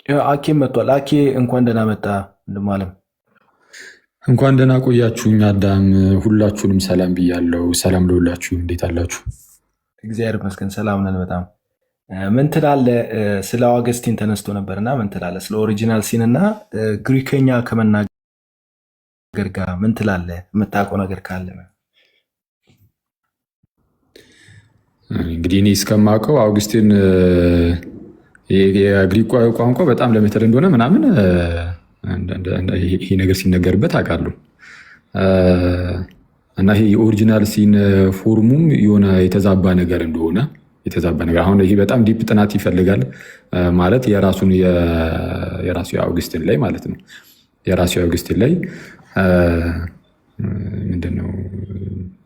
አኬም መጥቷል። አኬ እንኳን ደህና መጣ እንደማለም። እንኳን ደህና ቆያችሁኝ። አዳም ሁላችሁንም ሰላም ብያለሁ። ሰላም ለሁላችሁ። እንዴት አላችሁ? እግዚአብሔር ይመስገን ሰላም ነን በጣም። ምን ትላለህ? ስለ አውገስቲን ተነስቶ ነበርና ምን ትላለህ? ስለ ኦሪጂናል ሲን እና ግሪከኛ ከመናገር ጋር ምን ትላለህ? የምታውቀው ነገር ካለ እንግዲህ እኔ እስከማውቀው አውግስቲን የግሪክ ቋንቋ በጣም ለሜተር እንደሆነ ምናምን ይሄ ነገር ሲነገርበት አውቃለሁ። እና ይሄ የኦሪጂናል ሲን ፎርሙም የሆነ የተዛባ ነገር እንደሆነ አሁን ይሄ በጣም ዲፕ ጥናት ይፈልጋል ማለት የራሱ የአውግስቲን ላይ ማለት ነው። የራሱ የአውግስቲን ላይ ምንድነው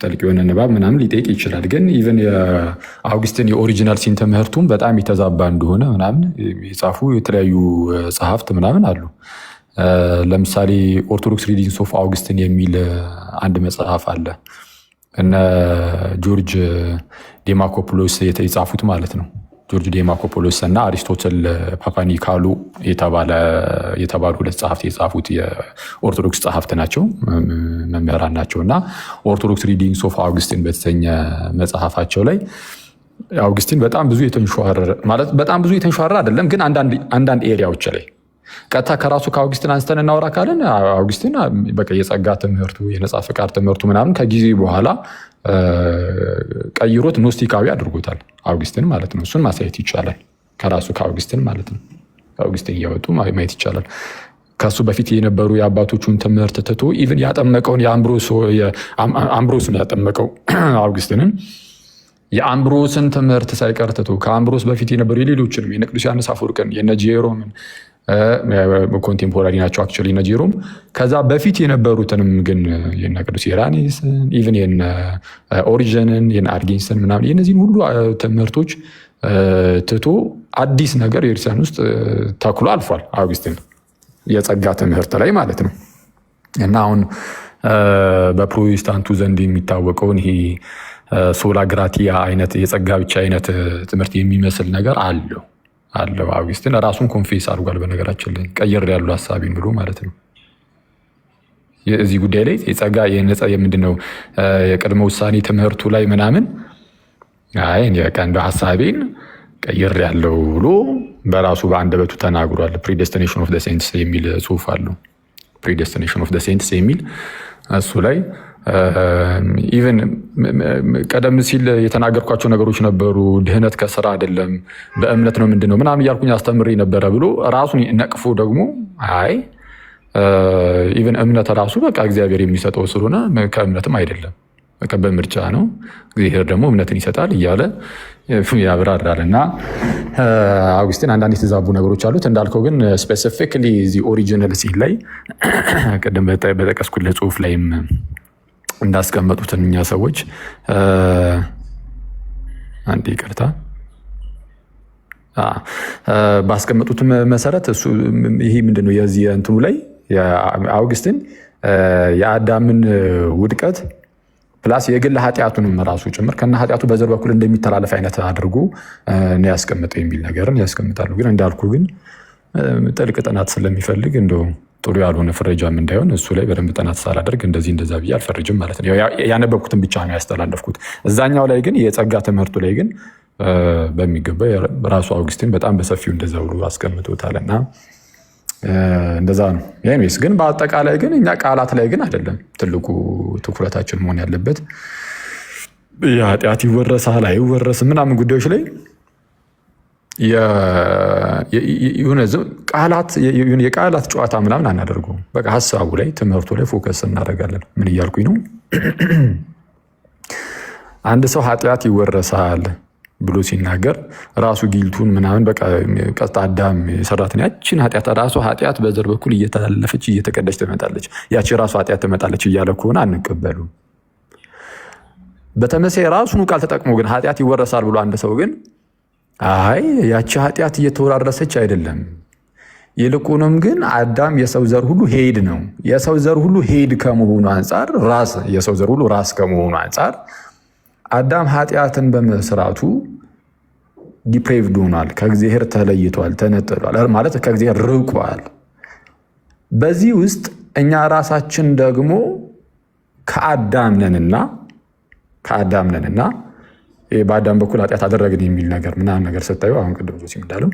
ጠልቅ የሆነ ንባብ ምናምን ሊጠይቅ ይችላል። ግን ኢቨን የአውግስቲን የኦሪጂናል ሲን ትምህርቱም በጣም የተዛባ እንደሆነ ምናምን የጻፉ የተለያዩ ጸሐፍት ምናምን አሉ። ለምሳሌ ኦርቶዶክስ ሪዲንግስ ኦፍ አውግስቲን የሚል አንድ መጽሐፍ አለ። እነ ጆርጅ ዴማኮፖሎስ የጻፉት ማለት ነው። ጆርጅ ዴማኮፖሎስ እና አሪስቶትል ፓፓኒካሉ የተባሉ ሁለት ጸሐፍት የጻፉት የኦርቶዶክስ ጸሐፍት ናቸው፣ መምህራን ናቸው። እና ኦርቶዶክስ ሪዲንግስ ኦፍ አውግስቲን በተሰኘ መጽሐፋቸው ላይ አውግስቲን በጣም ብዙ የተንሸዋረረ አይደለም፣ ግን አንዳንድ ኤሪያዎች ላይ ቀጥታ ከራሱ ከአውግስቲን አንስተን እናወራ ካለን አውግስቲን በቃ የጸጋ ትምህርቱ የነጻ ፈቃድ ትምህርቱ ምናምን ከጊዜ በኋላ ቀይሮት ኖስቲካዊ አድርጎታል አውግስቲን ማለት ነው። እሱን ማሳየት ይቻላል ከራሱ ከአውግስቲን ማለት ነው። ከአውግስቲን እያወጡ ማየት ይቻላል። ከሱ በፊት የነበሩ የአባቶቹን ትምህርት ትቶ ኢቭን ያጠመቀውን አምብሮስ ነው ያጠመቀው አውግስቲንን። የአምብሮስን ትምህርት ሳይቀር ትቶ ከአምብሮስ በፊት የነበሩ የሌሎችንም የነ ቅዱስ ዮሐንስ አፈወርቅን የነ ጄሮምን ኮንቴምፖራሪ ናቸው አክቹዋሊ እነ ጄሮም። ከዛ በፊት የነበሩትንም ግን የነ ቅዱስ ኢራኔስን ኢቭን የነ ኦሪጅንን የነ አርጌንስን ምናምን የነዚህን ሁሉ ትምህርቶች ትቶ አዲስ ነገር የክርስቲያን ውስጥ ተክሎ አልፏል አውግስቲን የጸጋ ትምህርት ላይ ማለት ነው። እና አሁን በፕሮቴስታንቱ ዘንድ የሚታወቀውን ይሄ ሶላ ግራቲያ አይነት የጸጋ ብቻ አይነት ትምህርት የሚመስል ነገር አለው አውግስቲን ራሱን ኮንፌስ አድርጓል። በነገራችን ላይ ቀየር ያሉ ሀሳቤን ብሎ ማለት ነው። እዚህ ጉዳይ ላይ የጸጋ የነጻ የምንድነው የቅድመ ውሳኔ ትምህርቱ ላይ ምናምን እንደ ሀሳቤን ቀየር ያለው ብሎ በራሱ በአንደበቱ ተናግሯል። ፕሪዴስቲኔሽን ኦፍ ዘ ሴንትስ የሚል ጽሁፍ አለው። ፕሪዴስቲኔሽን ኦፍ ዘ ሴንትስ የሚል እሱ ላይ ኢቨን ቀደም ሲል የተናገርኳቸው ነገሮች ነበሩ። ድህነት ከስራ አይደለም በእምነት ነው ምንድነው ምናምን እያልኩኝ አስተምሬ ነበረ ብሎ ራሱን ነቅፎ ደግሞ ኢቨን እምነት ራሱ በቃ እግዚአብሔር የሚሰጠው ስለሆነ ከእምነትም አይደለም በቃ በምርጫ ነው፣ እግዚአብሔር ደግሞ እምነትን ይሰጣል እያለ ያብራራል። እና አውግስቲን አንዳንድ የተዛቡ ነገሮች አሉት እንዳልከው። ግን ስፔሲፊክሊ እዚህ ኦሪጂናል ሲን ላይ ቅድም በጠቀስኩልህ ጽሁፍ ላይም እንዳስቀመጡትን እኛ ሰዎች አንዴ ይቅርታ ባስቀመጡት መሰረት እሱ ይሄ ምንድነው የዚህ እንትኑ ላይ አውግስቲን የአዳምን ውድቀት ፕላስ የግል ኃጢአቱንም ራሱ ጭምር ከና ኃጢአቱ በዘር በኩል እንደሚተላለፍ አይነት አድርጎ ነው ያስቀምጠው የሚል ነገርን ያስቀምጣሉ። ግን እንዳልኩ ግን ጥልቅ ጥናት ስለሚፈልግ እንደው ጥሩ ያልሆነ ፍረጃም እንዳይሆን እሱ ላይ በደንብ ጥናት ሳላደርግ እንደዛ ብዬ አልፈርጅም ማለት ነው። ያነበብኩትን ብቻ ነው ያስተላለፍኩት። እዛኛው ላይ ግን የጸጋ ትምህርቱ ላይ ግን በሚገባ ራሱ አውግስቲን በጣም በሰፊው እንደዛ ብሎ አስቀምጦታል። እና እንደዛ ነው። ኤኒዌይስ ግን በአጠቃላይ ግን እኛ ቃላት ላይ ግን አይደለም ትልቁ ትኩረታችን መሆን ያለበት የኃጢአት ይወረሳል አይወረስም ምናምን ጉዳዮች ላይ የቃላት ጨዋታ ምናምን አናደርገውም። በቃ ሀሳቡ ላይ ትምህርቱ ላይ ፎከስ እናደርጋለን። ምን እያልኩኝ ነው? አንድ ሰው ኃጢአት ይወረሳል ብሎ ሲናገር ራሱ ጊልቱን ምናምን በቃ ቀጥታ አዳም የሰራትን ያችን ራሱ ኃጢአት በዘር በኩል እየተላለፈች እየተቀደች ትመጣለች፣ ያቺ ራሱ ኃጢአት ትመጣለች እያለ ከሆነ አንቀበሉም። በተመሳይ ራሱን ቃል ተጠቅሞ ግን ኃጢአት ይወረሳል ብሎ አንድ ሰው ግን ያቺ ኃጢአት እየተወራረሰች አይደለም፣ ይልቁንም ግን አዳም የሰው ዘር ሁሉ ሄድ ነው። የሰው ዘር ሁሉ ሄድ ከመሆኑ አንጻር የሰው ዘር ሁሉ ራስ ከመሆኑ አንጻር አዳም ኃጢአትን በመስራቱ ዲፕሬቭድ ሆኗል፣ ከእግዚአብሔር ተለይቷል፣ ተነጥሏል ማለት ከእግዚአብሔር ርቋል። በዚህ ውስጥ እኛ ራሳችን ደግሞ ከአዳም ነንና በአዳም በኩል ኃጢአት አደረግን የሚል ነገር ምናምን ነገር ስታዩ አሁን ቅድም ጆሲም እንዳለው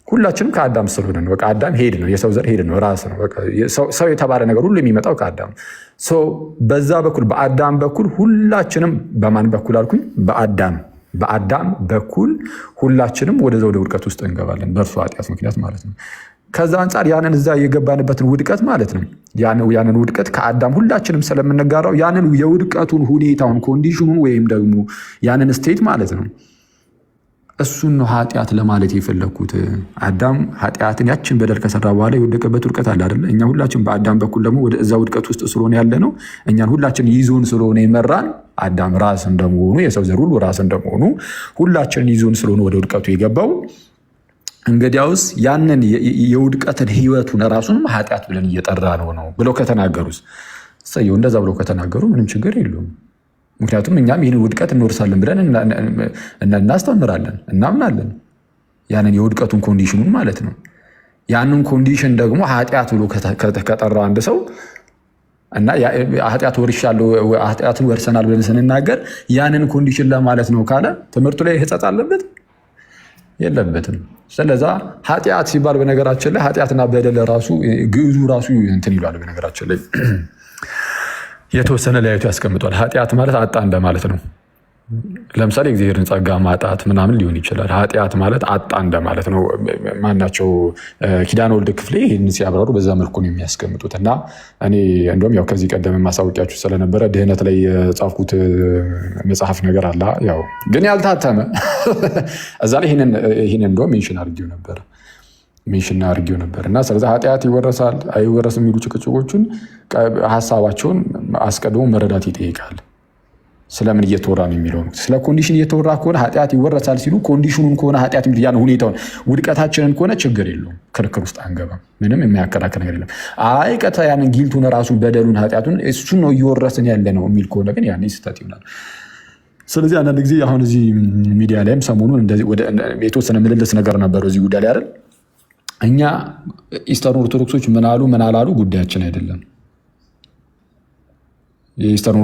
ሁላችንም ከአዳም ስለሆነ ነው። በቃ አዳም ሄድ ነው፣ የሰው ዘር ሄድ ነው፣ ራስ ነው። ሰው የተባለ ነገር ሁሉ የሚመጣው ከአዳም። በዛ በኩል በአዳም በኩል ሁላችንም በማን በኩል አልኩኝ? በአዳም በኩል ሁላችንም ወደ ውድቀት ውስጥ እንገባለን፣ በእርሱ ኃጢአት ምክንያት ማለት ነው። ከዛ አንጻር ያንን እዛ የገባንበትን ውድቀት ማለት ነው ያንን ውድቀት ከአዳም ሁላችንም ስለምንጋራው ያንን የውድቀቱን ሁኔታውን ኮንዲሽኑን ወይም ደግሞ ያንን ስቴት ማለት ነው እሱን ነው ኃጢአት ለማለት የፈለግኩት። አዳም ኃጢአትን ያችን በደል ከሰራ በኋላ የወደቀበት ውድቀት አለ አይደለ? እኛ ሁላችን በአዳም በኩል ደግሞ ወደ እዛ ውድቀት ውስጥ ስለሆነ ያለ ነው። እኛን ሁላችን ይዞን ስለሆነ የመራን አዳም ራስ እንደመሆኑ የሰው ዘር ሁሉ ራስ እንደመሆኑ ሁላችን ይዞን ስለሆነ ወደ ውድቀቱ የገባው እንግዲያውስ ያንን የውድቀትን ህይወቱን ራሱንም ኃጢአት ብለን እየጠራ ነው ብለው ከተናገሩስ ሰየው እንደዛ ብለው ከተናገሩ ምንም ችግር የለውም። ምክንያቱም እኛም ይህን ውድቀት እንወርሳለን ብለን እናስተምራለን፣ እናምናለን። ያንን የውድቀቱን ኮንዲሽኑን ማለት ነው። ያንን ኮንዲሽን ደግሞ ኃጢአት ብሎ ከጠራ አንድ ሰው እና ኃጢአትን ወርሰናል ብለን ስንናገር ያንን ኮንዲሽን ለማለት ነው ካለ ትምህርቱ ላይ ህጸጽ አለበት የለበትም። ስለዛ ኃጢአት ሲባል በነገራችን ላይ ኃጢአትና በደል ራሱ ግዕዙ ራሱ እንትን ይሏል። በነገራችን ላይ የተወሰነ ለያይቶ ያስቀምጧል። ኃጢአት ማለት አጣ እንደማለት ነው። ለምሳሌ እግዚአብሔርን ጸጋ ማጣት ምናምን ሊሆን ይችላል። ኃጢአት ማለት አጣ እንደማለት ነው። ማናቸው ኪዳነ ወልድ ክፍሌ ይህን ሲያብራሩ በዛ መልኩ ነው የሚያስቀምጡት። እና እኔ እንደውም ያው ከዚህ ቀደም ማሳወቂያችሁ ስለነበረ ድህነት ላይ የጻፍኩት መጽሐፍ ነገር አለ፣ ያው ግን ያልታተመ እዛ ላይ ይህንን እንደውም ሜንሽን አድርጌው ነበር። እና ስለዚህ ኃጢአት ይወረሳል አይወረስም የሚሉ ጭቅጭቆቹን ሀሳባቸውን አስቀድሞ መረዳት ይጠይቃል። ስለምን እየተወራ ነው የሚለው ስለ ኮንዲሽን እየተወራ ከሆነ ኃጢአት ይወረሳል ሲሉ ኮንዲሽኑን ከሆነ ኃጢአት ያን ሁኔታውን ውድቀታችንን ከሆነ ችግር የለውም፣ ክርክር ውስጥ አንገባም። ምንም የሚያከራክር ነገር የለም። አይ ቀጥታ ያንን ጊልቱን ራሱን በደሉን ኃጢአቱን እሱን ነው እየወረስን ያለ ነው የሚል ከሆነ ግን ያኔ ስህተት ይሆናል። ስለዚህ አንዳንድ ጊዜ አሁን እዚህ ሚዲያ ላይም ሰሞኑን የተወሰነ ምልልስ ነገር ነበረው እዚህ ጉዳይ ላይ አይደል። እኛ ኢስተርን ኦርቶዶክሶች ምን አሉ ምን አላሉ ጉዳያችን አይደለም። የኢስተርን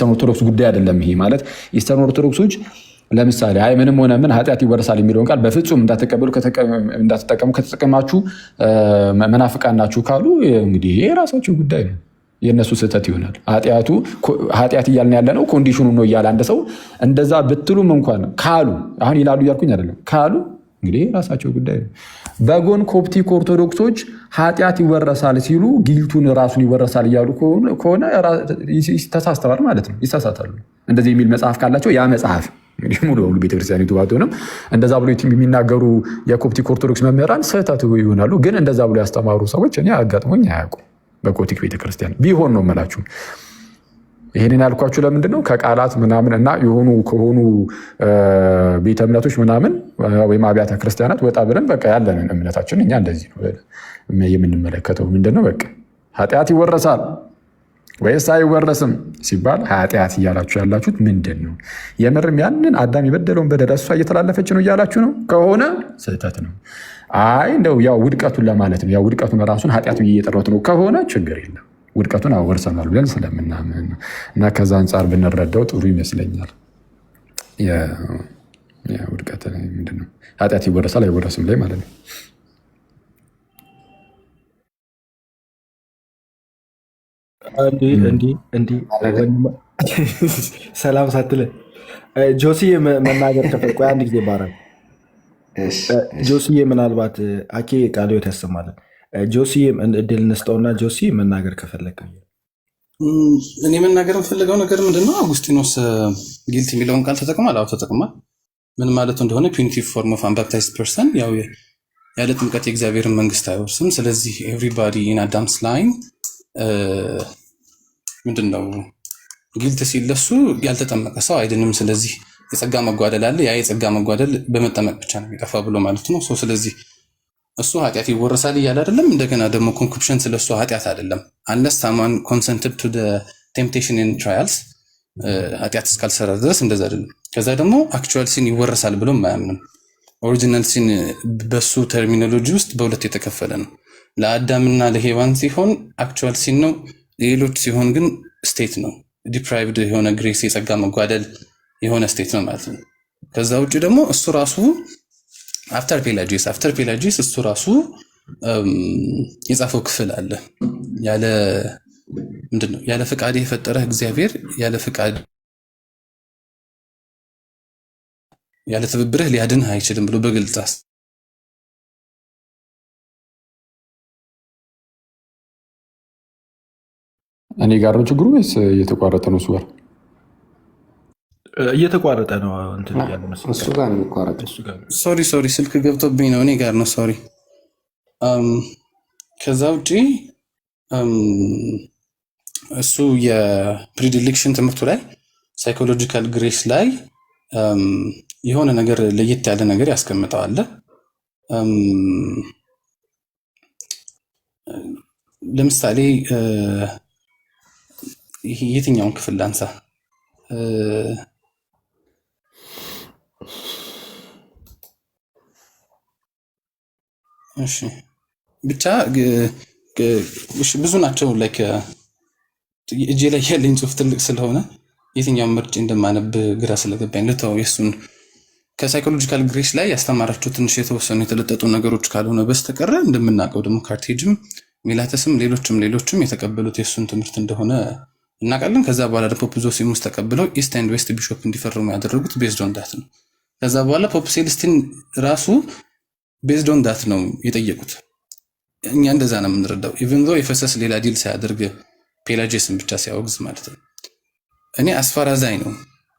ኦርቶዶክስ ጉዳይ አይደለም። ይሄ ማለት ኢስተርን ኦርቶዶክሶች ለምሳሌ አይ ምንም ሆነ ምን ኃጢአት ይወረሳል የሚለውን ቃል በፍጹም እንዳትጠቀሙ ከተጠቀማችሁ መናፍቃን ናችሁ ካሉ እንግዲህ ይሄ የራሳችሁ ጉዳይ ነው፣ የእነሱ ስህተት ይሆናል። ኃጢአት እያልን ያለ ነው ኮንዲሽኑ ነው እያለ አንድ ሰው እንደዛ ብትሉም እንኳን ካሉ አሁን ይላሉ እያልኩኝ አይደለም ካሉ እንግዲህ ራሳቸው ጉዳይ ነው። በጎን ኮፕቲክ ኦርቶዶክሶች ኃጢአት ይወረሳል ሲሉ ጊልቱን ራሱን ይወረሳል እያሉ ከሆነ ተሳስተዋል ማለት ነው፣ ይሳሳታሉ። እንደዚህ የሚል መጽሐፍ ካላቸው ያ መጽሐፍ እንግዲህ ሙሉ በሙሉ ቤተክርስቲያኒቱ ባትሆንም እንደዛ ብሎ የሚናገሩ የኮፕቲክ ኦርቶዶክስ መምህራን ስህተት ይሆናሉ። ግን እንደዛ ብሎ ያስተማሩ ሰዎች እኔ አጋጥሞኝ አያውቁም በኮፕቲክ ቤተክርስቲያን ቢሆን ነው የምላችሁ። ይህንን ያልኳችሁ ለምንድን ነው? ከቃላት ምናምን እና ከሆኑ ቤተ እምነቶች ምናምን ወይም አብያተ ክርስቲያናት ወጣ ብለን በቃ ያለንን እምነታችን እኛ እንደዚህ ነው የምንመለከተው። ምንድን ነው በቃ ኃጢአት ይወረሳል ወይስ አይወረስም ሲባል ኃጢአት እያላችሁ ያላችሁት ምንድን ነው? የምርም ያንን አዳም የበደለውን በደል እሷ እየተላለፈች ነው እያላችሁ ነው ከሆነ ስህተት ነው። አይ እንደው ያው ውድቀቱን ለማለት ነው፣ ያው ውድቀቱን ራሱን ኃጢአት ብዬ እየጠራሁት ነው ከሆነ ችግር የለም፣ ውድቀቱን አወርሰናል ብለን ስለምናምን እና ከዛ አንጻር ብንረዳው ጥሩ ይመስለኛል። ውድቀት ምንድን ነው? ኃጢአት ይወረሳል አይወረስም ላይ ማለት ነው። እንዲህ ሰላም ሳትለ ጆሲዬ መናገር ከፈል አንድ ጊዜ ባራል ጆሲዬ ምናልባት አኬ ቃለ ሕይወት ያሰማለን። ጆሲዬ እድል እንስጠውና ጆሲ መናገር ከፈለግ እኔ መናገር የምፈልገው ነገር ምንድነው? አጉስቲኖስ ጊልት የሚለውን ቃል ተጠቅሟል። አዎ ተጠቅሟል። ምን ማለቱ እንደሆነ ፕሪሚቲቭ ፎርም ኦፍ አንባፕታይዝድ ፐርሰን ያው ያለ ጥምቀት የእግዚአብሔርን መንግስት አይወርስም። ስለዚህ ኤቭሪባዲ ኢን አዳምስ ላይን ምንድነው ጊልት ሲለሱ ያልተጠመቀ ሰው አይድንም። ስለዚህ የጸጋ መጓደል አለ። ያ የጸጋ መጓደል በመጠመቅ ብቻ ነው የሚጠፋ ብሎ ማለት ነው። ስለዚህ እሱ ኃጢአት ይወረሳል እያለ አይደለም። እንደገና ደግሞ ኮንኩፕሽን ስለሱ ኃጢአት አይደለም። አንለስ ሳማን ኮንሰንትድ ቱ ቴምፕቴሽን ኢን ትራያልስ ኃጢአት እስካልሰራ ድረስ እንደዛ አይደለም። ከዛ ደግሞ አክቹዋል ሲን ይወረሳል ብሎ አያምንም። ኦሪጂናል ሲን በሱ ተርሚኖሎጂ ውስጥ በሁለት የተከፈለ ነው። ለአዳምና ለሔዋን ሲሆን አክቹዋል ሲን ነው። ሌሎች ሲሆን ግን ስቴት ነው። ዲፕራይቭድ የሆነ ግሬስ የጸጋ መጓደል የሆነ ስቴት ነው ማለት ነው። ከዛ ውጭ ደግሞ እሱ ራሱ አፍተር ፔላጂስ እሱ ራሱ የጻፈው ክፍል አለ። ያለ ፍቃድ የፈጠረህ እግዚአብሔር ያለ ትብብርህ ሊያድንህ አይችልም ብሎ በግልጽ እኔ ጋር ነው ችግሩ ወይስ እየተቋረጠ ነው? እሱ ጋር እየተቋረጠ ነው። እንትን እያለ መሰለኝ እሱ ጋር ነው የሚቋረጠው። ሶሪ ስልክ ገብቶብኝ ነው። እኔ ጋር ነው ሶሪ። ከዛ ውጪ እሱ የፕሪዲሌክሽን ትምህርቱ ላይ ሳይኮሎጂካል ግሬስ ላይ የሆነ ነገር ለየት ያለ ነገር ያስቀምጠዋል። ለምሳሌ የትኛውን ክፍል ላንሳ? እሺ ብቻ ብዙ ናቸው። ላይክ እጄ ላይ ያለኝ ጽሁፍ ትልቅ ስለሆነ የትኛውን ምርጭ እንደማነብ ግራ ስለገባኝ ልተው። የሱን ከሳይኮሎጂካል ግሬስ ላይ ያስተማራቸው ትንሽ የተወሰኑ የተለጠጡ ነገሮች ካልሆነ በስተቀረ እንደምናውቀው ደግሞ ካርቴጅም ሚላተስም ሌሎችም የተቀበሉት የሱን ትምህርት እንደሆነ እናውቃለን። ከዛ በኋላ ፖፕ ዞሲሙስ ተቀብለው ኢስት ኤንድ ዌስት ቢሾፕ እንዲፈርሙ ያደረጉት ቤዝድ ኦን ዳት ነው። ከዛ በኋላ ፖፕ ሴልስቲን ራሱ ቤዝድ ኦን ዳት ነው የጠየቁት። እኛ እንደዛ ነው የምንረዳው። ኢቨን ዞ ኤፌሰስ ሌላ ዲል ሳያደርግ ፔላጂየስን ብቻ ሲያወግዝ ማለት ነው። እኔ አስፋራዛኝ ነው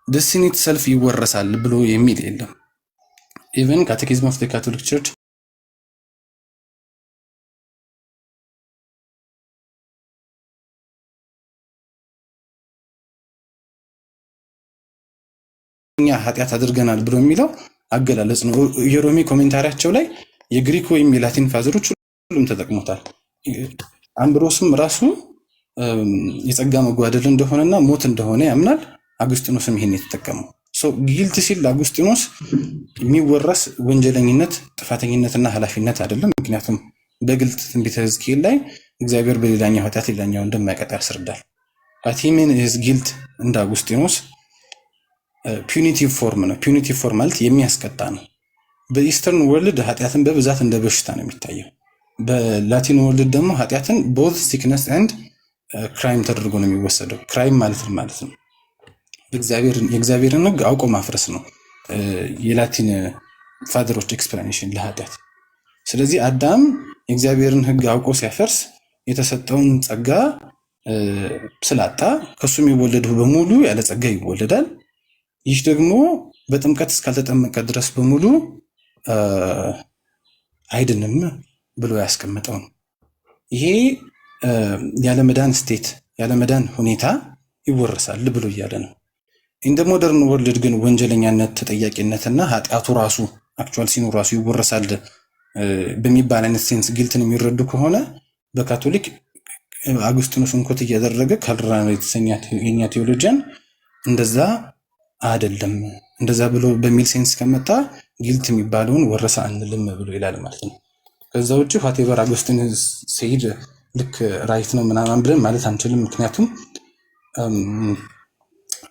ደስኒት ሰልፍ ይወረሳል ብሎ የሚል የለም። ኢቨን ካቴኪዝም ኦፍ ዘ ካቶሊክ ቸርች እኛ ኃጢአት አድርገናል ብሎ የሚለው አገላለጽ ነው። የሮሜ ኮሜንታሪያቸው ላይ የግሪክ ወይም የላቲን ፋዘሮች ሁሉም ተጠቅሞታል። አምብሮስም ራሱ የጸጋ መጓደል እንደሆነና ሞት እንደሆነ ያምናል። አጉስጢኖስም ይሄን የተጠቀመው ጊልት ሲል አጉስጢኖስ የሚወረስ ወንጀለኝነት፣ ጥፋተኝነትና ኃላፊነት አይደለም። ምክንያቱም በግልጥ ትንቢተ ሕዝቅኤል ላይ እግዚአብሔር በሌላኛው ኃጢአት ሌላኛው እንደማይቀጣ ያስረዳል። አቲሜን ኢዝ ጊልት እንደ አጉስጢኖስ ፒዩኒቲቭ ፎርም ነው። ፒዩኒቲቭ ፎርም ማለት የሚያስቀጣ ነው። በኢስተርን ወርልድ ኃጢአትን በብዛት እንደ በሽታ ነው የሚታየው። በላቲን ወርልድ ደግሞ ኃጢአትን ቦዝ ሲክነስ ኤንድ ክራይም ተደርጎ ነው የሚወሰደው። ክራይም ማለት ነው የእግዚአብሔርን ሕግ አውቆ ማፍረስ ነው የላቲን ፋዘሮች ኤክስፕላኔሽን ለኃጢአት። ስለዚህ አዳም የእግዚአብሔርን ሕግ አውቆ ሲያፈርስ የተሰጠውን ጸጋ ስላጣ ከሱ የሚወለዱ በሙሉ ያለ ጸጋ ይወለዳል። ይህ ደግሞ በጥምቀት እስካልተጠመቀ ድረስ በሙሉ አይድንም ብሎ ያስቀምጠው ነው። ይሄ ያለመዳን ስቴት ያለመዳን ሁኔታ ይወረሳል ብሎ እያለ ነው። እንደ ሞደርን ወርልድ ግን ወንጀለኛነት፣ ተጠያቂነትና ኃጢአቱ ራሱ አክቹዋል ሲኑ ራሱ ይወረሳል በሚባል አይነት ሴንስ ጊልትን የሚረዱ ከሆነ በካቶሊክ አጉስጢኖስን ኮት እያደረገ ካልራን የተሰኛ የኛ ቴዎሎጂያን እንደዛ አይደለም፣ እንደዛ ብሎ በሚል ሴንስ ከመጣ ጊልት የሚባለውን ወረሳ አንልም ብሎ ይላል ማለት ነው። ከዛ ውጭ ፋቴቨር አጉስቲን ሲሄድ ልክ ራይት ነው ምናምን ብለን ማለት አንችልም። ምክንያቱም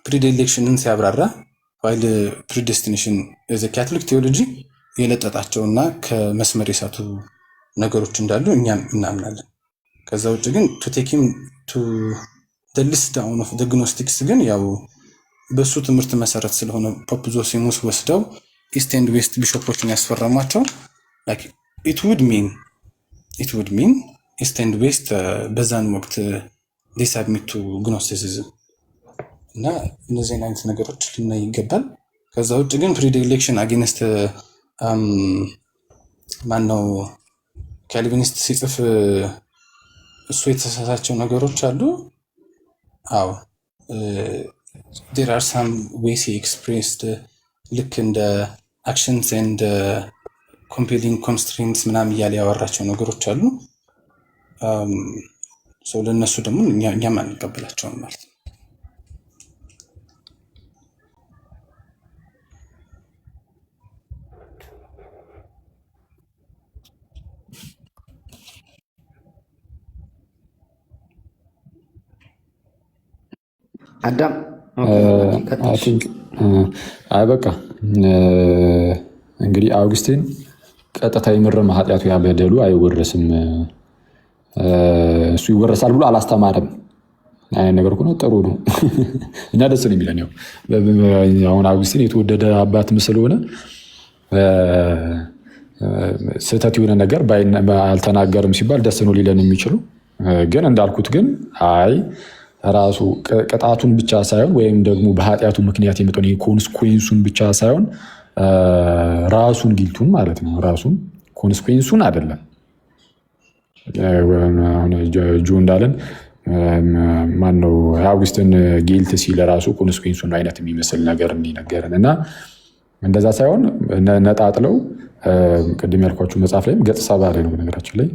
ፕሪዲሌክሽንን ሲያብራራ ዋይል ፕሪዴስቲኔሽን ካቶሊክ ቴዎሎጂ የለጠጣቸውና ከመስመር የሳቱ ነገሮች እንዳሉ እኛም እናምናለን። ከዛ ውጭ ግን ቱ ቴኪም ቱ ሊስት ዳውን ኦፍ ግኖስቲክስ ግን ያው በሱ ትምህርት መሰረት ስለሆነ ፖፕ ዞሲሙስ ወስደው ኢስት ኤንድ ዌስት ቢሾፖችን ያስፈረሟቸው ኢት ውድ ሚን ኢስት ኤንድ ዌስት በዛን ወቅት ሊሳብሚት ቱ ግኖስቲሲዝም እና እነዚህን አይነት ነገሮች ልናይ ይገባል። ከዛ ውጭ ግን ፕሪዲሌክሽን አጌንስት ማነው ካልቪኒስት ሲጽፍ እሱ የተሳሳቸው ነገሮች አሉ። አዎ there are some ways he expressed ልክ እንደ actions and compelling constraints ምናምን እያለ ያወራቸው ነገሮች አሉ። ለእነሱ ደግሞ እኛም አንቀበላቸውም ማለት ነው። አዳም በቃ እንግዲህ አውግስቲን ቀጥታ የምርም ኃጢአቱ ያበደሉ አይወረስም እሱ ይወረሳል ብሎ አላስተማረም። አይ ነገር እኮ ነው ጥሩ ነው እና ደስ ነው የሚለን። ያው አሁን አውግስቲን የተወደደ አባት ስለሆነ ስህተት የሆነ ነገር አልተናገርም ሲባል ደስ ነው ሊለን የሚችለው ግን እንዳልኩት ግን አይ ራሱ ቅጣቱን ብቻ ሳይሆን ወይም ደግሞ በኃጢአቱ ምክንያት የመጣውን ኮንስኩዌንሱን ብቻ ሳይሆን ራሱን ጊልቱን ማለት ነው ራሱን ኮንስኩዌንሱን አይደለም። ጆ እንዳለን ማነው አውግስቲን ጊልት ሲል ራሱ ኮንስኩዌንሱን አይነት የሚመስል ነገር እንዲነገረን እና እንደዛ ሳይሆን ነጣጥለው ቅድም ያልኳችሁ መጽሐፍ ላይም ገጽ 7 ላይ ነው ነገራችን ላይ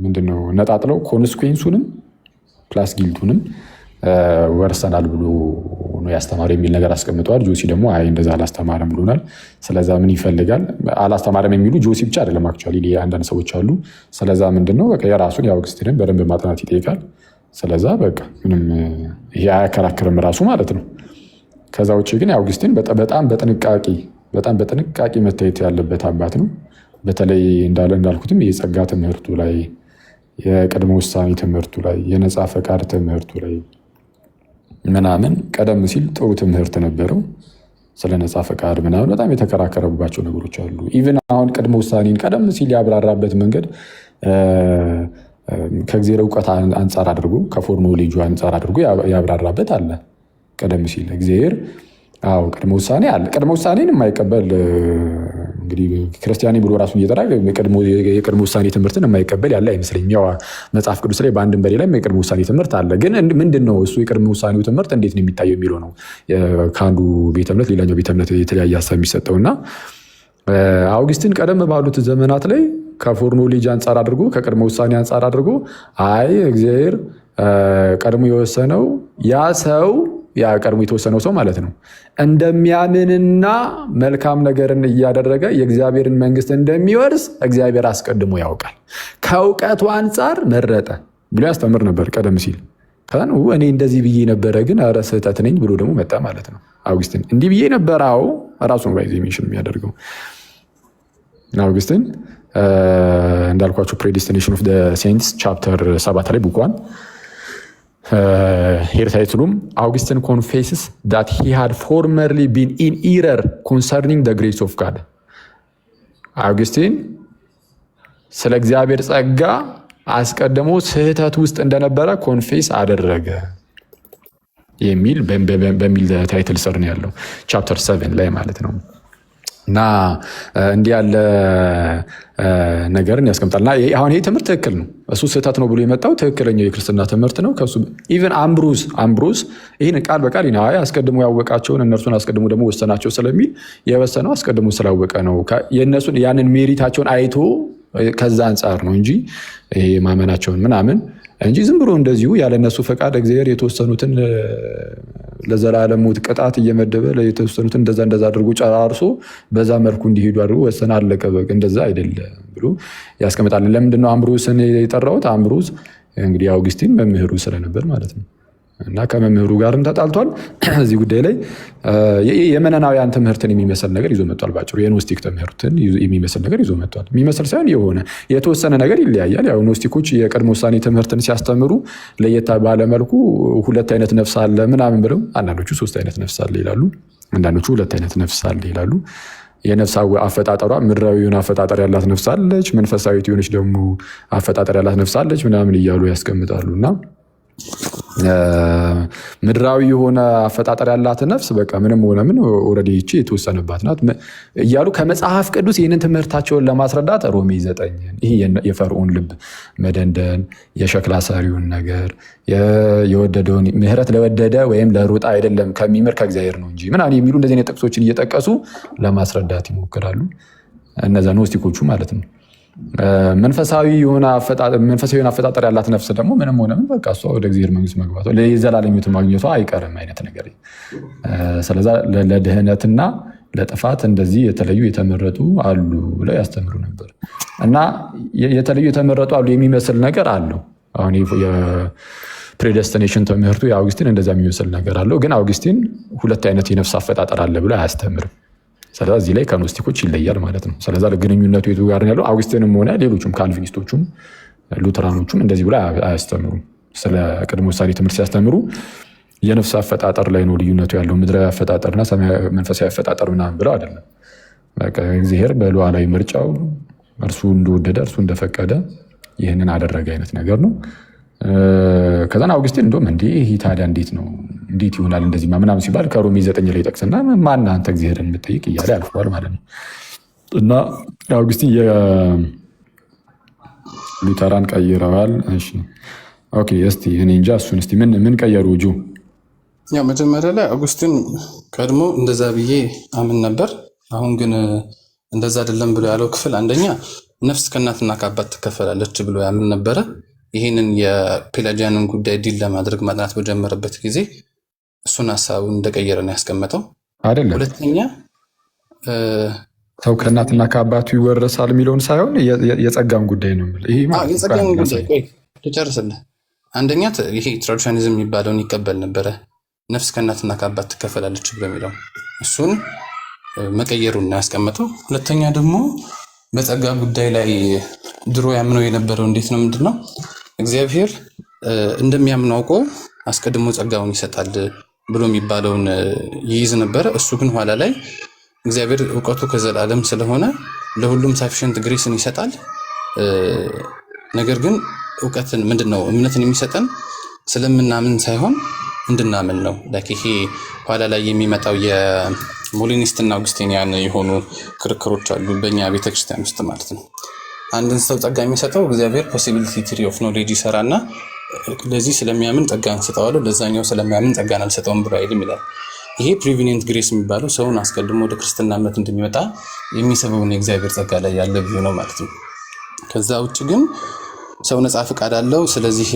ምንድነው ነጣጥለው ኮንስኩዌንሱንም ፕላስ ጊልቱንም ወርሰናል ብሎ ነው ያስተማረው የሚል ነገር አስቀምጠዋል። ጆሲ ደግሞ አይ እንደዛ አላስተማረም ብሎናል። ስለዛ ምን ይፈልጋል አላስተማረም የሚሉ ጆሲ ብቻ አይደለም አክቹዋሊ አንዳንድ ሰዎች አሉ። ስለዛ ምንድነው በቃ የራሱን የአውግስቲንን በደንብ ማጥናት ይጠይቃል። ስለዛ በቃ ምንም ይሄ አያከራክርም ራሱ ማለት ነው። ከዛ ውጭ ግን አውግስቲን በጣም በጥንቃቄ መታየት ያለበት አባት ነው። በተለይ እንዳልኩትም የጸጋ ትምህርቱ ላይ የቅድመ ውሳኔ ትምህርቱ ላይ የነፃ ፈቃድ ትምህርቱ ላይ ምናምን ቀደም ሲል ጥሩ ትምህርት ነበረው። ስለ ነፃ ፈቃድ ምናምን በጣም የተከራከረባቸው ነገሮች አሉ። ኢቭን አሁን ቅድመ ውሳኔን ቀደም ሲል ያብራራበት መንገድ ከእግዚአብሔር እውቀት አንጻር አድርጎ ከፎርኖሌጁ አንጻር አድርጎ ያብራራበት አለ። ቀደም ሲል እግዚአብሔር ቅድመ ውሳኔ አለ። ቅድመ ውሳኔን የማይቀበል እንግዲህ ክርስቲያኒ ብሎ ራሱን እየጠራ የቅድመ ውሳኔ ትምህርትን የማይቀበል ያለ አይመስለኝም። ያው መጽሐፍ ቅዱስ ላይ በአንድም በሌላም የቅድመ ውሳኔ ትምህርት አለ። ግን ምንድን ነው እሱ የቅድመ ውሳኔው ትምህርት እንዴት ነው የሚታየው የሚለው ነው ከአንዱ ቤተ እምነት ሌላኛው ቤተ እምነት የተለያየ ሀሳብ የሚሰጠው እና አውግስቲን ቀደም ባሉት ዘመናት ላይ ከፎርኖሌጅ አንጻር አድርጎ ከቅድመ ውሳኔ አንጻር አድርጎ አይ እግዚአብሔር ቀድሞ የወሰነው ያ ሰው ያ ቀድሞ የተወሰነው ሰው ማለት ነው እንደሚያምንና መልካም ነገርን እያደረገ የእግዚአብሔርን መንግስት እንደሚወርስ እግዚአብሔር አስቀድሞ ያውቃል፣ ከእውቀቱ አንጻር መረጠ ብሎ ያስተምር ነበር ቀደም ሲል። ከዛን እኔ እንደዚህ ብዬ ነበረ ግን ኧረ ስህተት ነኝ ብሎ ደግሞ መጣ ማለት ነው አውግስቲን። እንዲህ ብዬ ነበረ ራሱን ባይዘ ሜንሽን የሚያደርገው አውግስቲን እንዳልኳቸው ፕሬዲስቲኔሽን ኦፍ ሴንትስ ቻፕተር 7 ላይ ቡኳን ሄር ታይትሉም አውግስቲን ኮንፌስስ ዳት ሂ ሃድ ፎርመርሊ ቢን ኢን ኢረር ኮንሰርኒንግ ዘ ግሬስ ኦፍ ጋድ። አውግስቲን ስለ እግዚአብሔር ጸጋ አስቀድሞ ስህተት ውስጥ እንደነበረ ኮንፌስ አደረገ የሚል በሚል ታይትል ስር ነው ያለው ቻፕተር 7 ላይ ማለት ነው። እና እንዲህ ያለ ነገርን ያስቀምጣልና አሁን ይሄ ትምህርት ትክክል ነው። እሱ ስህተት ነው ብሎ የመጣው ትክክለኛው የክርስትና ትምህርት ነው። ከሱ ኢቨን አምብሮስ ይህን ቃል በቃል አስቀድሞ ያወቃቸውን እነርሱን አስቀድሞ ደግሞ ወሰናቸው ስለሚል የወሰነው አስቀድሞ ስላወቀ ነው። የእነሱን ያንን ሜሪታቸውን አይቶ ከዛ አንጻር ነው እንጂ ይሄ ማመናቸውን ምናምን እንጂ ዝም ብሎ እንደዚሁ ያለ እነሱ ፈቃድ እግዚአብሔር የተወሰኑትን ለዘላለም ሞት ቅጣት እየመደበ የተወሰኑትን እንደዛ አድርጎ ጨራርሶ በዛ መልኩ እንዲሄዱ አድርጎ ወሰነ አለቀ በቃ እንደዛ አይደለም ብሎ ያስቀምጣል። ለምንድነው አምብሮስን የጠራሁት? አምብሮስ እንግዲህ አውግስቲን መምህሩ ስለነበር ማለት ነው። እና ከመምህሩ ጋርም ተጣልቷል። እዚህ ጉዳይ ላይ የመነናውያን ትምህርትን የሚመስል ነገር ይዞ መጥቷል። ባጭሩ የኖስቲክ ትምህርትን የሚመስል ነገር ይዞ መጥቷል። የሚመስል ሳይሆን የሆነ የተወሰነ ነገር ይለያያል። ያው ኖስቲኮች የቅድመ ውሳኔ ትምህርትን ሲያስተምሩ ለየት ባለ መልኩ 2 አይነት ነፍስ አለ ምናምን ብለው አንዳንዶቹ 3 አይነት ነፍስ አለ ይላሉ፣ አንዳንዶቹ 2 አይነት ነፍስ አለ ይላሉ። የነፍስ አፈጣጠሯ ምድራዊውን አፈጣጠር ያላት ነፍስ አለች፣ መንፈሳዊት የሆነች ደግሞ አፈጣጠር ያላት ነፍስ አለች ምናምን እያሉ ያስቀምጣሉ። እና ምድራዊ የሆነ አፈጣጠር ያላት ነፍስ በቃ ምንም ሆነ ምን ኦልሬዲ ይቺ የተወሰነባት ናት እያሉ ከመጽሐፍ ቅዱስ ይህንን ትምህርታቸውን ለማስረዳት ሮሜ 9 ይህ የፈርዖን ልብ መደንደን የሸክላ ሰሪውን ነገር የወደደውን ምሕረት ለወደደ ወይም ለሮጣ አይደለም ከሚምር ከእግዚአብሔር ነው እንጂ ምናምን የሚሉ እንደዚህ አይነት ጥቅሶችን እየጠቀሱ ለማስረዳት ይሞክራሉ። እነዛ ኖስቲኮቹ ማለት ነው። መንፈሳዊ የሆነ አፈጣጠር ያላት ነፍስ ደግሞ ምንም ሆነ ምን በቃ እሷ ወደ እግዚአብሔር መንግስት መግባቷ የዘላለም ሕይወትን ማግኘቷ አይቀርም አይነት ነገር። ስለዛ ለድህነትና ለጥፋት እንደዚህ የተለዩ የተመረጡ አሉ ብለው ያስተምሩ ነበር። እና የተለዩ የተመረጡ አሉ የሚመስል ነገር አለው። አሁን ፕሬደስቲኔሽን ትምህርቱ የአውግስቲን እንደዛ የሚመስል ነገር አለው። ግን አውግስቲን ሁለት አይነት የነፍስ አፈጣጠር አለ ብሎ አያስተምርም። ስለዚህ እዚህ ላይ ከኖስቲኮች ይለያል ማለት ነው። ስለዚህ ግንኙነቱ የቱ ጋር ነው ያለው? አውግስቲንም ሆነ ሌሎችም ካልቪኒስቶቹም ሉተራኖቹም እንደዚህ ብሎ አያስተምሩም። ስለ ቅድመ ውሳኔ ትምህርት ሲያስተምሩ የነፍስ አፈጣጠር ላይ ነው ልዩነቱ ያለው፣ ምድራዊ አፈጣጠርና መንፈሳዊ አፈጣጠር ምናምን ብለው አይደለም። እግዚአብሔር በሉዓላዊ ምርጫው እርሱ እንደወደደ እርሱ እንደፈቀደ ይህንን አደረገ አይነት ነገር ነው። ከዛን አውግስቲን እንደውም ይህ ታዲያ እንዴት ይሆናል እንደዚህ ምናምን ሲባል ከሮሜ 9 ላይ ጠቅስና ማን አንተ እግዚአብሔርን የምትጠይቅ እያለ ያልፈዋል ማለት ነው። እና አውግስቲን የሉተራን ቀይረዋል። እሺ ኦኬ፣ እስቲ እኔ እንጃ እሱን እስቲ ምን ቀየሩ? ያው መጀመሪያ ላይ አውግስቲን ቀድሞ እንደዛ ብዬ አምን ነበር። አሁን ግን እንደዛ አይደለም ብሎ ያለው ክፍል አንደኛ ነፍስ ከእናትና ከአባት ትከፈላለች ብሎ ያምን ነበረ። ይህንን የፔላጂያንን ጉዳይ ዲል ለማድረግ ማጥናት በጀመረበት ጊዜ እሱን ሀሳቡን እንደቀየረ ነው ያስቀመጠው። አይደለም ሁለተኛ ሰው ከእናትና ከአባቱ ይወረሳል የሚለውን ሳይሆን የጸጋም ጉዳይ ነው። የጸጋም ጉዳይ ቆይ ልጨርስልህ። አንደኛ ይሄ ትራዲሽናሊዝም የሚባለውን ይቀበል ነበረ፣ ነፍስ ከእናትና ከአባት ትከፈላለች ብሎ የሚለው እሱን መቀየሩን ነው ያስቀመጠው። ሁለተኛ ደግሞ በጸጋ ጉዳይ ላይ ድሮ ያምነው የነበረው እንዴት ነው ምንድነው እግዚአብሔር እንደሚያምነው አውቆ አስቀድሞ ጸጋውን ይሰጣል ብሎ የሚባለውን ይይዝ ነበረ። እሱ ግን ኋላ ላይ እግዚአብሔር እውቀቱ ከዘላለም ስለሆነ ለሁሉም ሳፊሽንት ግሬስን ይሰጣል። ነገር ግን እውቀትን ምንድነው እምነትን የሚሰጠን ስለምናምን ሳይሆን እንድናምን ነው። ይሄ ኋላ ላይ የሚመጣው የሞሊኒስትና አውግስቲኒያን የሆኑ ክርክሮች አሉ በእኛ ቤተክርስቲያን ውስጥ ማለት ነው። አንድን ሰው ጸጋ የሚሰጠው እግዚአብሔር ፖሲቢሊቲ ትሪ ኦፍ ኖሌጅ ይሰራና ለዚህ ስለሚያምን ጸጋን እንሰጠዋለሁ፣ ለዛኛው ስለሚያምን ጸጋን አልሰጠውም ብሎ አይልም ይላል። ይሄ ፕሪቪኒየንት ግሬስ የሚባለው ሰውን አስቀድሞ ወደ ክርስትና እምነት እንደሚመጣ የሚስበውን የእግዚአብሔር ጸጋ ላይ ያለ ቪው ነው ማለት ነው። ከዛ ውጭ ግን ሰው ነፃ ፈቃድ አለው፣ ስለዚህ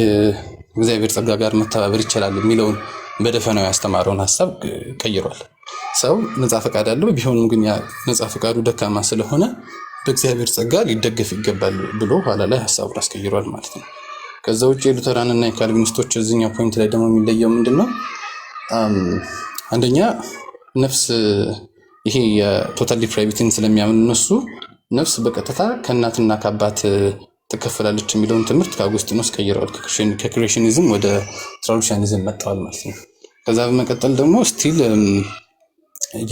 እግዚአብሔር ጸጋ ጋር መተባበር ይችላል የሚለውን በደፈናው ያስተማረውን ሀሳብ ቀይሯል። ሰው ነፃ ፈቃድ አለው፣ ቢሆንም ግን ያ ነፃ ፈቃዱ ደካማ ስለሆነ በእግዚአብሔር ጸጋ ሊደገፍ ይገባል ብሎ ኋላ ላይ ሀሳቡን አስቀይሯል ማለት ነው። ከዛ ውጭ የሉተራን እና የካልቪኒስቶች እዚህኛው ፖይንት ላይ ደግሞ የሚለየው ምንድነው? አንደኛ ነፍስ ይሄ የቶታል ዲፕራይቪቲን ስለሚያምን እነሱ ነፍስ በቀጥታ ከእናትና ከአባት ትከፈላለች የሚለውን ትምህርት ከአውግስቲኖስ ቀይረዋል። ከክሬሽኒዝም ወደ ትራዲሽናሊዝም መጥተዋል ማለት ነው። ከዛ በመቀጠል ደግሞ ስቲል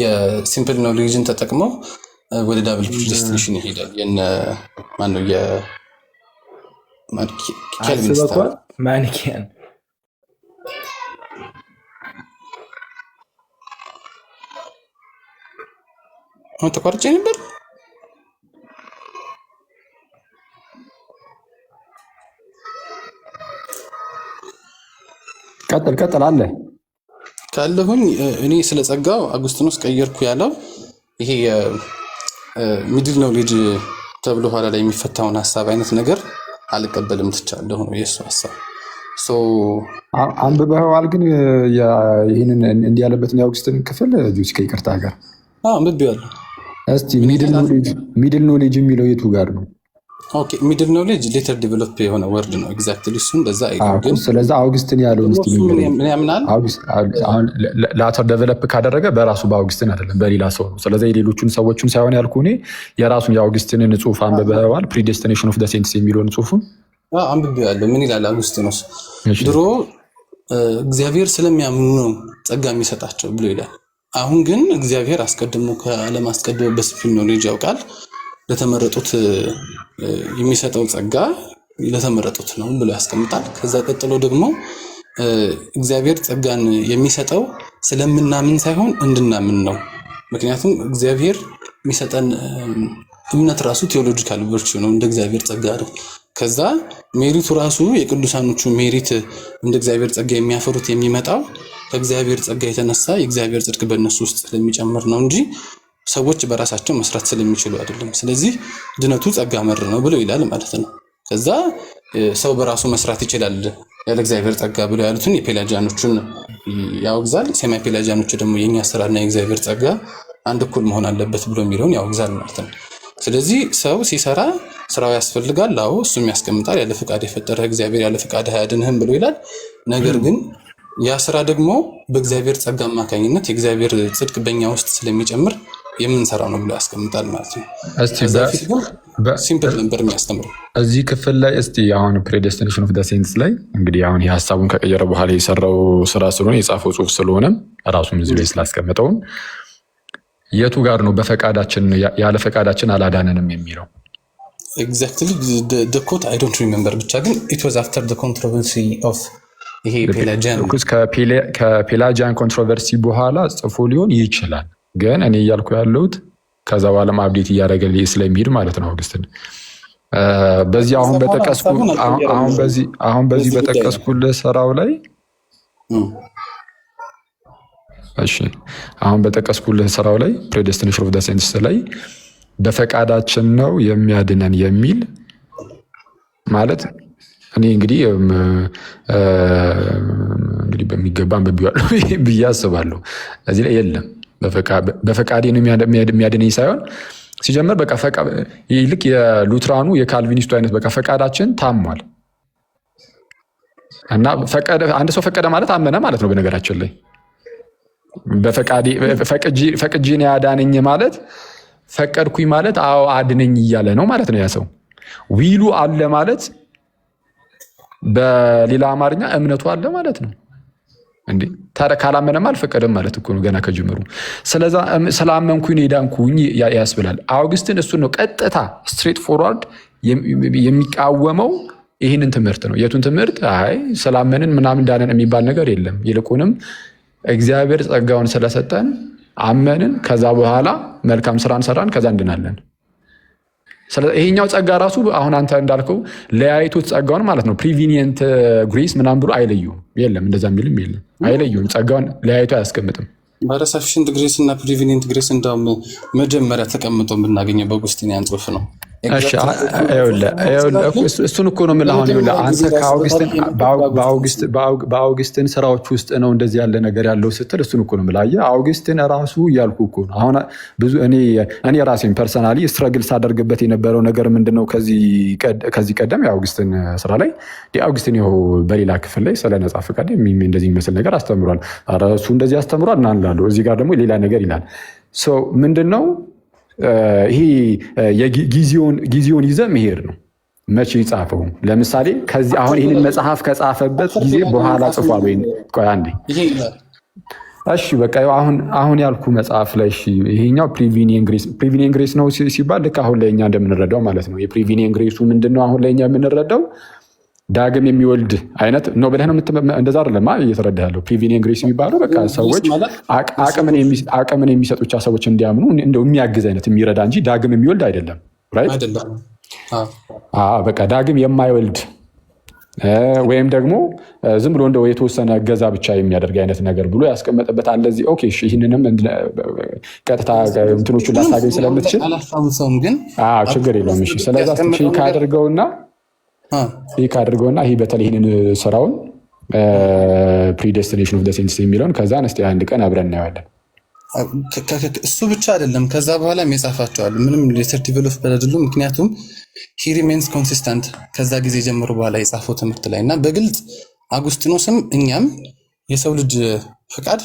የሲምፕል ኖሌጅን ተጠቅመው ወደ ዳብል ፕሪዲስቲኔሽን ይሄዳል። ማነው የካልቪኒስት ማኒኪያን ተቋርጬ ነበር። ቀጥል አለ ካለሁኝ እኔ ስለ ጸጋው አውግስቲኖስ ቀየርኩ ያለው ይሄ ሚድል ኖሌጅ ተብሎ ኋላ ላይ የሚፈታውን ሀሳብ አይነት ነገር አልቀበልም ትቻለሁ ነው የእሱ ሀሳብ። አንብበኸዋል ግን ይህንን እንዲህ ያለበትን የአውግስቲን ክፍል ጁስ ከይቅርታ ጋር አንብቤዋለሁ። እስቲ ሚድል ኖሌጅ የሚለው የቱ ጋር ነው? ኦኬ ሚድል ኖሌጅ ሌተር ዲቨሎፕ የሆነ ወርድ ነው። ኤግዛክትሊ እሱም እንደዛ አይደለም። ስለዚህ አውግስቲን ያለውን እስቲ ያምናል። ላተር ዴቨሎፕ ካደረገ በራሱ በአውግስቲን አይደለም በሌላ ሰው ነው። ስለዚህ የሌሎቹን ሰዎችን ሳይሆን ያልኩህ እኔ የራሱን የአውግስቲንን ጽሑፍ አንብበዋል? ፕሪዴስቲኔሽን ኦፍ ዘ ሴንትስ የሚለውን ጽሑፉን አንብቤዋለሁ። ምን ይላል አውግስቲኖስ? ድሮ እግዚአብሔር ስለሚያምኑ ነው ጸጋ የሚሰጣቸው ብሎ ይላል። አሁን ግን እግዚአብሔር አስቀድሞ ከዓለም አስቀድሞ በስፒል ኖሌጅ ያውቃል። ለተመረጡት የሚሰጠው ጸጋ ለተመረጡት ነው ብሎ ያስቀምጣል። ከዛ ቀጥሎ ደግሞ እግዚአብሔር ጸጋን የሚሰጠው ስለምናምን ሳይሆን እንድናምን ነው። ምክንያቱም እግዚአብሔር የሚሰጠን እምነት ራሱ ቴዎሎጂካል ቨርቹ ነው፣ እንደ እግዚአብሔር ጸጋ ነው። ከዛ ሜሪቱ ራሱ የቅዱሳኖቹ ሜሪት እንደ እግዚአብሔር ጸጋ የሚያፈሩት የሚመጣው ከእግዚአብሔር ጸጋ የተነሳ የእግዚአብሔር ጽድቅ በእነሱ ውስጥ ስለሚጨምር ነው እንጂ ሰዎች በራሳቸው መስራት ስለሚችሉ አይደለም። ስለዚህ ድነቱ ጸጋ መር ነው ብሎ ይላል ማለት ነው። ከዛ ሰው በራሱ መስራት ይችላል ያለ እግዚአብሔር ጸጋ ብሎ ያሉትን የፔላጂያኖቹን ያወግዛል። ሴማ ፔላጂያኖቹ ደግሞ የኛ ስራና የእግዚአብሔር ጸጋ አንድ እኩል መሆን አለበት ብሎ የሚለውን ያወግዛል ማለት ነው። ስለዚህ ሰው ሲሰራ ስራው ያስፈልጋል። አዎ እሱም ያስቀምጣል። ያለ ፍቃድ የፈጠረ እግዚአብሔር ያለ ፍቃድ አያድንህም ብሎ ይላል። ነገር ግን ያ ስራ ደግሞ በእግዚአብሔር ጸጋ አማካኝነት የእግዚአብሔር ጽድቅ በእኛ ውስጥ ስለሚጨምር የምንሰራው ነው ብሎ ያስቀምጣል ማለት ነው። ከዛ በፊት ግን ሲምፕል ነበር የሚያስተምረው። እዚህ ክፍል ላይ እስቲ አሁን ፕሬዴስቲኔሽን ኦፍ ዘ ሴንትስ ላይ እንግዲህ አሁን የሀሳቡን ከቀየረ በኋላ የሰራው ስራ ስለሆነ የጻፈው ጽሁፍ ስለሆነ ራሱም እዚህ ላይ ስላስቀምጠውም የቱ ጋር ነው በፈቃዳችን ያለ ፈቃዳችን አላዳነንም የሚለው? ኤግዛክትሊ ኮት አይ ዶንት ሪሜምበር፣ ብቻ ግን ኢት ዋዝ አፍተር ዘ ኮንትሮቨርሲ ኦፍ ይሄ ፔላጂያን ከፔላጂያን ኮንትሮቨርሲ በኋላ ጽፎ ሊሆን ይችላል። ግን እኔ እያልኩ ያለሁት ከዛ በኋላም አብዴት እያደረገ ስለሚሄድ ማለት ነው አውግስትን በዚህ አሁን በዚህ በጠቀስኩልህ ስራው ላይ እሺ አሁን በጠቀስኩልህ ስራው ላይ ፕሬዴስቲኔሽን ኦፍ ዘ ሴንትስ ላይ በፈቃዳችን ነው የሚያድነን የሚል ማለት እኔ እንግዲህ በሚገባ አንብቤዋለሁ ብዬ አስባለሁ። እዚህ ላይ የለም በፈቃዴ ነው የሚያድነኝ ሳይሆን ሲጀመር በቃ ልክ የሉትራኑ የካልቪኒስቱ አይነት በቃ ፈቃዳችን ታሟል እና አንድ ሰው ፈቀደ ማለት አመነ ማለት ነው። በነገራችን ላይ ፈቅጄ ነው ያዳነኝ ማለት ፈቀድኩኝ ማለት አዎ አድነኝ እያለ ነው ማለት ነው። ያ ሰው ዊሉ አለ ማለት በሌላ አማርኛ እምነቱ አለ ማለት ነው። እንዴ ታዲያ ካላመነም አልፈቀደም ማለት እኮ ነው ገና ከጅምሩ። ስለዛ ስላመንኩኝ ነው የዳንኩኝ ያስብላል። አውግስትን እሱን ነው ቀጥታ ስትሬት ፎርዋርድ የሚቃወመው ይህንን ትምህርት ነው። የቱን ትምህርት? አይ ስላመንን ምናምን እንዳለን የሚባል ነገር የለም። ይልቁንም እግዚአብሔር ጸጋውን ስለሰጠን አመንን፣ ከዛ በኋላ መልካም ስራን ሰራን፣ ከዛ እንድናለን። ይሄኛው ጸጋ ራሱ አሁን አንተ እንዳልከው ለያይቶት ጸጋውን ማለት ነው ፕሪቪኒየንት ግሬስ ምናምን ብሎ አይለዩም። የለም እንደዛ የሚልም የለም። አይለዩም። ጸጋውን ለያይቶ አያስቀምጥም። ሰፊሽንት ግሬስ እና ፕሪቪኒየንት ግሬስ እንዳውም መጀመሪያ ተቀምጦ የምናገኘው በአውግስቲን ጽሑፍ ነው። እሱን እኮ ነው የምልህ። አሁን አንተ በአውግስትን ስራዎች ውስጥ ነው እንደዚህ ያለ ነገር ያለው ስትል እሱን እኮ ነው የምልህ። አየህ አውግስትን ራሱ እያልኩ እኮ ነው አሁን ብዙ እኔ ራሴን ፐርሰናሊ ስትረግል ሳደርግበት የነበረው ነገር ምንድነው ከዚህ ቀደም የአውግስትን ስራ ላይ አውግስትን ይኸው በሌላ ክፍል ላይ ስለ ነፃ ፈቃድ እንደዚህ የሚመስል ነገር አስተምሯል። ኧረ እሱ እንደዚህ አስተምሯል እና እንላለሁ። እዚህ ጋር ደግሞ ሌላ ነገር ይላል። ምንድነው ይሄ ጊዜውን ይዘ መሄድ ነው። መቼ ይጻፈው? ለምሳሌ ከዚህ አሁን ይህንን መጽሐፍ ከጻፈበት ጊዜ በኋላ ጽፏል ወይ? ቆይ አንዴ እሺ በቃ አሁን ያልኩ መጽሐፍ ላይ እሺ ይሄኛው ፕሪቪኒየን ግሬስ ነው ሲባል ልክ አሁን ላይ እኛ እንደምንረዳው ማለት ነው። የፕሪቪኒየን ግሬሱ ምንድነው አሁን ላይ እኛ የምንረዳው ዳግም የሚወልድ አይነት ነው ብለህ ነው እንደዛ አይደለም እየተረዳህ ያለው። ፕሪቪኒየን ግሬስ የሚባለው በቃ ሰዎች አቅምን የሚሰጡ ብቻ ሰዎች እንዲያምኑ እንደው የሚያግዝ አይነት የሚረዳ እንጂ ዳግም የሚወልድ አይደለም። ራይት? በቃ ዳግም የማይወልድ ወይም ደግሞ ዝም ብሎ እንደው የተወሰነ እገዛ ብቻ የሚያደርግ አይነት ነገር ብሎ ያስቀመጠበት አለ እዚህ። ኦኬ እሺ ይህንንም ቀጥታ እንትኖቹን ላታገኝ ስለምትችል አላስታውሰውም፣ ግን ችግር የለውም። እሺ ስለዛ ይህ አድርገውና ይህ በተለይ ይህንን ስራውን ፕሪዴስቲኔሽን ኦፍ ዘ ሴንትስ የሚለውን ከዛ እስቲ አንድ ቀን አብረን እናየዋለን። እሱ ብቻ አይደለም፣ ከዛ በኋላ የጻፋቸዋል ምንም ሌተር ዲቨሎፕ አይደሉም። ምክንያቱም ሂ ሪሜንስ ኮንሲስተንት ከዛ ጊዜ ጀምሮ በኋላ የጻፈው ትምህርት ላይ እና በግልጽ አጉስቲኖስም እኛም የሰው ልጅ ፈቃድ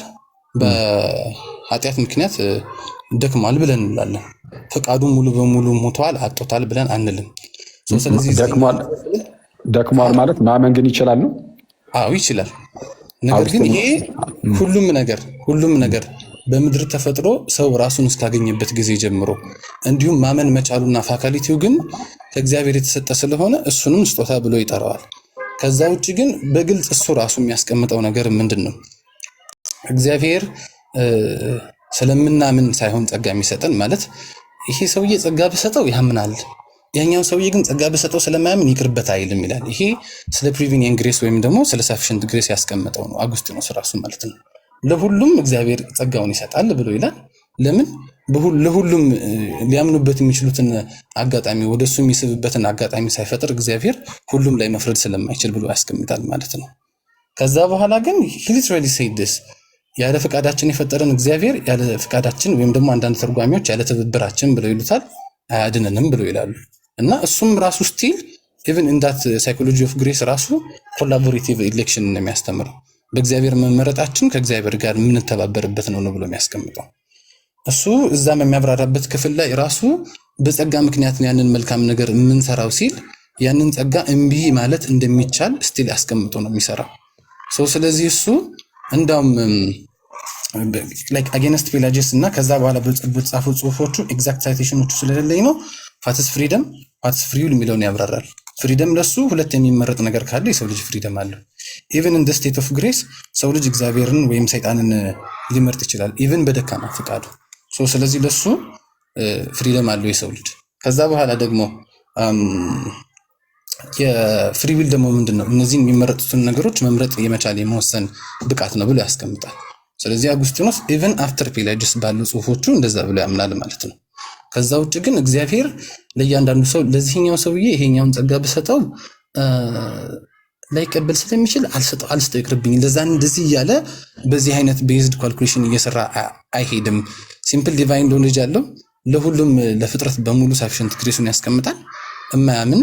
በኃጢአት ምክንያት ደክሟል ብለን እንላለን። ፈቃዱ ሙሉ በሙሉ ሞተዋል አጥቶታል ብለን አንልም። ስለዚህ ደክሟል ማለት ማመን ግን ይችላል ነው? አዎ ይችላል። ነገር ግን ይሄ ሁሉም ነገር በምድር ተፈጥሮ ሰው ራሱን እስካገኘበት ጊዜ ጀምሮ እንዲሁም ማመን መቻሉና ፋካሊቲው ግን ከእግዚአብሔር የተሰጠ ስለሆነ እሱንም ስጦታ ብሎ ይጠራዋል። ከዛ ውጭ ግን በግልጽ እሱ ራሱ የሚያስቀምጠው ነገር ምንድን ነው? እግዚአብሔር ስለምናምን ሳይሆን ጸጋ የሚሰጠን ማለት ይሄ ሰውዬ ጸጋ በሰጠው ያምናል፣ ያኛው ሰውዬ ግን ጸጋ በሰጠው ስለማያምን ይቅርበት አይልም ይላል። ይሄ ስለ ፕሪቪኒየን ግሬስ ወይም ደግሞ ስለ ሰፊሽንት ግሬስ ያስቀመጠው ነው አጉስቲኖስ ራሱ ማለት ነው። ለሁሉም እግዚአብሔር ጸጋውን ይሰጣል ብሎ ይላል። ለምን? ለሁሉም ሊያምኑበት የሚችሉትን አጋጣሚ ወደሱ የሚስብበትን አጋጣሚ ሳይፈጥር እግዚአብሔር ሁሉም ላይ መፍረድ ስለማይችል ብሎ ያስቀምጣል ማለት ነው። ከዛ በኋላ ግን he literally said this ያለ ፈቃዳችን የፈጠረን እግዚአብሔር ያለ ፈቃዳችን ወይም ደግሞ አንዳንድ ተርጓሚዎች ያለ ትብብራችን ብለው ይሉታል አያድነንም ብለው ይላሉ። እና እሱም ራሱ ስቲል ኢቭን ኢንዳት ሳይኮሎጂ ኦፍ ግሬስ ራሱ ኮላቦሬቲቭ ኢሌክሽን ነው የሚያስተምረው። በእግዚአብሔር መመረጣችን ከእግዚአብሔር ጋር የምንተባበርበት ነው ብሎ የሚያስቀምጠው እሱ እዛም የሚያብራራበት ክፍል ላይ ራሱ በጸጋ ምክንያት ያንን መልካም ነገር የምንሰራው ሲል ያንን ጸጋ እምቢ ማለት እንደሚቻል ስቲል ያስቀምጦ ነው የሚሰራው። ስለዚህ እሱ እንዳውም ላይክ አጌንስት ፔላጂየስ እና ከዛ በኋላ በተጻፉ ጽሁፎቹ ኤግዛክት ሳይቴሽኖቹ ስለሌለኝ ነው ዋትስ ፍሪደም ዋትስ ፍሪ ዊል የሚለውን ያብራራል። ፍሪደም ለሱ ሁለት የሚመረጥ ነገር ካለ የሰው ልጅ ፍሪደም አለው። ኢቭን ኢን ዘ ስቴት ኦፍ ግሬስ ሰው ልጅ እግዚአብሔርን ወይም ሰይጣንን ሊመርጥ ይችላል ኢቭን በደካማ ፍቃዱ። ስለዚህ ለሱ ፍሪደም አለው የሰው ልጅ። ከዛ በኋላ ደግሞ የፍሪ ዊል ደግሞ ምንድነው? እነዚህን የሚመረጡትን ነገሮች መምረጥ የመቻል የመወሰን ብቃት ነው ብሎ ያስቀምጣል። ስለዚህ አጉስቲኖስ ኢቭን አፍተር ፔላጂየስ ባሉ ጽሁፎቹ እንደዛ ብሎ ያምናል ማለት ነው። ከዛ ውጭ ግን እግዚአብሔር ለእያንዳንዱ ሰው ለዚህኛው ሰውዬ ይሄኛውን ጸጋ ብሰጠው ላይቀበል ስለሚችል አልሰጠው ይቅርብኝ ለዛን እንደዚህ እያለ በዚህ አይነት ቤዝድ ካልኩሌሽን እየሰራ አይሄድም። ሲምፕል ዲቫይን ኖሌጅ አለው ለሁሉም ለፍጥረት በሙሉ ሳፊሽንት ግሬሱን ያስቀምጣል። እማያምን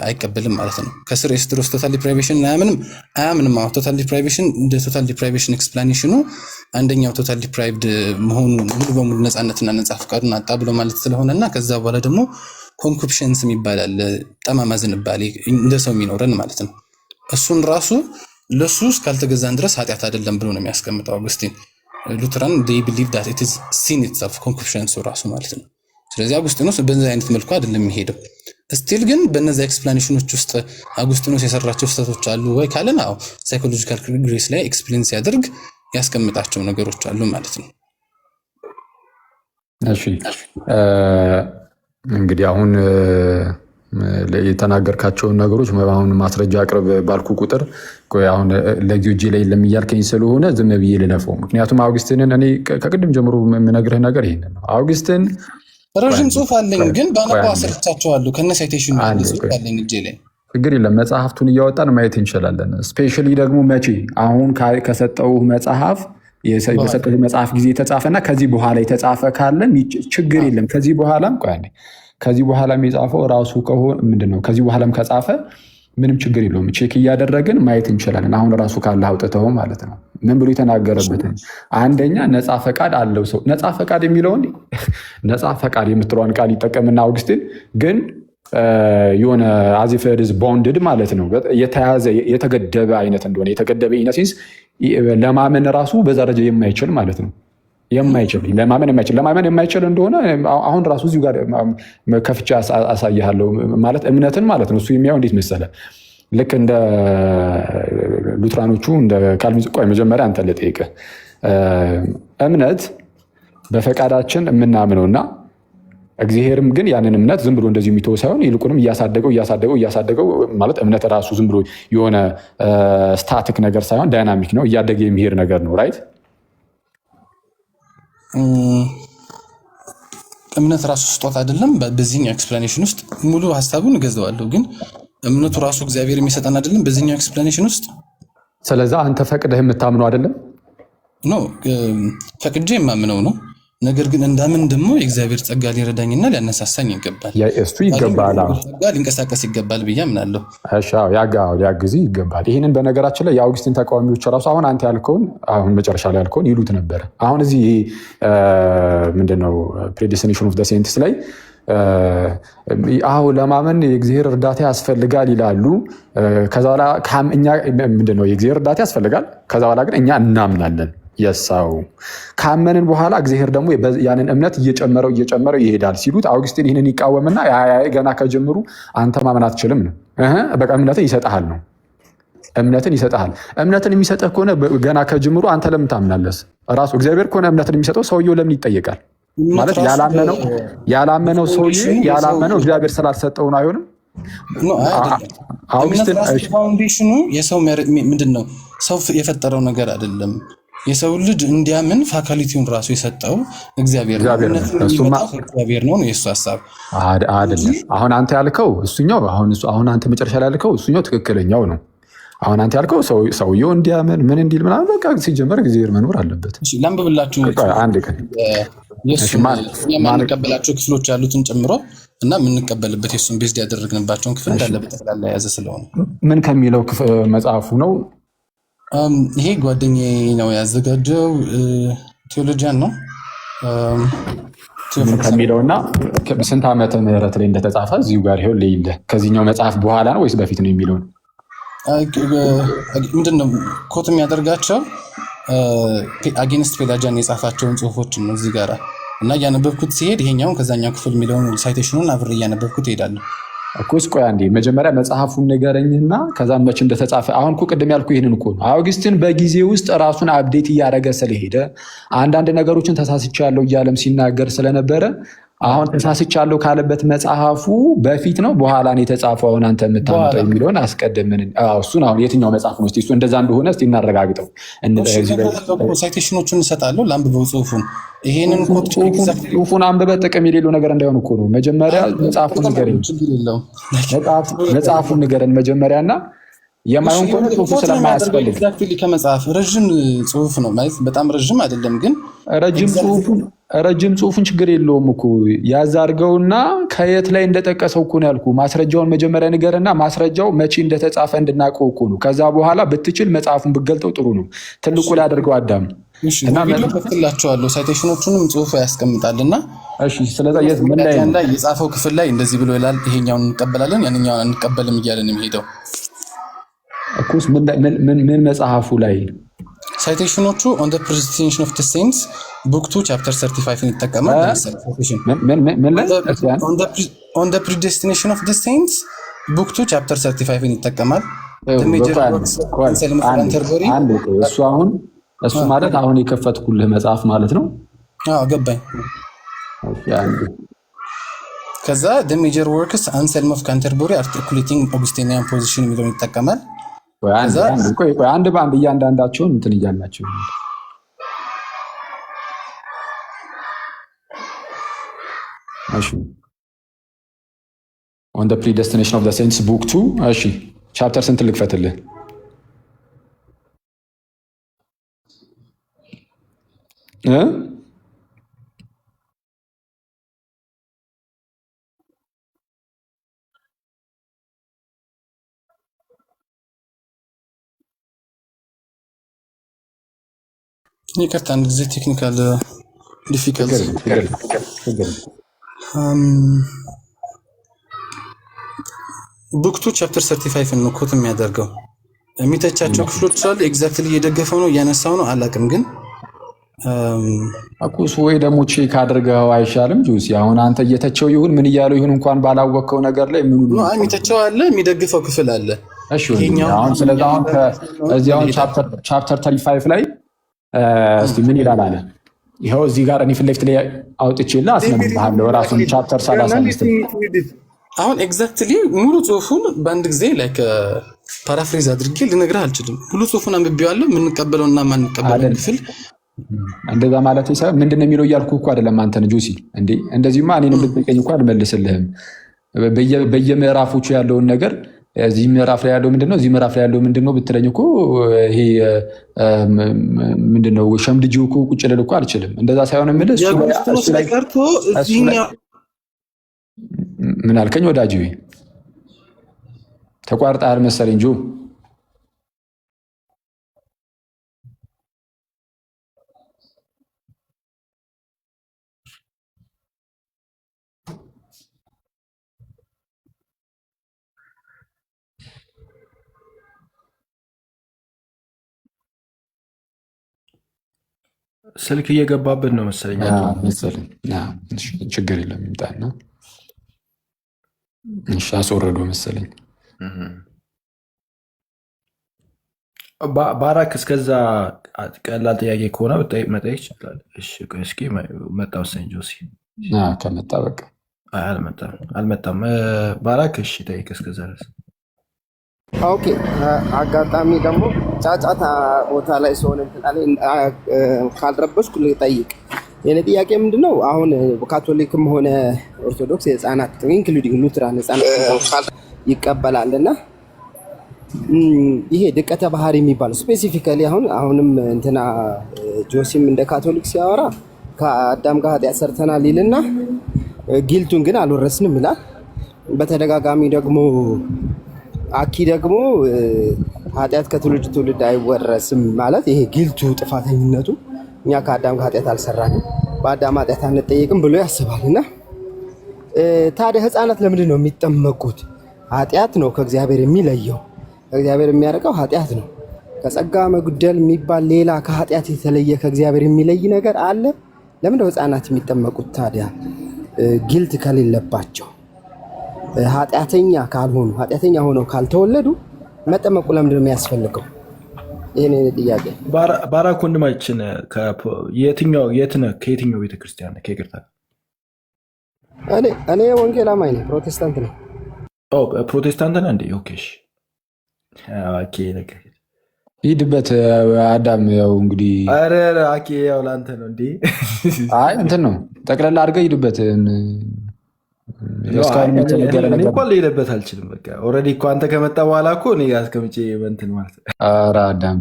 አይቀበልም ማለት ነው። ከስር ኤስትሮስ ቶታል ዲፕራይቬሽን አያምንም። ቶታል ዲፕራይቬሽን እንደ ቶታል ዲፕራይቬሽን ኤክስፕላኔሽኑ አንደኛው ቶታል ዲፕራይቭድ መሆኑ ሙሉ በሙሉ ነፃነትና ነፃ ፈቃዱን አጣ ብሎ ማለት ስለሆነና ከዛ በኋላ ደግሞ ኮንኩፕሽንስ ይባላል ጠማማ ዝንባሌ እንደ ሰው የሚኖረን ማለት ነው። እሱን ራሱ ለሱ እስካልተገዛን ድረስ ኃጢአት አይደለም ብሎ ነው የሚያስቀምጠው አውግስቲን። ሉተራን they believe that it is sin itself ኮንኩፕሽንስ ራሱ ማለት ነው። ስለዚህ አጉስቲኖስ በዚህ አይነት መልኩ አይደለም የሚሄደው። ስቲል ግን በእነዚህ ኤክስፕላኔሽኖች ውስጥ አጉስቲኖስ የሰራቸው ስህተቶች አሉ ወይ ካለን አዎ ሳይኮሎጂካል ግሬስ ላይ ኤክስፕሌን ሲያደርግ ያስቀምጣቸው ነገሮች አሉ ማለት ነው። እሺ እንግዲህ አሁን የተናገርካቸውን ነገሮች አሁን ማስረጃ አቅርብ ባልኩ ቁጥር አሁን ለጊዜው እጄ ላይ ለሚያልከኝ ስለሆነ ዝም ብዬ ልለፈው። ምክንያቱም አውግስቲንን እኔ ከቅድም ጀምሮ የምነግርህ ነገር ይሄንን ነው። አውግስቲን ረጅም ጽሁፍ አለኝ ግን ባነባው አስርቻቸዋለሁ ከነ ሳይቴሽኑ ጽሁፍ አለኝ እጄ ላይ። ችግር የለም መጽሐፍቱን እያወጣን ማየት እንችላለን። ስፔሻሊ ደግሞ መቼ አሁን ከሰጠው መጽሐፍ የሰጠው መጽሐፍ ጊዜ የተጻፈና ከዚህ በኋላ የተጻፈ ካለም ችግር የለም። ከዚህ በኋላም የጻፈው ራሱ ከሆነ ምንድነው ከዚህ በኋላም ከጻፈ ምንም ችግር የለውም። ቼክ እያደረግን ማየት እንችላለን። አሁን ራሱ ካለ አውጥተው ማለት ነው። ምን ብሎ የተናገረበትን አንደኛ ነፃ ፈቃድ አለው ሰው። ነፃ ፈቃድ የሚለውን ነፃ ፈቃድ የምትለዋን ቃል ይጠቀምና አውግስቲን ግን የሆነ አዚፈርዝ ቦንድድ ማለት ነው የተያዘ የተገደበ አይነት እንደሆነ የተገደበ ኢነሴንስ ለማመን ራሱ በዛ ደረጃ የማይችል ማለት ነው። ለማመን የማይችል እንደሆነ አሁን ራሱ እዚሁ ጋር ከፍቻ አሳይሃለሁ ማለት እምነትን ማለት ነው። እሱ የሚያው እንዴት መሰለ ልክ እንደ ሉትራኖቹ እንደ ካልቪን ቆይ መጀመሪያ አንተ ልጠይቅህ። እምነት በፈቃዳችን የምናምነውና እግዚአብሔርም ግን ያንን እምነት ዝም ብሎ እንደዚህ የሚተው ሳይሆን ይልቁንም እያሳደገው ማለት እምነት ራሱ ዝም ብሎ የሆነ ስታቲክ ነገር ሳይሆን ዳይናሚክ ነው፣ እያደገ የሚሄድ ነገር ነው። ራይት እምነት ራሱ ስጦታ አይደለም። በዚህኛው ኤክስፕላኔሽን ውስጥ ሙሉ ሀሳቡን እገዛዋለሁ፣ ግን እምነቱ ራሱ እግዚአብሔር የሚሰጠን አይደለም በዚህኛው ኤክስፕላኔሽን ውስጥ። ስለዚህ አንተ ፈቅደህ የምታምነው አይደለም ነው፣ ፈቅጄ የማምነው ነው። ነገር ግን እንዳምን ደግሞ የእግዚአብሔር ጸጋ ሊረዳኝና ሊያነሳሳኝ ይገባል። እሱ ይገባል፣ ሊንቀሳቀስ ይገባል ብዬ አምናለሁ። ሊያግዝ ይገባል። ይህንን በነገራችን ላይ የአውግስቲን ተቃዋሚዎች ራሱ አሁን አንተ ያልከውን አሁን መጨረሻ ላይ ያልከውን ይሉት ነበረ። አሁን እዚህ ምንድነው ፕሬዲስቲኔሽን ኦፍ ዘ ሴንትስ ላይ አሁን ለማመን የእግዚአብሔር እርዳታ ያስፈልጋል ይላሉ። ከዛ በኋላ እኛ ምንድነው የእግዚአብሔር እርዳታ ያስፈልጋል፣ ከዛ በኋላ ግን እኛ እናምናለን። የሳው ካመንን በኋላ እግዚአብሔር ደግሞ ያንን እምነት እየጨመረው ይሄዳል ሲሉት አውግስቲን ይህንን ይቃወምና ገና ከጀምሩ አንተ ማመን አትችልም ነው። በቃ እምነትን ይሰጥሃል ነው። እምነትን የሚሰጥህ ከሆነ ገና ከጀምሩ አንተ ለምን ታምናለህ? ራሱ እግዚአብሔር ከሆነ እምነትን የሚሰጠው ሰውየው ለምን ይጠየቃል? ማለት ያላመነው ሰውዬ ያላመነው እግዚአብሔር ስላልሰጠው ነው። አይሆንም። አውግስቲን ፋውንዴሽኑ የሰው ምንድን ነው? ሰው የፈጠረው ነገር አይደለም። የሰው ልጅ እንዲያምን ፋካሊቲውን ራሱ የሰጠው እግዚአብሔር ነው። የእሱ ሀሳብ አይደለም። አሁን አንተ ያልከው እሱኛው አሁን አንተ መጨረሻ ላይ ያልከው እሱኛው ትክክለኛው ነው። አሁን አንተ ያልከው ሰውየው እንዲያምን ምን እንዲል ምናምን በቃ ሲጀመር እግዚአብሔር መኖር አለበት። ላንብብላችሁ አንድ ቀን የማንቀበላቸው ክፍሎች ያሉትን ጨምሮ እና የምንቀበልበት የሱን ቤዝድ ያደረግንባቸውን ክፍል እንዳለ በጠቅላላ የያዘ ስለሆነ ምን ከሚለው መጽሐፉ ነው? ይሄ ጓደኛዬ ነው ያዘጋጀው፣ ቴዎሎጂያን ነው። ምን ከሚለው እና ስንት ዓመተ ምህረት ላይ እንደተጻፈ እዚሁ ጋር ይኸው ለይለ ከዚህኛው መጽሐፍ በኋላ ነው ወይስ በፊት ነው የሚለው ነው? ምንድነው ኮት የሚያደርጋቸው አጌንስት ፔላጂያን የጻፋቸውን ጽሁፎችን ነው እዚህ ጋር እና እያነበብኩት ሲሄድ ይሄኛውን ከዛኛው ክፍል የሚለውን ሳይቴሽኑን አብሬ እያነበብኩት እሄዳለሁ። እኮስ ቆይ አንዴ መጀመሪያ መጽሐፉን ንገረኝና ከዛም መቼ እንደተጻፈ። አሁን እኮ ቅድም ያልኩ ይህንን እኮ ነው። አውግስቲን በጊዜ ውስጥ ራሱን አፕዴት እያደረገ ስለሄደ አንዳንድ ነገሮችን ተሳስቻለሁ እያለም ሲናገር ስለነበረ አሁን ተሳስቻለሁ ካለበት መጽሐፉ በፊት ነው በኋላ ነው የተጻፈው አሁን አንተ የምታመጣው የሚለውን አስቀድመን እሱን አሁን የትኛው መጽሐፍ ነው እሱ እንደዛ እንደሆነ እስቲ እናረጋግጠው። ሳይቴሽኖቹን እንሰጣለሁ ለአንብበው ጽሁፉን ይሄንን ጽሁፉን አንብበህ ጥቅም የሌለው ነገር እንዳይሆን እኮ ነው። መጀመሪያ መጽሐፉን ንገረን መጀመሪያ እና የማይሆን ከሆነ ጽሁፉ ስለማያስፈልግ ከመጽሐፍ ረዥም ጽሁፍ ነው ማለት በጣም ረዥም አይደለም፣ ግን ረጅም ጽሁፉን ችግር የለውም እኮ ያዝ አድርገውና ከየት ላይ እንደጠቀሰው እኮ ነው ያልኩህ። ማስረጃውን መጀመሪያ ንገረና ማስረጃው መቼ እንደተጻፈ እንድናውቀው እኮ ነው። ከዛ በኋላ ብትችል መጽሐፉን ብገልጠው ጥሩ ነው። ትልቁ ላይ አድርገው አዳም እና መጥላቸዋለሁ ሳይቴሽኖቹንም ጽሁፍ ያስቀምጣልና እሺ። ስለዚህ ምን ላይ የጻፈው ክፍል ላይ እንደዚህ ብሎ ይላል፣ ይሄኛውን እንቀበላለን ያንኛውን አንቀበልም እያለን የሚሄደው እኮስ ምን መጽሐፉ ላይ ሳይቴሽኖቹ on the presentation of the saints book 2 chapter 35 ይጠቀማል። on the predestination of the saints book 2 chapter 35 ይጠቀማል። እሱ ማለት አሁን የከፈትኩልህ መጽሐፍ ማለት ነው። ገባኝ። ከዛ the major works Anselm of Canterbury articulating Augustinian position የሚለውን ይጠቀማል። አንድ በአንድ እያንዳንዳቸውን እንትን እያልናቸው on the predestination of the saints book 2 እሺ ቻፕተር ስንት ልክፈትልህ? ይቅርታ አንድ ጊዜ ቴክኒካል ዲፊከልቲ ቡክ 2 ቻፕተር 35 ነው ኮት የሚያደርገው። የሚተቻቸው ክፍሎች አሉ። ኤግዛክትሊ እየደገፈው ነው እያነሳው ነው አላውቅም፣ ግን አኩስ ወይ ደግሞ ቼክ አድርገው አይሻልም? ጁሲ አሁን አንተ እየተቸው ይሁን ምን እያለው ይሁን እንኳን ባላወቀው ነገር ላይ ምን ነው የሚተቸው አለ፣ የሚደግፈው ክፍል አለ። እሺ አሁን ስለዚህ አሁን ከዚያው ቻፕተር 35 ላይ እስቲ ምን ይላል አለ። ይሄው እዚህ ጋር እኔ ፊት ለፊት ላይ አውጥቼልህ አስነብብሃለሁ ራሱን ቻፕተር 35 አሁን ኤግዛክትሊ ሙሉ ጽሁፉን በአንድ ጊዜ ላይክ ፓራፍሬዝ አድርጌ ልነግርህ አልችልም። ሙሉ ጽሁፉን አንብቤዋለሁ። የምንቀበለውና ማንቀበለው ክፍል እንደዛ ማለት ሳይሆን ምንድን ነው የሚለው እያልኩ እኮ አይደለም አንተን ጁሲ እንዴ እንደዚህማ እኔንም ብትጠይቀኝ እኮ አልመልስልህም። በየምዕራፎቹ ያለውን ነገር እዚህ ምዕራፍ ላይ ያለው ምንድነው እዚህ ምዕራፍ ላይ ያለው ምንድነው ብትለኝ እኮ ይሄ ምንድነው ሸምድጂው እኮ ቁጭ ልል እኮ አልችልም። እንደዛ ሳይሆን የምልህ እሱ ላይ ቀርቶ ምን አልከኝ ወዳጅ? ተቋርጣል መሰለኝ ጆ። ስልክ እየገባብን ነው መሰለኝ። ችግር የለም ይምጣና እሺ አስወረዶ መሰለኝ። ባራክ እስከዛ ቀላል ጥያቄ ከሆነ መጠየቅ ይችላል። እሺ እስኪ መጣ ወሰኝ ጆሲ ከመጣ በቃ አልመጣም ባራክ። እሺ ጠይቅ እስከዛ ድረስ። ኦኬ አጋጣሚ ደግሞ ጫጫታ ቦታ ላይ ሲሆን ካልረበሽኩ ልጠይቅ። የኔ ጥያቄ ምንድነው አሁን ካቶሊክም ሆነ ኦርቶዶክስ የህፃናት ኢንክሉዲንግ ሉትራን ህፃናት ይቀበላልና ይሄ ድቀተ ባህሪ የሚባለው ስፔሲፊካሊ አሁንም እንትና ጆሲም እንደ ካቶሊክ ሲያወራ ከአዳም ጋር ኃጢአት ሰርተናል ይልና ጊልቱን ግን አልወረስንም ይላል። በተደጋጋሚ ደግሞ አኪ ደግሞ ኃጢአት ከትውልድ ትውልድ አይወረስም ማለት ይሄ ጊልቱ ጥፋተኝነቱ እኛ ከአዳም ከኃጢአት አልሰራንም በአዳም ኃጢአት አንጠየቅም ብሎ ያስባል። እና ታዲያ ህፃናት ለምንድን ነው የሚጠመቁት? ኃጢአት ነው ከእግዚአብሔር የሚለየው፣ ከእግዚአብሔር የሚያርቀው ኃጢአት ነው። ከጸጋ መጉደል የሚባል ሌላ ከኃጢአት የተለየ ከእግዚአብሔር የሚለይ ነገር አለ? ለምንድን ነው ህፃናት የሚጠመቁት ታዲያ? ጊልት ከሌለባቸው ኃጢአተኛ ካልሆኑ ኃጢአተኛ ሆነው ካልተወለዱ መጠመቁ ለምንድን ነው የሚያስፈልገው? ይሄን ጥያቄ ባራክ ወንድማችን ከየትኛው ቤተክርስቲያን ነህ? ከይቅርታ እኔ ወንጌል አማኝ ነኝ፣ ፕሮቴስታንት ነኝ። ፕሮቴስታንት ነህ እንዴ? ኦኬ ሂድበት አዳም። ያው እንግዲህ አኬ ያው ለአንተ ነው እንዴ? አይ እንትን ነው ጠቅላላ አድርገህ ሂድበት። እንኳን ልሄድበት አልችልም። በቃ ኦልሬዲ እኮ አንተ ከመጣ በኋላ እኮ እኔ አስቀምጬ እንትን ማለት ነው። ኧረ አዳም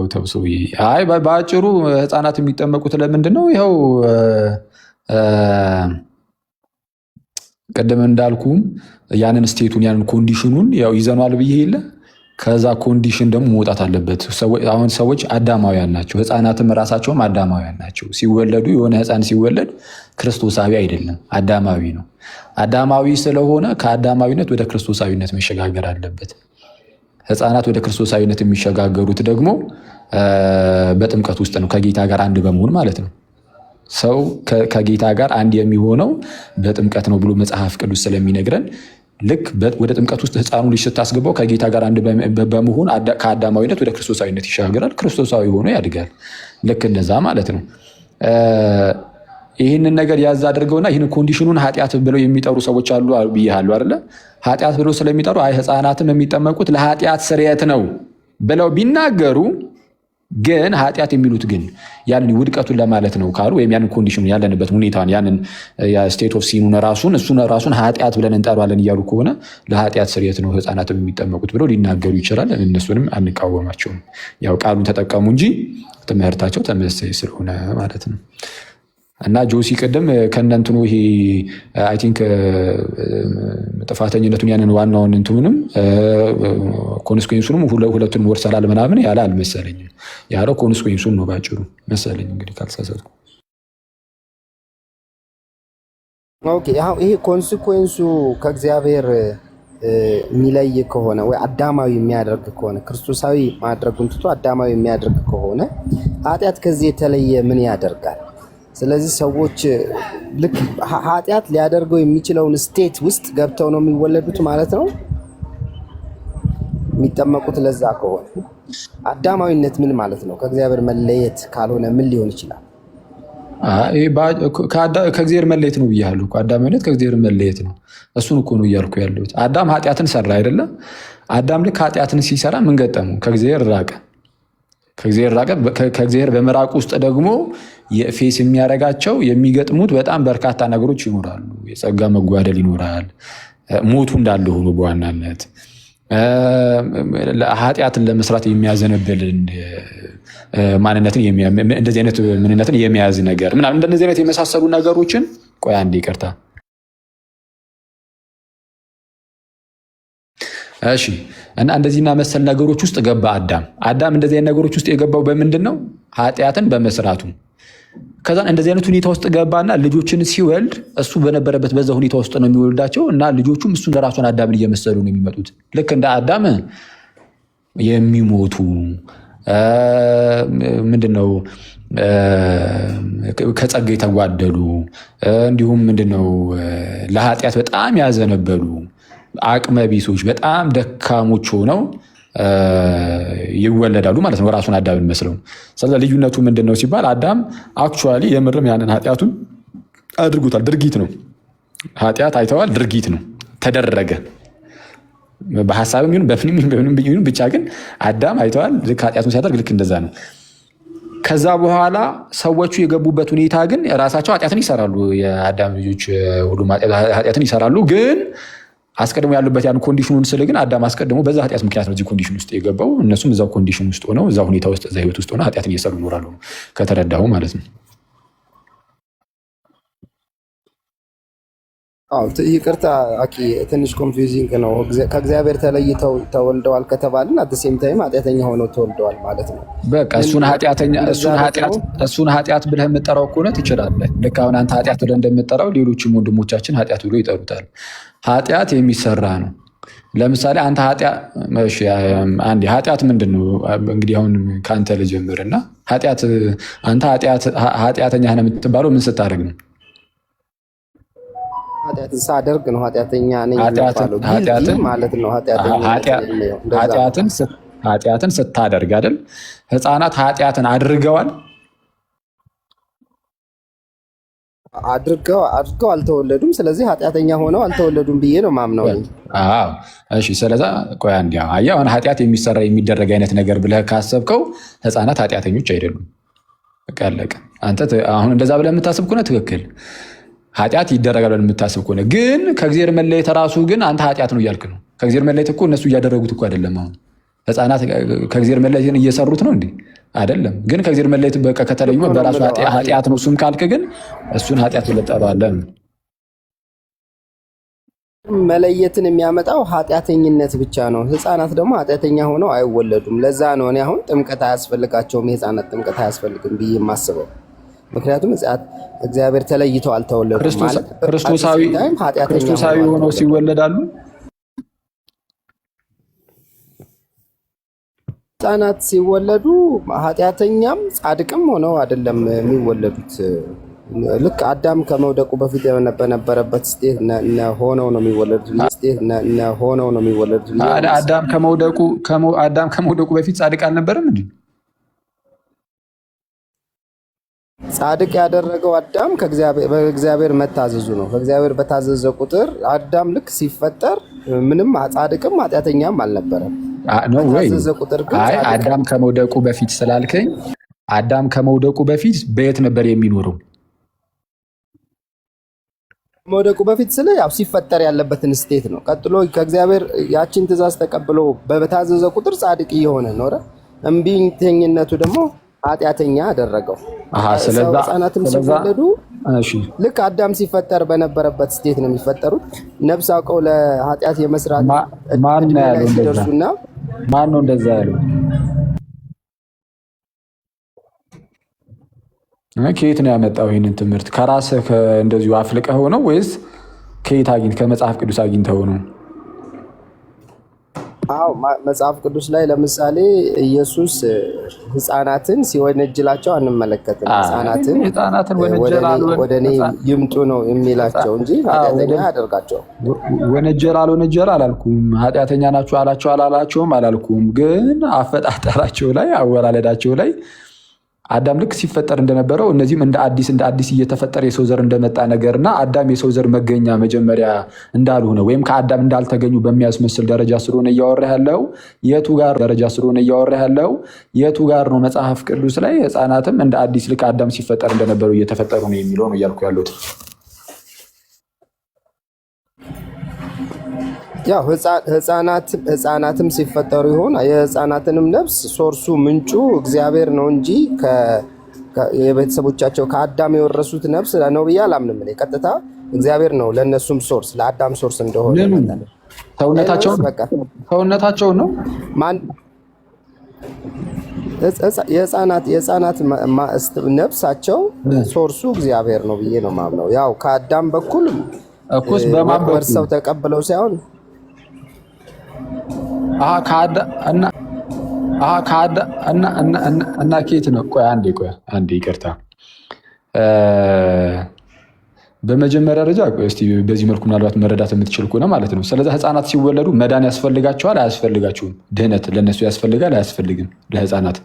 ተው ሰውዬ። አይ በአጭሩ ህፃናት የሚጠመቁት ለምንድን ነው? ይኸው ቅድም እንዳልኩም ያንን ስቴቱን ያንን ኮንዲሽኑን ያው ይዘኗል ብዬ የለ ከዛ ኮንዲሽን ደግሞ መውጣት አለበት። አሁን ሰዎች አዳማውያን ናቸው፣ ህፃናትም ራሳቸውም አዳማውያን ናቸው። ሲወለዱ የሆነ ህፃን ሲወለድ ክርስቶሳዊ አይደለም፣ አዳማዊ ነው። አዳማዊ ስለሆነ ከአዳማዊነት ወደ ክርስቶሳዊነት መሸጋገር አለበት። ህፃናት ወደ ክርስቶሳዊነት የሚሸጋገሩት ደግሞ በጥምቀት ውስጥ ነው፣ ከጌታ ጋር አንድ በመሆን ማለት ነው። ሰው ከጌታ ጋር አንድ የሚሆነው በጥምቀት ነው ብሎ መጽሐፍ ቅዱስ ስለሚነግረን ልክ ወደ ጥምቀት ውስጥ ህፃኑ ልጅ ስታስገባው ከጌታ ጋር አንድ በመሆን ከአዳማዊነት ወደ ክርስቶሳዊነት ይሻገራል። ክርስቶሳዊ ሆኖ ያድጋል። ልክ እንደዛ ማለት ነው። ይህንን ነገር ያዝ አድርገውና ይህን ኮንዲሽኑን ኃጢአት ብለው የሚጠሩ ሰዎች አሉ ብያለሁ አይደለ? ኃጢአት ብለው ስለሚጠሩ አይ ህፃናትም የሚጠመቁት ለኃጢአት ስርየት ነው ብለው ቢናገሩ ግን ኃጢአት የሚሉት ግን ያንን ውድቀቱን ለማለት ነው ካሉ ወይም ያንን ኮንዲሽኑ ያለንበት ሁኔታን ያንን ስቴት ኦፍ ሲኑን እሱን ራሱን ኃጢአት ብለን እንጠራዋለን እያሉ ከሆነ ለኃጢአት ስርየት ነው ህፃናትም የሚጠመቁት ብለው ሊናገሩ ይችላል። እነሱንም አንቃወማቸውም። ያው ቃሉን ተጠቀሙ እንጂ ትምህርታቸው ተመሳሳይ ስለሆነ ማለት ነው። እና ጆሲ ቅድም ከእነንትኑ ይሄ አይ ቲንክ ጥፋተኝነቱን ያንን ዋናውን እንትኑንም ኮንስኩዌንሱንም ሁለቱንም ወርሰላል ምናምን ያለ አልመሰለኝም። ያለው ኮንስኩዌንሱን ነው ባጭሩ መሰለኝ እንግዲህ ካልተሳሳትኩ። ኦኬ ይሄ ኮንስኩዌንሱ ከእግዚአብሔር የሚለይ ከሆነ ወይ አዳማዊ የሚያደርግ ከሆነ ክርስቶሳዊ ማድረጉን ትቶ አዳማዊ የሚያደርግ ከሆነ ኃጢአት ከዚህ የተለየ ምን ያደርጋል? ስለዚህ ሰዎች ልክ ኃጢአት ሊያደርገው የሚችለውን ስቴት ውስጥ ገብተው ነው የሚወለዱት ማለት ነው የሚጠመቁት። ለዛ ከሆነ አዳማዊነት ምን ማለት ነው? ከእግዚአብሔር መለየት ካልሆነ ምን ሊሆን ይችላል? ከእግዚአብሔር መለየት ነው ብያለሁ። አዳማዊነት ከእግዚአብሔር መለየት ነው። እሱን እኮ ነው እያልኩ ያለሁት። አዳም ኃጢአትን ሰራ አይደለም? አዳም ልክ ኃጢአትን ሲሰራ ምን ገጠመው? ከእግዚአብሔር ራቀ። ከእግዚአብሔር በመራቅ ውስጥ ደግሞ የፌስ የሚያደርጋቸው የሚገጥሙት በጣም በርካታ ነገሮች ይኖራሉ። የጸጋ መጓደል ይኖራል። ሞቱ እንዳለ ሆኖ በዋናነት ኃጢአትን ለመስራት የሚያዘነብልን ማንነትን እንደዚህ አይነት ምንነትን የሚያዝ ነገር ምናምን እንደዚህ አይነት የመሳሰሉ ነገሮችን ቆይ አንዴ ይቅርታ። እሺ እና እንደዚህና መሰል ነገሮች ውስጥ ገባ አዳም እንደዚህ አይነት ነገሮች ውስጥ የገባው በምንድን ነው? ኃጢአትን በመስራቱ። ከዛ እንደዚህ አይነት ሁኔታ ውስጥ ገባና ልጆችን ሲወልድ እሱ በነበረበት በዛ ሁኔታ ውስጥ ነው የሚወልዳቸው እና ልጆቹም እሱን ራሱን አዳምን እየመሰሉ ነው የሚመጡት። ልክ እንደ አዳም የሚሞቱ ምንድነው ከጸጋ የተጓደሉ እንዲሁም ምንድነው ለኃጢአት በጣም ያዘነበሉ አቅመ ቢሶች በጣም ደካሞች ሆነው ይወለዳሉ ማለት ነው፣ ራሱን አዳምን መስለው። ስለዚህ ልዩነቱ ምንድነው ሲባል አዳም አክቹዋሊ የምርም ያንን ኃጢአቱን አድርጎታል። ድርጊት ነው። ኃጢአት አይተዋል፣ ድርጊት ነው፣ ተደረገ። በሐሳብም ይሁን በምንም ይሁን ብቻ ግን አዳም አይተዋል። ልክ ኃጢአቱን ሲያደርግ ልክ እንደዛ ነው። ከዛ በኋላ ሰዎቹ የገቡበት ሁኔታ ግን ራሳቸው ኃጢአትን ይሰራሉ። የአዳም ልጆች ሁሉም ኃጢአትን ይሰራሉ። ግን አስቀድሞ ያሉበት ያን ኮንዲሽኑን ስል ግን አዳም አስቀድሞ በዛ ኃጢአት ምክንያት ነው እዚህ ኮንዲሽን ውስጥ የገባው። እነሱም እዛው ኮንዲሽን ውስጥ ሆነው እዛ ሁኔታ ውስጥ እዛ ህይወት ውስጥ ሆነው ኃጢአትን እየሰሩ ይኖራሉ ከተረዳሁ ማለት ነው። ይቅርታ አኪ ትንሽ ኮንፊውዚንግ ነው። ከእግዚአብሔር ተለይተው ተወልደዋል ከተባልን አት ሴም ታይም ኃጢአተኛ ሆነው ተወልደዋል ማለት ነው። በቃ እሱን ኃጢአት ብለህ የምጠራው ከሆነ ትችላለህ። ልክ አሁን አንተ ኃጢአት ብለህ እንደምጠራው ሌሎችም ወንድሞቻችን ኃጢአት ብሎ ይጠሩታል። ኃጢአት የሚሰራ ነው። ለምሳሌ አንተ ኃጢአት ምንድን ነው? እንግዲህ አሁን ከአንተ ልጀምርና አንተ ኃጢአተኛ ነህ የምትባለው ምን ስታደርግ ነው? ኃጢአትን ሳደርግ ነው ኃጢአተኛ ነኝ ማለት ነው። ኃጢአትን ስታደርግ አይደል? ህፃናት ኃጢአትን አድርገዋል አድርገው አልተወለዱም። ስለዚህ ኃጢአተኛ ሆነው አልተወለዱም ብዬ ነው ማምነው። እሺ፣ ስለዛ ቆይ አንዴ። አሁን ኃጢአት የሚሰራ የሚደረግ አይነት ነገር ብለህ ካሰብከው ህፃናት ኃጢአተኞች አይደሉም። በቃ አለቀ። አንተ አሁን እንደዛ ብለህ የምታስብ ከሆነ ትክክል፣ ኃጢአት ይደረጋል ብለህ የምታስብ ከሆነ ግን ከእግዚአብሔር መለየት ራሱ ግን አንተ ኃጢአት ነው እያልክ ነው። ከእግዚአብሔር መለየት እኮ እነሱ እያደረጉት እኮ አይደለም። አሁን ህፃናት ከእግዚአብሔር መለየትን እየሰሩት ነው እንዴ? አይደለም። ግን ከእግዚአብሔር መለየት በቃ ከተለዩ በራሱ ኃጢአት ነው እሱም ካልክ ግን እሱን ኃጢአት ልጠራዋለን። መለየትን የሚያመጣው ኃጢአተኝነት ብቻ ነው። ህፃናት ደግሞ ኃጢአተኛ ሆነው አይወለዱም። ለዛ ነው እኔ አሁን ጥምቀት አያስፈልጋቸውም፣ የህፃናት ጥምቀት አያስፈልግም ብዬ የማስበው። ምክንያቱም እግዚአብሔር ተለይተው አልተወለዱም ማለት ክርስቶሳዊ ሆነው ሲወለዳሉ። ህፃናት ሲወለዱ ኃጢአተኛም ጻድቅም ሆነው አይደለም የሚወለዱት። ልክ አዳም ከመውደቁ በፊት በነበረበት ስቴት ሆነው ነው የሚወለዱት። አዳም ከመውደቁ በፊት ጻድቅ አልነበረም እንዴ? ጻድቅ ያደረገው አዳም በእግዚአብሔር መታዘዙ ነው። ከእግዚአብሔር በታዘዘ ቁጥር አዳም ልክ ሲፈጠር ምንም ጻድቅም ኃጢአተኛም አልነበረም። በታዘዘ ቁጥር ግን አዳም ከመውደቁ በፊት ስላልከኝ፣ አዳም ከመውደቁ በፊት በየት ነበር የሚኖረው? ከመውደቁ በፊት ስለ ያው ሲፈጠር ያለበትን ስቴት ነው። ቀጥሎ ከእግዚአብሔር ያችን ትእዛዝ ተቀብሎ በታዘዘ ቁጥር ጻድቅ እየሆነ ኖረ። እምቢተኝነቱ ደግሞ ኃጢአተኛ አደረገው። ህፃናትም ሲወለዱ ልክ አዳም ሲፈጠር በነበረበት ስቴት ነው የሚፈጠሩት። ነፍስ አውቀው ለኃጢአት የመስራት ሲደርሱና ማን ነው እንደዛ ያለው? ከየት ነው ያመጣው ይህንን ትምህርት? ከራስህ እንደዚሁ አፍልቀህ ነው ወይስ ከመጽሐፍ ቅዱስ አግኝተው ነው? አዎ መጽሐፍ ቅዱስ ላይ ለምሳሌ ኢየሱስ ህፃናትን ሲወነጅላቸው አንመለከትም። ህፃናትን ወደ እኔ ይምጡ ነው የሚላቸው እንጂ ኃጢአተኛ አያደርጋቸው። ወነጀል አላልኩም። ኃጢአተኛ ናቸው አላቸው አላላቸውም አላልኩም። ግን አፈጣጠራቸው ላይ አወላለዳቸው ላይ አዳም ልክ ሲፈጠር እንደነበረው እነዚህም እንደ አዲስ እየተፈጠረ የሰው ዘር እንደመጣ ነገርና አዳም የሰው ዘር መገኛ መጀመሪያ እንዳልሆነ ወይም ከአዳም እንዳልተገኙ በሚያስመስል ደረጃ ስለሆነ እያወራ ያለው የቱ ጋር ነው? መጽሐፍ ቅዱስ ላይ ህፃናትም እንደ አዲስ ልክ አዳም ሲፈጠር እንደነበረው እየተፈጠሩ ነው የሚለው ነው እያልኩ ያሉት። ያው ህፃናትም ሲፈጠሩ ይሆን የህፃናትንም ነፍስ ሶርሱ ምንጩ እግዚአብሔር ነው እንጂ የቤተሰቦቻቸው ከአዳም የወረሱት ነፍስ ነው ብዬ አላምንም። ቀጥታ እግዚአብሔር ነው ለእነሱም ሶርስ፣ ለአዳም ሶርስ እንደሆነ ሰውነታቸው ነው። የህፃናት ነፍሳቸው ሶርሱ እግዚአብሔር ነው ብዬ ነው ማምነው። ያው ከአዳም በኩል ወርሰው ተቀብለው ሳይሆን እና ኬት ነው? ቆይ አንዴ ይቅርታ። በመጀመሪያ ደረጃ እስቲ በዚህ መልኩ ምናልባት መረዳት የምትችል ከሆነ ማለት ነው። ስለዚህ ህፃናት ሲወለዱ መዳን ያስፈልጋቸዋል አያስፈልጋቸውም? ድህነት ለእነሱ ያስፈልጋል አያስፈልግም? ለህፃናት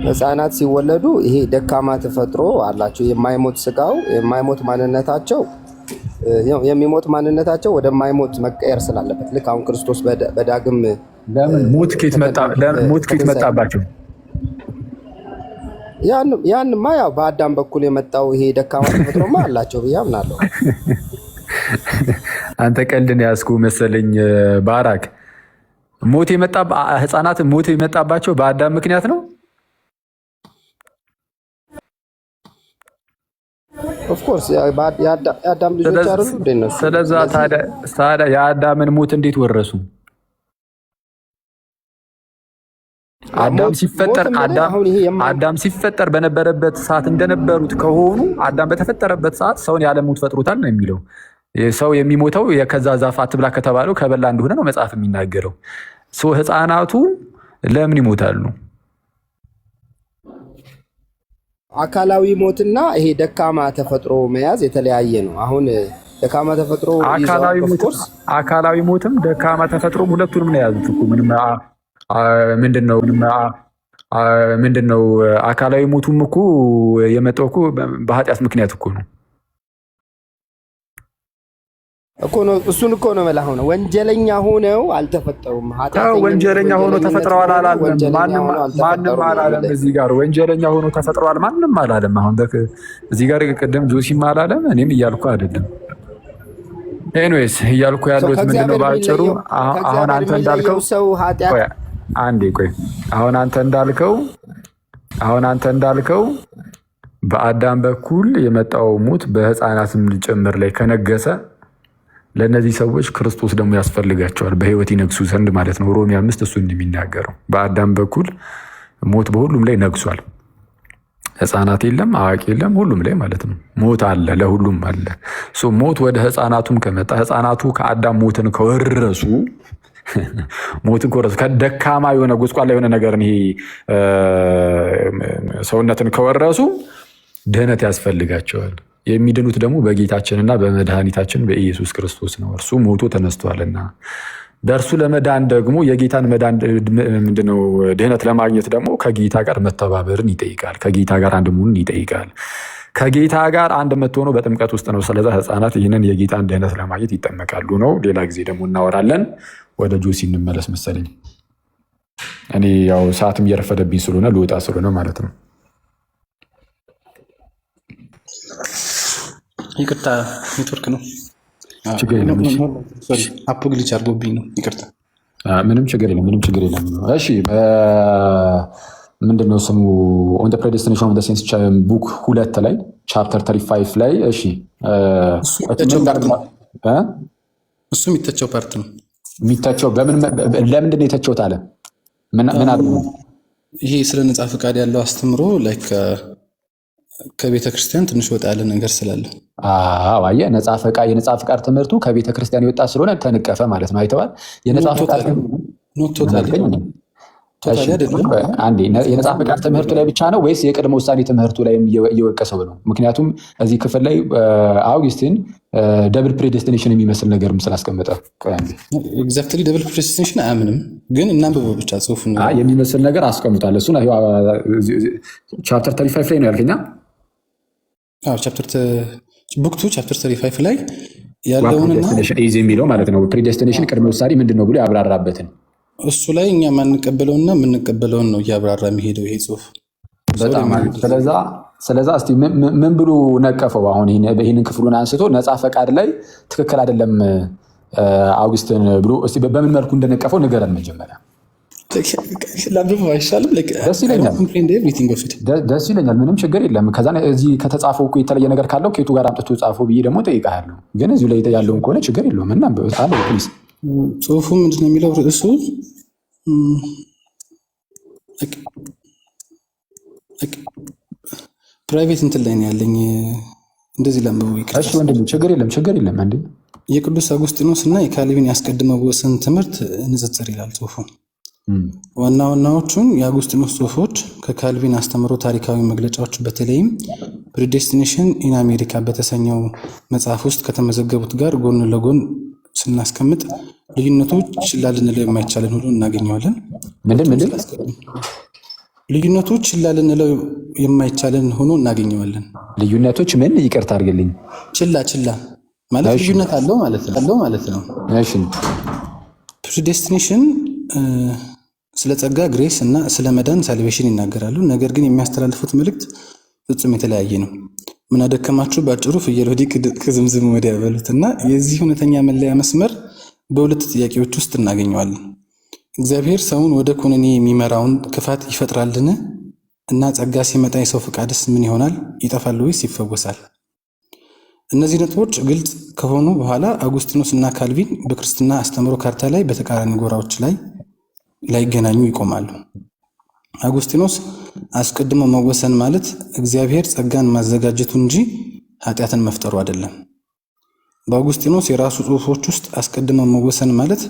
ህፃናት ሲወለዱ ይሄ ደካማ ተፈጥሮ አላቸው። የማይሞት ስጋው የማይሞት ማንነታቸው የሚሞት ማንነታቸው ወደማይሞት መቀየር ስላለበት ልክ አሁን ክርስቶስ በዳግም ለምን ሞት ከየት መጣባቸው? ያንማ ያው በአዳም በኩል የመጣው ይሄ ደካማ ተፈጥሮማ አላቸው ብዬ አምናለሁ። አንተ ቀልድን ያዝኩ መሰለኝ ባራክ። ህፃናት ሞት የመጣባቸው በአዳም ምክንያት ነው። ኦፍ ኮርስ የአዳም ልጆች አይደሉ እንደ እነሱ። ስለዛ ታዲያ የአዳምን ሞት እንዴት ወረሱ? አዳም ሲፈጠር በነበረበት ሰዓት እንደነበሩት ከሆኑ አዳም በተፈጠረበት ሰዓት ሰውን ያለ ሞት ፈጥሮታል ነው የሚለው። ሰው የሚሞተው ከዛ ዛፍ አትብላ ከተባለው ከበላ እንደሆነ ነው መጽሐፍ የሚናገረው። ህፃናቱ ለምን ይሞታሉ? አካላዊ ሞትና ይሄ ደካማ ተፈጥሮ መያዝ የተለያየ ነው። አሁን ደካማ ተፈጥሮ አካላዊ ሞትም ደካማ ተፈጥሮም ሁለቱንም ነው የያዙት እኮ። ምንድነው አካላዊ ሞቱም እኮ የመጣው እኮ በኃጢአት ምክንያት እኮ ነው እኮ ነው። እሱን እኮ ነው መላህ ሆነ ወንጀለኛ ሆነው አልተፈጠሩም። ወንጀለኛ ሆኖ ተፈጥረዋል አላለም። ማንም አላለም። እዚህ ጋር ወንጀለኛ ሆኖ ተፈጥረዋል ማንም አላለም። አሁን እዚህ ጋር ቅድም ጆሲም አላለም፣ እኔም እያልኩ አይደለም። ኤኒዌይስ እያልኩ ያሉት ምንድነው ባጭሩ አሁን አንተ እንዳልከው አንዴ ቆይ አሁን አንተ እንዳልከው በአዳም በኩል የመጣው ሞት በህፃናትም ጭምር ላይ ከነገሰ ለእነዚህ ሰዎች ክርስቶስ ደግሞ ያስፈልጋቸዋል በህይወት ይነግሱ ዘንድ ማለት ነው። ሮሜ 5 እሱ እንደሚናገረው በአዳም በኩል ሞት በሁሉም ላይ ነግሷል። ህፃናት የለም፣ አዋቂ የለም፣ ሁሉም ላይ ማለት ነው ሞት አለ፣ ለሁሉም አለ። ሞት ወደ ህፃናቱም ከመጣ ህፃናቱ ከአዳም ሞትን ከወረሱ ከደካማ የሆነ ጎስቋላ የሆነ ነገርን ይሄ ሰውነትን ከወረሱ ድህነት ያስፈልጋቸዋል። የሚድኑት ደግሞ በጌታችንና በመድኃኒታችን በኢየሱስ ክርስቶስ ነው። እርሱ ሞቶ ተነስቷልና በእርሱ ለመዳን ደግሞ የጌታን መዳን ምንድነው ድህነት ለማግኘት ደግሞ ከጌታ ጋር መተባበርን ይጠይቃል። ከጌታ ጋር አንድ መሆንን ይጠይቃል። ከጌታ ጋር አንድ የምትሆነው በጥምቀት ውስጥ ነው። ስለዛ ህፃናት ይህንን የጌታን ድህነት ለማግኘት ይጠመቃሉ ነው። ሌላ ጊዜ ደግሞ እናወራለን። ወደ ጆሲ እንመለስ መሰለኝ። እኔ ያው ሰዓትም እየረፈደብኝ ስለሆነ ልወጣ ስለሆነ ማለት ነው። ይቅርታ ኔትወርክ ነው። ችግር የለም። አፕ ግሊች አድርጎብኝ ነው። ይቅርታ። ምንም ችግር የለም። እሺ ምንድነው ስሙ? ኦን ዘ ፕሬዲስቲኔሽን ኦፍ ዘ ሴንትስ ቡክ 2 ላይ ቻፕተር 35 ላይ እሺ፣ እሱ የሚተቸው ፓርት ነው። የሚተቸው ለምንድን ነው የተቸውት አለ? ምን አድርጎ? ይሄ ስለ ነጻ ፈቃድ ያለው አስተምሮ ላይክ ከቤተ ክርስቲያን ትንሽ ወጣ ያለ ነገር ስላለ አየህ፣ የነጻ ፈቃድ ትምህርቱ ከቤተ ክርስቲያን የወጣ ስለሆነ ተነቀፈ ማለት ነው። አይተዋል። የነጻ ፈቃድ የነጻ ፈቃድ ትምህርቱ ላይ ብቻ ነው ወይስ የቅድመ ውሳኔ ትምህርቱ ላይ እየወቀሰው ነው? ምክንያቱም እዚህ ክፍል ላይ አውግስቲን ደብል ፕሬዴስቲኔሽን የሚመስል ነገርም ስላስቀመጠ ኤግዛክትሊ ደብል ፕሬዴስቲኔሽን አያምንም፣ ግን እናንብበው ብቻ ጽሁፍ የሚመስል ነገር አስቀምጧል። እሱን ቻፕተር 35 ላይ ነው ያልከኛ? ቡክ 2 ቻፕተር 35 ላይ ያለውንና የሚለው ማለት ነው። ፕሬዴስቲኔሽን ቅድመ ውሳኔ ምንድን ነው ብሎ ያብራራበትን እሱ ላይ እኛ ማንቀበለውና የምንቀበለውን ነው እያብራራ የሚሄደው ይሄ ጽሁፍ በጣም። ስለዛ እስቲ ምን ብሎ ነቀፈው? አሁን ይህንን ክፍሉን አንስቶ ነጻ ፈቃድ ላይ ትክክል አይደለም አውግስትን ብሎ እስቲ በምን መልኩ እንደነቀፈው ንገረን መጀመሪያ። ላብብ አይሻልም? ደስ ይለኛል። ምንም ችግር የለም። ከዛ እዚህ ከተጻፈው እኮ የተለየ ነገር ካለው ከየቱ ጋር አምጥቶ ጻፈው ብዬ ደግሞ ጠይቃለሁ። ግን እዚሁ ላይ ያለውን ከሆነ ችግር የለውም እና አለ ፕሊዝ። ጽሁፉ ምንድነው የሚለው? ርዕሱ ፕራይቬት እንትን ላይ ነው ያለኝ። እንደዚህ ላንብበው። እሺ ወንድም፣ ችግር የለም። አንዴ የቅዱስ አጉስጢኖስ እና የካልቪን ያስቀድመው ወሰን ትምህርት ንጽጽር ይላል ጽሁፉ። ዋና ዋናዎቹን የአጉስጢኖስ ጽሁፎች ከካልቪን አስተምሮ ታሪካዊ መግለጫዎች በተለይም ፕሪዴስቲኔሽን ኢን አሜሪካ በተሰኘው መጽሐፍ ውስጥ ከተመዘገቡት ጋር ጎን ለጎን ስናስቀምጥ ልዩነቶች ችላ ልንለው የማይቻለን ሁሉ እናገኘዋለን። ልዩነቶች ችላ ልንለው የማይቻለን ሆኖ እናገኘዋለን። ልዩነቶች ምን? ይቅርታ አድርግልኝ። ችላ ማለት ልዩነት አለው ማለት ነው። እሺ ፕሪዴስቲኔሽን ስለ ጸጋ ግሬስ እና ስለ መዳን ሳልቬሽን ይናገራሉ። ነገር ግን የሚያስተላልፉት መልእክት ፍጹም የተለያየ ነው። ምን አደከማችሁ ባጭሩ ፍየል ወዲህ ቅዝምዝም ወዲያ ያበሉት እና የዚህ እውነተኛ መለያ መስመር በሁለት ጥያቄዎች ውስጥ እናገኘዋለን። እግዚአብሔር ሰውን ወደ ኩነኔ የሚመራውን ክፋት ይፈጥራልን? እና ጸጋ ሲመጣ የሰው ፈቃድስ ምን ይሆናል? ይጠፋል ወይስ ይፈወሳል? እነዚህ ነጥቦች ግልጽ ከሆኑ በኋላ አጉስቲኖስ እና ካልቪን በክርስትና አስተምሮ ካርታ ላይ በተቃራኒ ጎራዎች ላይ ላይገናኙ ይቆማሉ። አጉስቲኖስ አስቀድሞ መወሰን ማለት እግዚአብሔር ጸጋን ማዘጋጀቱ እንጂ ኃጢአትን መፍጠሩ አይደለም። በአጉስቲኖስ የራሱ ጽሑፎች ውስጥ አስቀድሞ መወሰን ማለት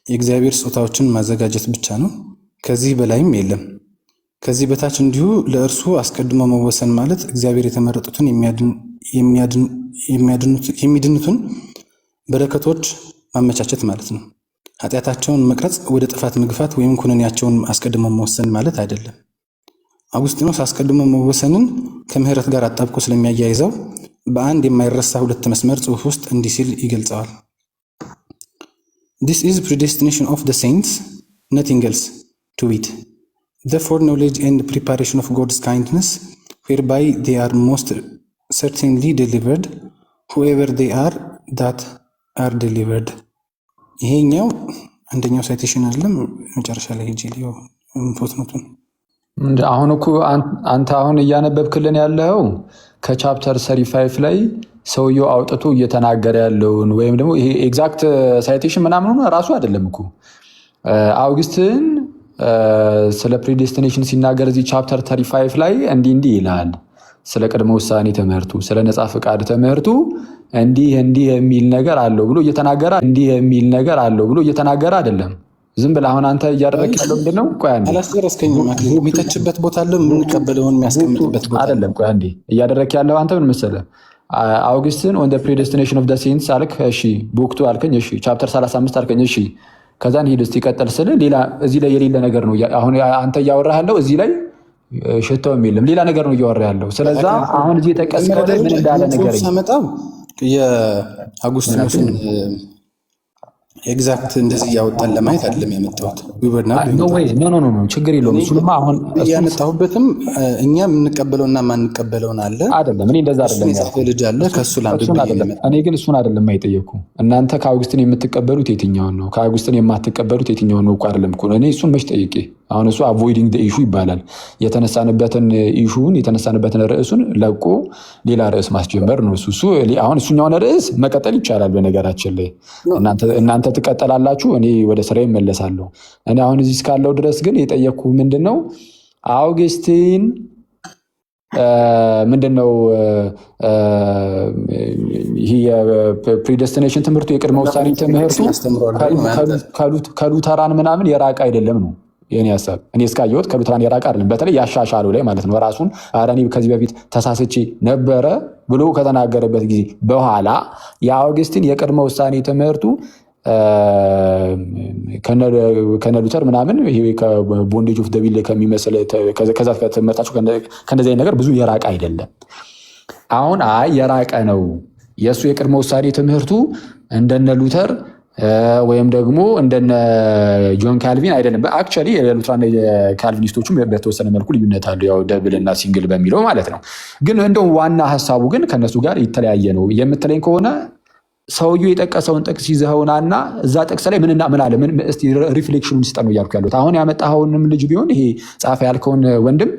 የእግዚአብሔር ስጦታዎችን ማዘጋጀት ብቻ ነው፣ ከዚህ በላይም የለም። ከዚህ በታች እንዲሁ ለእርሱ አስቀድሞ መወሰን ማለት እግዚአብሔር የተመረጡትን የሚድኑትን በረከቶች ማመቻቸት ማለት ነው። ኃጢአታቸውን መቅረጽ፣ ወደ ጥፋት መግፋት ወይም ኩነኔያቸውን አስቀድሞ መወሰን ማለት አይደለም። አጉስጢኖስ አስቀድሞ መወሰንን ከምሕረት ጋር አጣብቆ ስለሚያያይዘው በአንድ የማይረሳ ሁለት መስመር ጽሑፍ ውስጥ እንዲህ ሲል ይገልጸዋል። This is predestination of the saints, nothing else, to wit, the foreknowledge and preparation of God's kindness, whereby they are most certainly delivered, whoever they are that are delivered. ይሄኛው አንደኛው ሳይቴሽን አይደለም፣ መጨረሻ ላይ ሄጄ ሊዮ ፎትኖቱን አሁን እኮ አንተ አሁን እያነበብክልን ያለው ከቻፕተር 35 ላይ ሰውየው አውጥቶ እየተናገረ ያለውን ወይም ደግሞ ይሄ ኤግዛክት ሳይቴሽን ምናምን ራሱ አይደለም እኮ አውግስትን ስለ ፕሪዴስቲኔሽን ሲናገር እዚህ ቻፕተር 35 ላይ እንዲህ ይላል። ስለ ቅድመ ውሳኔ ትምህርቱ፣ ስለ ነጻ ፈቃድ ትምህርቱ እንዲህ የሚል ነገር አለው ብሎ እየተናገረ አይደለም። ዝም ብለህ አሁን አንተ እያደረግህ ያለው ምንድን ነው? ቆይ አንዴ አላስጨረስከኝም። የሚተችበት ቦታ አለ፣ የምንቀበለውን የሚያስቀምጥበት ቦታ አይደለም። ቆይ አንዴ እያደረግህ ያለው አንተ ምን መሰለህ? አውግስትን ኦን ዘ ፕሪዴስቲኔሽን ኦፍ ዘ ሴንትስ አልክ። እሺ ቦክቱ አልከኝ። እሺ ቻፕተር 35 አልከኝ። እሺ ከዛን ሂድ እስቲ ቀጥል ስል ሌላ እዚህ ላይ የሌለ ነገር ነው አሁን አንተ እያወራህ ያለው። እዚህ ላይ ሽታውም የለም ሌላ ነገር ነው እያወራህ ያለው። ስለዛ አሁን እዚህ የጠቀስከው ምን እንዳለ ነገር ሳመጣው የአጉስቲኖስን ኤግዛክት እንደዚህ እያወጣን ለማየት አይደለም ያመጣሁት። ኖ ችግር የለውም። እሱንማ አሁን እያመጣሁበትም እኛ የምንቀበለውና ማንቀበለውን አለ አይደለም። እኔ እንደዛ አይደለም ያልኩት ልጅ አለ ከሱ እኔ ግን እሱን አይደለም አይጠየኩ። እናንተ ከአውግስትን የምትቀበሉት የትኛውን ነው? ከአውግስትን የማትቀበሉት የትኛውን ነው? አይደለም እኮ እኔ እሱን መች ጠይቄ። አሁን እሱ አቮይዲንግ ዘ ኢሹ ይባላል። የተነሳንበትን ርዕሱን ለቆ ሌላ ርዕስ ማስጀመር ነው። እሱ አሁን እሱኛውን ርዕስ መቀጠል ይቻላል። በነገራችን ላይ እናንተ ትቀጠላላችሁ፣ እኔ ወደ ስራ ይመለሳለሁ። እኔ አሁን እዚህ እስካለው ድረስ ግን የጠየቅኩ ምንድነው አውግስቲን ምንድነው ይሄ የፕሪዴስቲኔሽን ትምህርቱ የቅድመ ውሳኔ ትምህርቱ ከሉተራን ምናምን የራቀ አይደለም ነው የኔ ሐሳብ። እኔ እስካየሁት ከሉተራን የራቀ አይደለም። በተለይ ያሻሻለው ላይ ማለት ነው። ራሱን አራኒ ከዚህ በፊት ተሳስቼ ነበረ ብሎ ከተናገረበት ጊዜ በኋላ የአውግስቲን የቅድመ ውሳኔ ትምህርቱ ከነ ሉተር ምናምን ይሄ ከቦንዴጅ ኦፍ ደቪል ከሚመስል ከዛ ከተመጣጣችሁ ከነዚህ ነገር ብዙ የራቀ አይደለም። አሁን የራቀ ነው የሱ የቅድመ ውሳኔ ትምህርቱ እንደነ ሉተር ወይም ደግሞ እንደነ ጆን ካልቪን አይደለም። አክቹዋሊ የሉትራን ካልቪኒስቶቹም በተወሰነ መልኩ ልዩነት አለው፣ ያው ደብል እና ሲንግል በሚለው ማለት ነው። ግን እንደው ዋና ሐሳቡ ግን ከነሱ ጋር የተለያየ ነው የምትለኝ ከሆነ ሰውየው የጠቀሰውን ጥቅስ ይዘኸውናና እዛ ጥቅስ ላይ ምንና ምን አለ ምን እስቲ ሪፍሌክሽኑን ስጠን ነው እያልኩ ያለሁት። አሁን ያመጣኸውንም ልጅ ቢሆን ይሄ ጻፈ ያልከውን ወንድም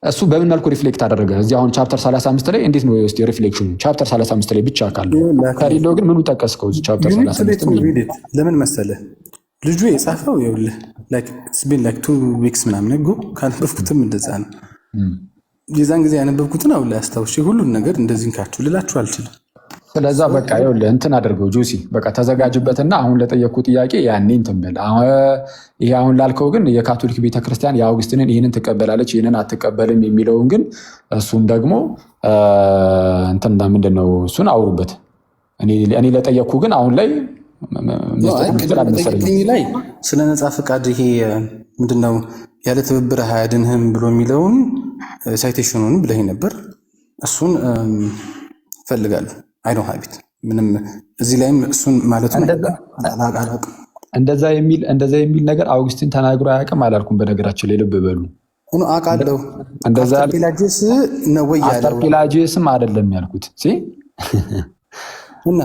እሱ በምን መልኩ ሪፍሌክት አደረገ? እዚህ አሁን ቻፕተር 35 ላይ እንዴት ነው እስቲ ሪፍሌክሽኑ? ቻፕተር 35 ላይ ብቻ ካለው ከሌለው ግን ምኑ ጠቀስከው? እዚህ ቻፕተር 35 ለምን መሰለህ ልጁ የጻፈው ይኸውልህ ላይክ ኢትስ ቢን ላይክ 2 ዊክስ ምናምን ነው። ካነበብኩትም እንደዛ ነው። የዛን ጊዜ ያነበብኩትን አሁን ላይ አስታውሼ ሁሉን ነገር እንደዚህ እንካችሁ ልላችሁ አልችልም። ስለዛ በቃ ይኸውልህ እንትን አድርገው ጁሲ በቃ ተዘጋጅበትና አሁን ለጠየቅኩ ጥያቄ ያኔ እንትን በል። ይሄ አሁን ላልከው ግን የካቶሊክ ቤተክርስቲያን የአውግስቲንን ይህንን ትቀበላለች ይህንን አትቀበልም የሚለውን ግን እሱን ደግሞ እንትና ምንድን ነው እሱን አውሩበት። እኔ ለጠየቅኩ ግን አሁን ላይ ላይ ስለ ነጻ ፈቃድ ይሄ ምንድነው ያለ ትብብር አያድንህም ብሎ የሚለውን ሳይቴሽኑን ብለህ ነበር። እሱን ፈልጋለሁ። አይ ዶንት ሃቭ ኢት ምንም እዚህ ላይም እሱን ማለት ነው እንደዛ የሚል ነገር አውግስቲን ተናግሮ አያውቅም አላልኩም። በነገራችን ላይ ልብ በሉ አውቃለሁ። እንደዛ ፒላጂየስ ነው ወይ ያለው? ፒላጂየስም አይደለም ያልኩት እና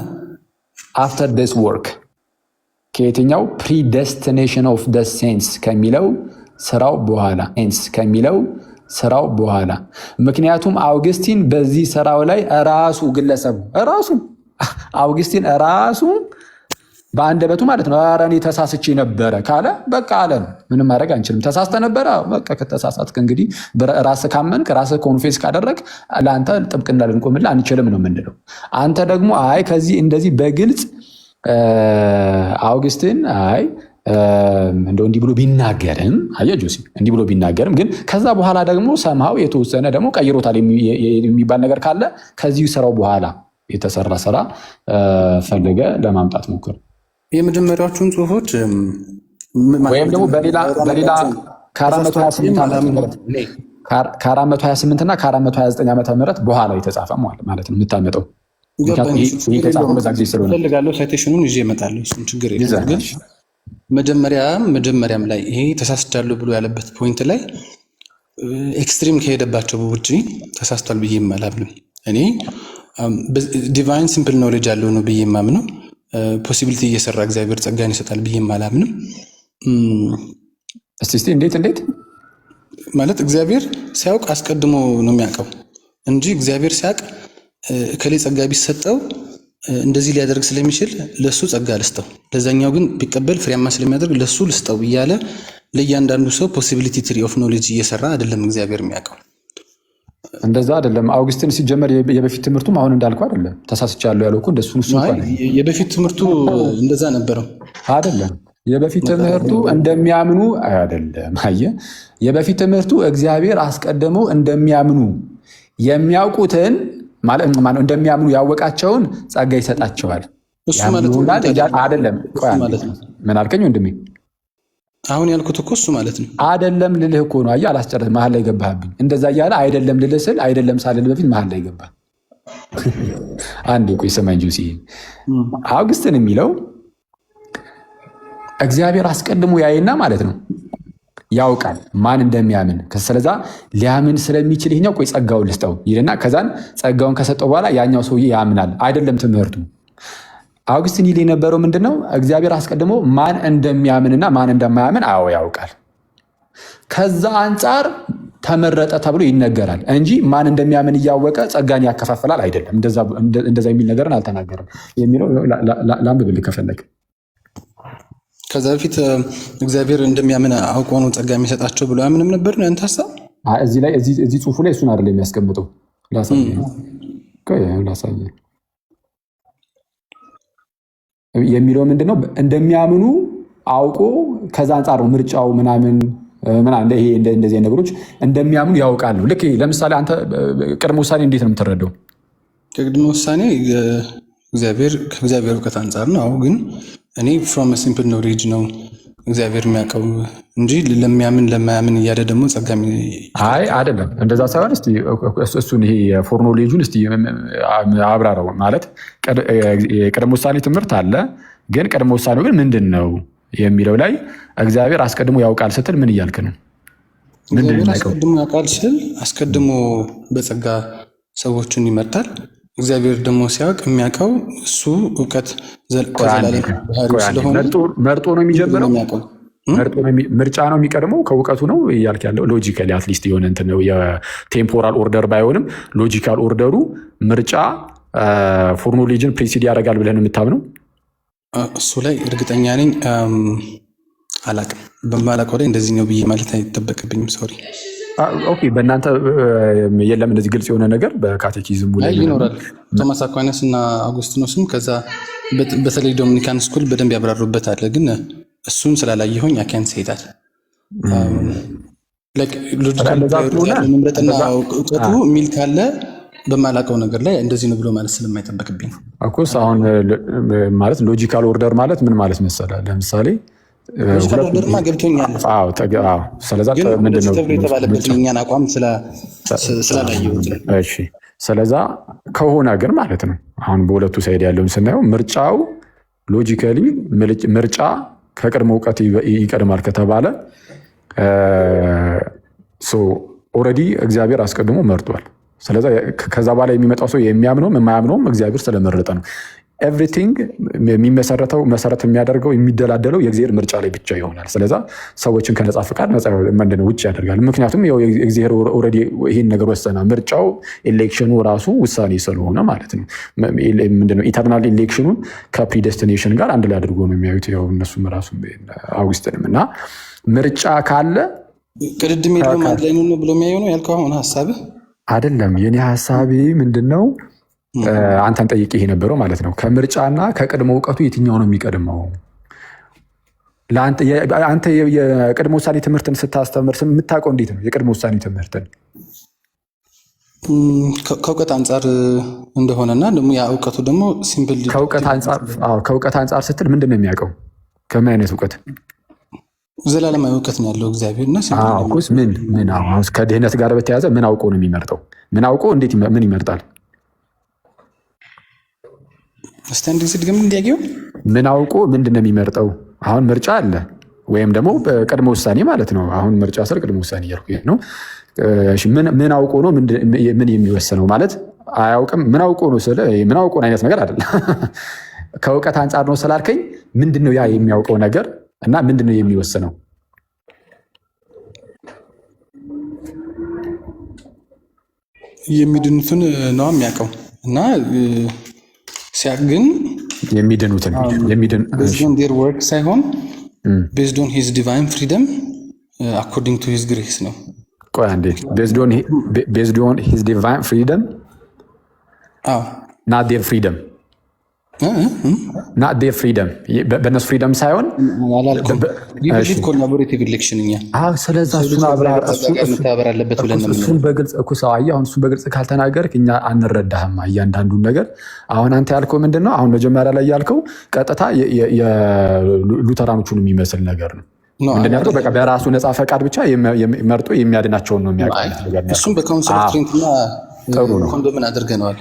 አፍተር ዲስ ወርክ ከየትኛው ፕሪዴስቲኔሽን ኦፍ ዘ ሴንትስ ከሚለው ስራው በኋላ ኤንስ ከሚለው ስራው በኋላ። ምክንያቱም አውግስቲን በዚህ ስራው ላይ ራሱ ግለሰቡ ራሱ አውግስቲን ራሱ በአንደበቱ ማለት ነው ኧረ እኔ ተሳስቼ ነበረ ካለ በቃ አለን። ምንም ማድረግ አንችልም። ተሳስተ ነበረ በቃ ከተሳሳትክ እንግዲህ ራስህ ካመንክ ራስህ ኮንፌስ ካደረግ ለአንተ ጥብቅና ልንቆምልህ አንችልም ነው የምንለው። አንተ ደግሞ አይ ከዚህ እንደዚህ በግልጽ አውግስቲን አይ እንደው እንዲህ ብሎ ቢናገርም አየህ ጆሲ እንዲህ ብሎ ቢናገርም ግን ከዛ በኋላ ደግሞ ሰምሃው የተወሰነ ደግሞ ቀይሮታል የሚባል ነገር ካለ ከዚህ ስራው በኋላ የተሰራ ስራ ፈልገ ለማምጣት ሞክር። የመጀመሪያዎቹን ጽሁፎች ወይም ደግሞ በሌላ ከ428 እና ከ429 ዓመተ ምህረት በኋላ የተጻፈ ማለት ነው የምታመጠው። የተጻፈው በዛ ጊዜ ስለሆነ ፈልጋለሁ ሳይቴሽኑን ይዤ እመጣለሁ። እሱም ችግር የለም። ግን መጀመሪያም ላይ ይሄ ተሳስቻለሁ ብሎ ያለበት ፖይንት ላይ ኤክስትሪም ከሄደባቸው ውጭ ተሳስቷል ብዬ አላምንም። እኔ ዲቫይን ሲምፕል ኖሌጅ ያለው ነው ብዬ የማምነው። ፖሲቢሊቲ እየሰራ እግዚአብሔር ጸጋን ይሰጣል ብዬ አላምንም። እስቲ እንዴት ማለት እግዚአብሔር ሲያውቅ አስቀድሞ ነው የሚያውቀው እንጂ እግዚአብሔር ሲያውቅ ከሌ ጸጋ ቢሰጠው እንደዚህ ሊያደርግ ስለሚችል ለሱ ጸጋ ልስጠው፣ ለዛኛው ግን ቢቀበል ፍሬያማ ስለሚያደርግ ለሱ ልስጠው እያለ ለእያንዳንዱ ሰው ፖሲቢሊቲ ትሪ ኦፍ ኖሌጅ እየሰራ አይደለም እግዚአብሔር የሚያውቀው። እንደዛ አይደለም። አውግስቲን ሲጀመር የበፊት ትምህርቱም አሁን እንዳልከው አይደለም። ተሳስቻለሁ ያለው እኮ እንደሱ የበፊት ትምህርቱ እንደዛ ነበረው አይደለም። የበፊት ትምህርቱ እንደሚያምኑ አይደለም። አየህ፣ የበፊት ትምህርቱ እግዚአብሔር አስቀድሞ እንደሚያምኑ የሚያውቁትን ማለት እንደሚያምኑ ያወቃቸውን ጸጋ ይሰጣቸዋል። እሱ ማለት ነው አይደለም። ምን አልከኝ ወንድሜ? አሁን ያልኩት እኮ እሱ ማለት ነው አይደለም ልልህ እኮ ነው። አየህ፣ አላስጨረስም፣ መሀል ላይ ገባህብኝ። እንደዛ እያለ አይደለም ልልህ ስል አይደለም ሳልል በፊት መሀል ላይ ገባህ። አንዴ ቆይ ስማኝ ጁሲ። አውግስቲን የሚለው እግዚአብሔር አስቀድሞ ያይና ማለት ነው ያውቃል ማን እንደሚያምን። ስለዛ ሊያምን ስለሚችል ይሄኛው ቆይ ጸጋውን ልስጠው ይልና ከዛን ጸጋውን ከሰጠው በኋላ ያኛው ሰውዬ ያምናል። አይደለም ትምህርቱ። አውግስቲን ይል የነበረው ምንድነው? እግዚአብሔር አስቀድሞ ማን እንደሚያምንና ማን እንደማያምን ያውቃል። ከዛ አንጻር ተመረጠ ተብሎ ይነገራል እንጂ ማን እንደሚያምን እያወቀ ጸጋን ያከፋፍላል አይደለም። እንደዛ የሚል ነገርን አልተናገረም የሚለው ላንብብልህ ከፈለግ። ከዛ በፊት እግዚአብሔር እንደሚያምን አውቆ ነው ጸጋ የሚሰጣቸው ብሎ ያምንም ነበር ነው እንታሳ። እዚህ ጽሁፉ ላይ እሱን አይደለም የሚያስቀምጠው። ላሳየህ የሚለው ምንድነው? እንደሚያምኑ አውቆ ከዛ አንጻር ነው ምርጫው ምናምን እንደዚህ ነገሮች እንደሚያምኑ ያውቃል ነው። ልክ ለምሳሌ አንተ ቅድመ ውሳኔ እንዴት ነው የምትረዳው? ቅድመ ውሳኔ ከእግዚአብሔር እውቀት አንጻር ነው። ግን እኔ ፍሮም ሲምፕል ኖሌጅ ነው እግዚአብሔር የሚያውቀው እንጂ ለማያምን እያለ ደግሞ ጸጋ አይደለም። እንደዛ ሳይሆን እስቲ እሱን ይሄ ፎር ኖሌጁን እስቲ አብራራው። ማለት የቅድመ ውሳኔ ትምህርት አለ፣ ግን ቅድመ ውሳኔው ግን ምንድን ነው የሚለው ላይ እግዚአብሔር አስቀድሞ ያውቃል ስትል ምን እያልክ ነው? እግዚአብሔር አስቀድሞ ያውቃል ስል አስቀድሞ በጸጋ ሰዎችን ይመርጣል። እግዚአብሔር ደግሞ ሲያውቅ የሚያውቀው እሱ እውቀት ከዘላለም ባህሪው ስለሆነ መርጦ ነው የሚጀምረው። ምርጫ ነው የሚቀድመው ከእውቀቱ ነው እያልክ ያለው። ሎጂካሊ አትሊስት የሆነ እንትን ነው የቴምፖራል ኦርደር ባይሆንም ሎጂካል ኦርደሩ ምርጫ ፎር ኖሌጅን ፕሪሲድ ያደርጋል ብለን የምታምነው እሱ ላይ እርግጠኛ ነኝ። አላቅም፣ በማላውቀው ላይ እንደዚህ ነው ብዬ ማለት አይጠበቅብኝም። ሶሪ። ኦኬ፣ በእናንተ የለም እንደዚህ ግልጽ የሆነ ነገር በካቴኪዝሙ ላይ ይኖራል። ቶማስ አኳይናስ እና አውጉስቲኖስም ከዛ በተለይ ዶሚኒካን ስኩል በደንብ ያብራሩበት አለ። ግን እሱን ስላላየሁኝ አካንት ይሄዳል መምረጥና እውቀቱ የሚል ካለ በማላውቀው ነገር ላይ እንደዚህ ነው ብሎ ማለት ስለማይጠበቅብኝ እኮስ አሁን ማለት ሎጂካል ኦርደር ማለት ምን ማለት መሰለህ? ለምሳሌ ኦርደርማ ገብቶኛል። ስለዛ ምንድን ነው የተባለበት የእኛን አቋም ስላላየሁት። እሺ፣ ስለዛ ከሆነ ግን ማለት ነው አሁን በሁለቱ ሳይድ ያለውን ስናየው ምርጫው ሎጂካሊ ምርጫ ከቅድመ እውቀት ይቀድማል ከተባለ ኦልሬዲ እግዚአብሔር አስቀድሞ መርጧል። ስለዛ ከዛ በኋላ የሚመጣው ሰው የሚያምነውም የማያምነውም እግዚአብሔር ስለመረጠ ነው። ኤቭሪቲንግ የሚመሰረተው መሰረት የሚያደርገው የሚደላደለው የእግዚአብሔር ምርጫ ላይ ብቻ ይሆናል። ስለዛ ሰዎችን ከነጻ ፈቃድ ምንድነው ውጭ ያደርጋል። ምክንያቱም እግዚአብሔር ኦልሬዲ ይህን ነገር ወሰነ። ምርጫው ኤሌክሽኑ ራሱ ውሳኔ ስለሆነ ማለት ነው። ምንድነው ኢተርናል ኤሌክሽኑን ከፕሪደስቲኔሽን ጋር አንድ ላይ አድርጎ ነው የሚያዩት። ያው እነሱም ራሱ አውግስቲንም እና ምርጫ ካለ ቅድድም የለውም አንድ ላይ ነው ብሎ የሚያዩ ነው ያልከው አሁን ሀሳብህ አይደለም። የኔ ሀሳቤ ምንድነው አንተን ጠይቄ ይሄ ነበረው ማለት ነው። ከምርጫና ከቅድመ እውቀቱ የትኛው ነው የሚቀድመው? አንተ የቅድመ ውሳኔ ትምህርትን ስታስተምር የምታውቀው እንዴት ነው? የቅድመ ውሳኔ ትምህርትን ከእውቀት አንጻር እንደሆነና ደግሞ ያ እውቀቱ ደግሞ ሲምፕል ከእውቀት አንጻር ስትል ምንድን ነው የሚያውቀው? ከምን አይነት እውቀት? ዘላለማዊ እውቀት ነው ያለው እግዚአብሔር እና ምን ከድህነት ጋር በተያያዘ ምን አውቆ ነው የሚመርጠው? ምን አውቆ እንዴት ምን ይመርጣል? ስታንዲንግ ሲድገም እንዲያገው ምን አውቆ ምንድን ነው የሚመርጠው? አሁን ምርጫ አለ ወይም ደግሞ ቅድመ ውሳኔ ማለት ነው። አሁን ምርጫ ስር ቅድመ ውሳኔ እያልኩ ነው። ምን አውቆ ነው ምን የሚወሰነው ማለት አያውቅም። ምን አውቆ ነው ስለ ምን አውቆ አይነት ነገር አይደለም። ከእውቀት አንጻር ነው ስላልከኝ ምንድን ነው ያ የሚያውቀው ነገር እና ምንድን ነው የሚወሰነው? የሚድኑትን ነው የሚያውቀው እና ሲያግን የሚድኑትን based on their work ሳይሆን based on his divine freedom according to his grace ነው። ቆይ አንዴ based on his divine freedom not their freedom not their freedom በነሱ ፍሪደም ሳይሆን ኮላቦሬቲቭ ኢሌክሽን እኛ ስለዛ እሱን በግልጽ እኮ ሰው አሁን እሱን በግልጽ ካልተናገርክ እኛ አንረዳህም እያንዳንዱን ነገር። አሁን አንተ ያልከው ምንድን ነው? አሁን መጀመሪያ ላይ ያልከው ቀጥታ የሉተራኖቹን የሚመስል ነገር ነው። ምንድን ያልከው በቃ በራሱ ነፃ ፈቃድ ብቻ መርጦ የሚያድናቸውን ነው የሚያውቀው። እሱም በካውንስል ኦፍ ትሬንት እና ጥሩ ነው። ኮንዶምን አድርገነዋል።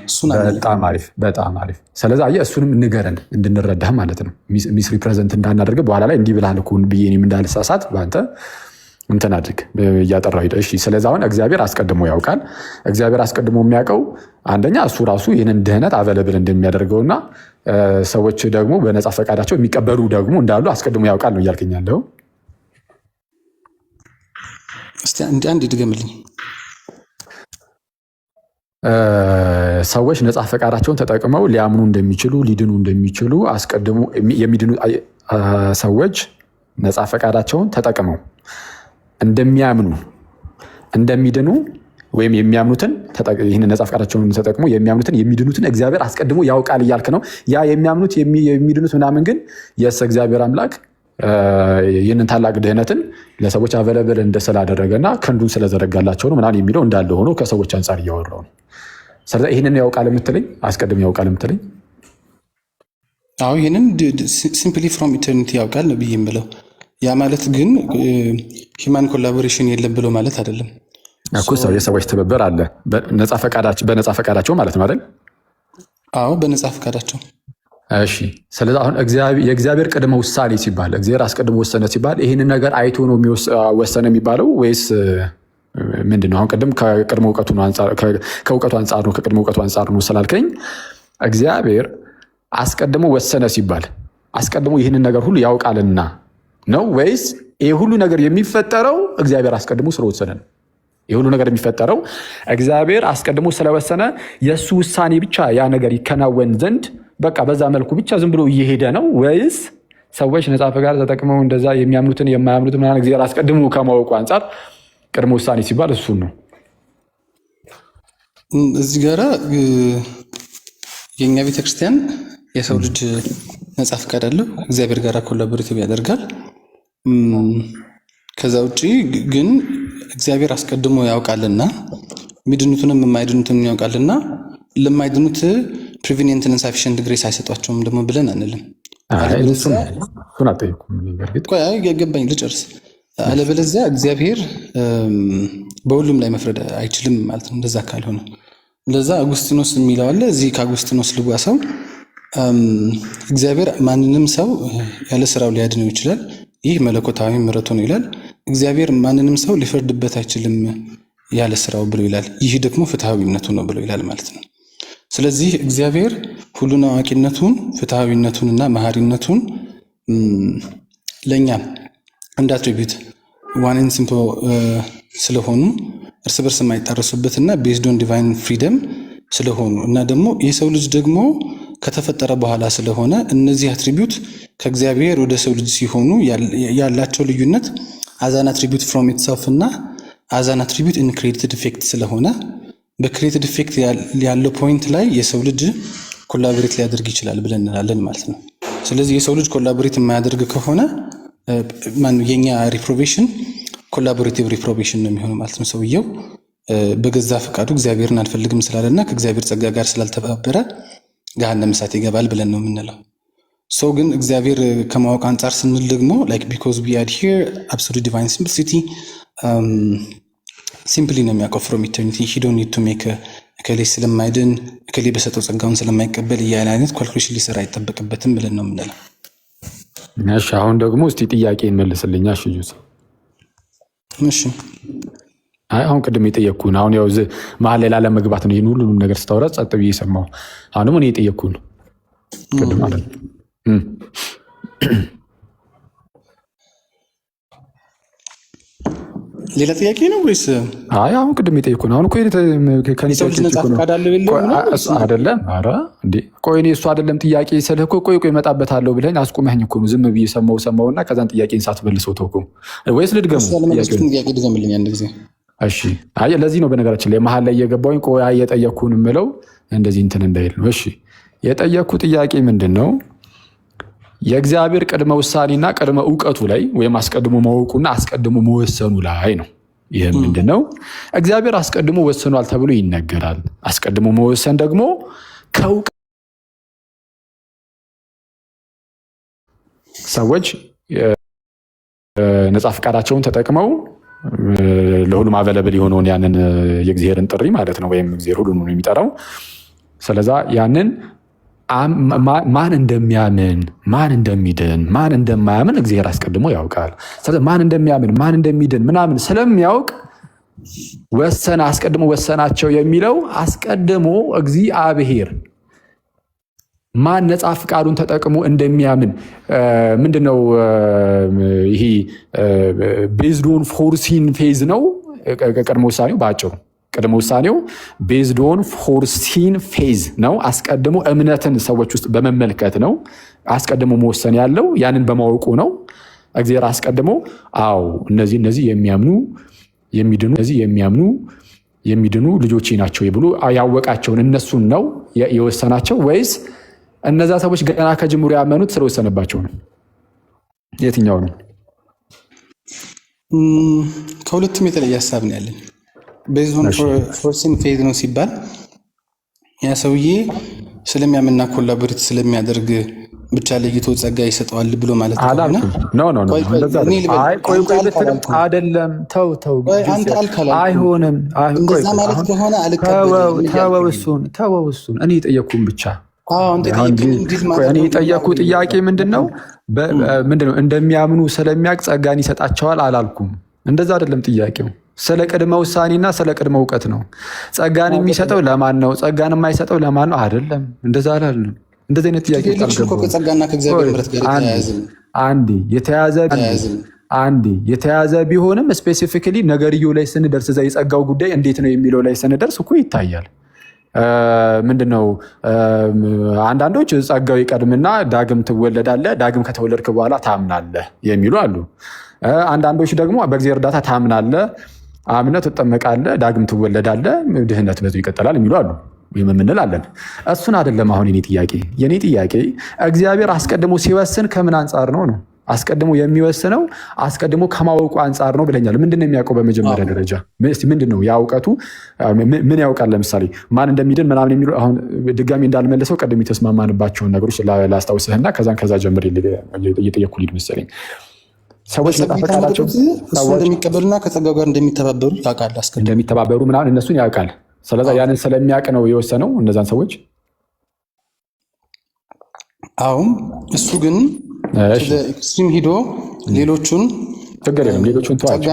በጣም አሪፍ። ስለዚህ አየህ እሱንም ንገረን እንድንረዳህ ማለት ነው። ሚስ ሪፕሬዘንት እንዳናደርግ በኋላ ላይ እንዲህ ብለሃል እኮ ብዬ እኔም እንዳልሳሳት በአንተ እንትን አድርግ እያጠራሁ ሂድ። እሺ። ስለዚህ አሁን እግዚአብሔር አስቀድሞ ያውቃል። እግዚአብሔር አስቀድሞ የሚያውቀው አንደኛ እሱ ራሱ ይህንን ድህነት አቬለብል እንደሚያደርገውና ሰዎች ደግሞ በነፃ ፈቃዳቸው የሚቀበሉ ደግሞ እንዳሉ አስቀድሞ ያውቃል ነው እያልከኝ ያለው። እስቲ አንድ ድገምልኝ። ሰዎች ነፃ ፈቃዳቸውን ተጠቅመው ሊያምኑ እንደሚችሉ ሊድኑ እንደሚችሉ አስቀድሞ የሚድኑ ሰዎች ነፃ ፈቃዳቸውን ተጠቅመው እንደሚያምኑ እንደሚድኑ ወይም የሚያምኑትን ይህን ነፃ ፈቃዳቸውን ተጠቅመው የሚያምኑትን የሚድኑትን እግዚአብሔር አስቀድሞ ያውቃል እያልክ ነው። ያ የሚያምኑት የሚድኑት ምናምን ግን የስ እግዚአብሔር አምላክ ይህንን ታላቅ ድህነትን ለሰዎች አቬለብል ስላደረገና ክንዱን ስለዘረጋላቸው ነው ምናምን የሚለው እንዳለ ሆኖ ከሰዎች አንጻር እያወራው ነው። ስለዚህ ይህንን ያውቃል የምትለኝ አስቀድሞ ያውቃል የምትለኝ? አዎ ይህንን ሲምፕሊ ፍሮም ኢተርኒቲ ያውቃል ነው ብዬ የምለው። ያ ማለት ግን ሂማን ኮላቦሬሽን የለም ብሎ ማለት አይደለም እኮ። ሰው የሰዎች ትብብር አለ በነፃ ፈቃዳቸው ማለት ነው አይደል? አዎ በነፃ ፈቃዳቸው። እሺ። ስለዚህ አሁን የእግዚአብሔር ቅድመ ውሳኔ ሲባል እግዚአብሔር አስቀድሞ ወሰነ ሲባል ይህንን ነገር አይቶ ነው ወሰነ የሚባለው ወይስ ምንድን ነው? አሁን ቅድም ከእውቀቱ አንጻር ነው ከቅድመ እውቀቱ አንጻር ነው ስላልከኝ እግዚአብሔር አስቀድሞ ወሰነ ሲባል አስቀድሞ ይህንን ነገር ሁሉ ያውቃልና ነው ወይስ ይህ ሁሉ ነገር የሚፈጠረው እግዚአብሔር አስቀድሞ ስለወሰነ ነው? ይህ ሁሉ ነገር የሚፈጠረው እግዚአብሔር አስቀድሞ ስለወሰነ የእሱ ውሳኔ ብቻ ያ ነገር ይከናወን ዘንድ በቃ በዛ መልኩ ብቻ ዝም ብሎ እየሄደ ነው ወይስ ሰዎች ነፃ ፈቃድ ተጠቅመው እንደዛ የሚያምኑትን የማያምኑትን ምናምን እግዚአብሔር አስቀድሞ ከማወቁ አንጻር ቅድመ ውሳኔ ሲባል እሱን ነው? እዚህ ጋራ የእኛ ቤተክርስቲያን የሰው ልጅ ነፃ ፈቃድ አለው እግዚአብሔር ጋር ኮላቦሬቲቭ ያደርጋል። ከዛ ውጭ ግን እግዚአብሔር አስቀድሞ ያውቃልና የሚድኑትንም የማይድኑትንም ያውቃልና ለማይድኑት ፕሪቪኒየንት ኢንሳፊሽንት ግሬስ አይሰጧቸውም ደግሞ ብለን አንልም። ገባኝ ልጨርስ። አለበለዚያ እግዚአብሔር በሁሉም ላይ መፍረድ አይችልም ማለት ነው። እንደዛ ካልሆነ ለዛ አጉስቲኖስ የሚለው አለ። እዚህ ከአጉስቲኖስ ልጓሰው እግዚአብሔር ማንንም ሰው ያለ ስራው ሊያድነው ይችላል፣ ይህ መለኮታዊ ምሕረቱ ነው ይላል። እግዚአብሔር ማንንም ሰው ሊፈርድበት አይችልም ያለ ስራው ብሎ ይላል፣ ይህ ደግሞ ፍትሐዊነቱ ነው ብሎ ይላል ማለት ነው። ስለዚህ እግዚአብሔር ሁሉን አዋቂነቱን ፍትሐዊነቱንና መሐሪነቱን ለእኛ እንደ አትሪቢዩት ዋንን ሲምቶ ስለሆኑ እርስ በርስ የማይጣረሱበትና ቤዝድ ኦን ዲቫይን ፍሪደም ስለሆኑ እና ደግሞ የሰው ልጅ ደግሞ ከተፈጠረ በኋላ ስለሆነ እነዚህ አትሪቢዩት ከእግዚአብሔር ወደ ሰው ልጅ ሲሆኑ ያላቸው ልዩነት አዛን አትሪቢዩት ፍሮም ኢትሰልፍ እና አዛን አትሪቢዩት ኢን ክሬትድ ኢፌክት ስለሆነ በክሬትድ ኢፌክት ያለው ፖይንት ላይ የሰው ልጅ ኮላቦሬት ሊያደርግ ይችላል ብለን እንላለን ማለት ነው። ስለዚህ የሰው ልጅ ኮላቦሬት የማያደርግ ከሆነ የኛ ሪፕሮቬሽን ኮላቦሬቲቭ ሪፕሮቬሽን ነው የሚሆነው ማለት ነው። ሰውየው በገዛ ፈቃዱ እግዚአብሔርን አልፈልግም ስላለና ከእግዚአብሔር ጸጋ ጋር ስላልተባበረ ገሃነመ እሳት ይገባል ብለን ነው የምንለው። ሰው ግን እግዚአብሔር ከማወቅ አንጻር ስንል ደግሞ ላይክ ቢኮዝ ዊ አድሄር አብሶሉት ዲቫይን ሲምፕሊሲቲ ሲምፕሊ ነው የሚያውቀው ፍሮም ኢተርኒቲ ሂ ዶንት ኒድ ቱ ሜክ እከሌ ስለማይድን እከሌ በሰጠው ጸጋውን ስለማይቀበል እያለ አይነት ካልኩሌሽን ሊሰራ አይጠበቅበትም ብለን ነው የምንለው። እሺ አሁን ደግሞ እስቲ ጥያቄ እንመልስልኛ። እሺ ጁስ እሺ አሁን ቅድም የጠየቅኩህን አሁን ያው መሀል ላይ ላለመግባት ነው ይህን ሁሉንም ነገር ስታወራ ጸጥ ብዬ የሰማሁ። አሁን ደግሞ እኔ የጠየቅኩህን ቅድም ማለት ነው። ሌላ ጥያቄ ነው ወይስ? አይ አሁን ቅድም የጠየቅኩህን አሁን እኮ ከኔ አይደለም። ኧረ እንዴ ቆይ እኔ እሱ አይደለም ጥያቄ ስልህ እኮ ቆይ እመጣበታለሁ ብለኸኝ አስቁመኸኝ እኮ ነው። ዝም ብዬ ሰማሁና ከዛን ጥያቄን ሳትመልሰው ተውኩ ወይስ ልድገሙ? ጥያቄ ድገምልኝ አንድ ጊዜ። እሺ አይ ለዚህ ነው በነገራችን ላይ መሀል ላይ እየገባሁኝ ቆይ የጠየቅኩህን የምለው እንደዚህ እንትን እንዳይል ነው። እሺ የጠየቅኩህ ጥያቄ ምንድን ነው? የእግዚአብሔር ቅድመ ውሳኔና ቅድመ እውቀቱ ላይ ወይም አስቀድሞ ማወቁና አስቀድሞ መወሰኑ ላይ ነው። ይህ ምንድን ነው? እግዚአብሔር አስቀድሞ ወስኗል ተብሎ ይነገራል። አስቀድሞ መወሰን ደግሞ ከእውቀት ሰዎች ነፃ ፈቃዳቸውን ተጠቅመው ለሁሉም አቬለብል የሆነውን ያንን የእግዚአብሔርን ጥሪ ማለት ነው፣ ወይም እግዚአብሔር ሁሉን ነው የሚጠራው። ስለዛ ያንን ማን እንደሚያምን ማን እንደሚድን ማን እንደማያምን እግዚአብሔር አስቀድሞ ያውቃል። ስለዚህ ማን እንደሚያምን ማን እንደሚድን ምናምን ስለሚያውቅ ወሰነ፣ አስቀድሞ ወሰናቸው የሚለው አስቀድሞ እግዚአብሔር ማን ነፃ ፍቃዱን ተጠቅሞ እንደሚያምን ምንድነው? ይሄ ቤዝድ ኦን ፎርሲን ፌዝ ነው ቅድመ ውሳኔው። በአጭሩ ቅድመ ውሳኔው ቤዝድ ኦን ፎርሲን ፌዝ ነው። አስቀድሞ እምነትን ሰዎች ውስጥ በመመልከት ነው አስቀድሞ መወሰን ያለው። ያንን በማወቁ ነው እግዚአብሔር አስቀድሞ አዎ እነዚህ የሚድኑ ልጆቼ ናቸው ብሎ ያወቃቸውን እነሱን ነው የወሰናቸው፣ ወይስ እነዛ ሰዎች ገና ከጅምሩ ያመኑት ስለወሰነባቸው ነው? የትኛው ነው? ከሁለቱም የተለየ ሀሳብ ነው ያለኝ። ቤዝድ ኦን ፎርሲን ፌዝ ነው ሲባል ያ ሰውዬ ስለሚያምንና ኮላቦሬት ስለሚያደርግ ብቻ ለይቶ ጸጋ ይሰጠዋል ብሎ ማለት ነው። አይደለም። ተው አይሆንም። ተወው እሱን እኔ የጠየኩህን ብቻ። እኔ የጠየኩህ ጥያቄ ምንድን ነው? እንደሚያምኑ ስለሚያውቅ ጸጋን ይሰጣቸዋል አላልኩም። እንደዛ አይደለም ጥያቄው። ስለ ቅድመ ውሳኔና ስለ ቅድመ እውቀት ነው። ጸጋን የሚሰጠው ለማን ነው? ጸጋን የማይሰጠው ለማን ነው? አይደለም፣ እንደዛ አላልንም። እንደዚህ አይነት ጥያቄ የተያዘ ቢሆንም ስፔሲፊካሊ ነገርየው ላይ ስንደርስ እዛ የጸጋው ጉዳይ እንዴት ነው የሚለው ላይ ስንደርስ እኮ ይታያል። ምንድነው አንዳንዶች ጸጋው ይቀድምና ዳግም ትወለዳለህ፣ ዳግም ከተወለድክ በኋላ ታምናለህ የሚሉ አሉ። አንዳንዶች ደግሞ በእግዚአብሔር እርዳታ ታምናለህ፣ አምነህ ትጠመቃለህ፣ ዳግም ትወለዳለህ፣ ድህነት በዚሁ ይቀጥላል የሚሉ አሉ። የምንል አለን። እሱን አይደለም አሁን የኔ ጥያቄ እግዚአብሔር አስቀድሞ ሲወስን ከምን አንጻር ነው? አስቀድሞ የሚወስነው አስቀድሞ ከማወቁ አንጻር ነው ብለኛል። ምንድነው የሚያውቀው? በመጀመሪያ ደረጃ ምንድነው ያውቀቱ? ምን ያውቃል? ለምሳሌ ማን እንደሚድን ምናምን የሚሉ አሁን ድጋሚ እንዳልመለሰው ቀደም የተስማማንባቸውን ነገሮች ላስታውስህና ከዛ ጀምር እየጠየኩ ልሂድ መሰለኝ። ሰዎች መጣፈቃላቸው እንደሚቀበሉና ከጸጋው ጋር እንደሚተባበሩ ያውቃል። እንደሚተባበሩ ምናምን እነሱን ያውቃል። ስለዛ ያንን ስለሚያውቅ ነው የወሰነው እነዛን ሰዎች። አሁን እሱ ግን ኤክስትሪም ሂዶ ሌሎቹን ችግር የለም ሌሎቹን ጸጋ ተዋቸው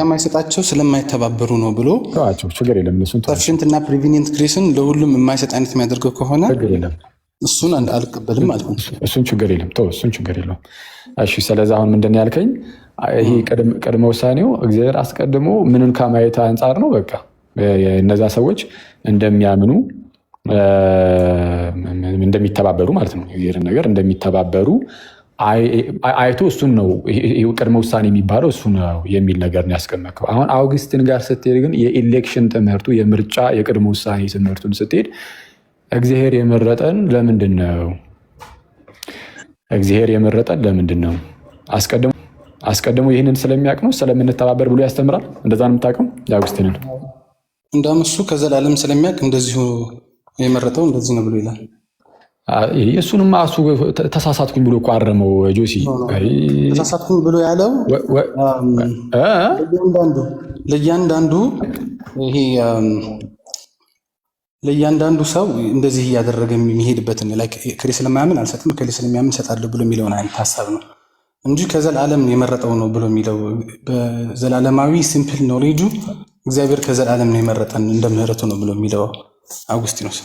የማይሰጣቸው ስለማይተባበሩ ነው ብሎ ተዋቸው። ችግር የለም እነሱን ተዋቸው። ሰፊሽንትና ፕሪቪኒየንት ግሬስን ለሁሉም የማይሰጥ አይነት የሚያደርገው ከሆነ ችግር የለም እሱን አልቀበልም ማለት ነው። እሱን ችግር የለም ተው፣ እሱን ችግር የለም። እሺ ስለዚህ አሁን ምንድን ነው ያልከኝ? ይሄ ቅድመ ውሳኔው እግዚአብሔር አስቀድሞ ምንን ከማየት አንጻር ነው። በቃ እነዛ ሰዎች እንደሚያምኑ እንደሚተባበሩ ማለት ነው። እግዚአብሔርን ነገር እንደሚተባበሩ አይቶ እሱን ነው ቅድመ ውሳኔ የሚባለው እሱ ነው የሚል ነገር ነው ያስቀመጥከው። አሁን አውግስቲን ጋር ስትሄድ ግን የኢሌክሽን ትምህርቱ የምርጫ የቅድመ ውሳኔ ትምህርቱን ስትሄድ እግዚአብሔር የመረጠን ለምንድን ነው? እግዚአብሔር የመረጠን ለምንድን ነው? አስቀድሞ ይህንን ስለሚያውቅ ነው ስለምንተባበር ብሎ ያስተምራል። እንደዛ ነው የምታውቀው የአውግስቲንን። እንደውም እሱ ከዘላለም ስለሚያውቅ እንደዚሁ የመረጠው እንደዚህ ነው ብሎ ይላል። እሱንማ እሱ ተሳሳትኩኝ ብሎ እኮ አረመው ጆሲ። ተሳሳትኩኝ ብሎ ያለው ለእያንዳንዱ ይሄ ለእያንዳንዱ ሰው እንደዚህ እያደረገ የሚሄድበትን ከሌ ስለማያምን አልሰጥም ከሌ ስለሚያምን እሰጣለሁ ብሎ የሚለውን አይነት ሀሳብ ነው እንጂ ከዘላለም የመረጠው ነው ብሎ የሚለው በዘላለማዊ ሲምፕል ኖሌጁ እግዚአብሔር ከዘላለም ነው የመረጠን እንደ ምህረቱ ነው ብሎ የሚለው አውግስቲኖስ።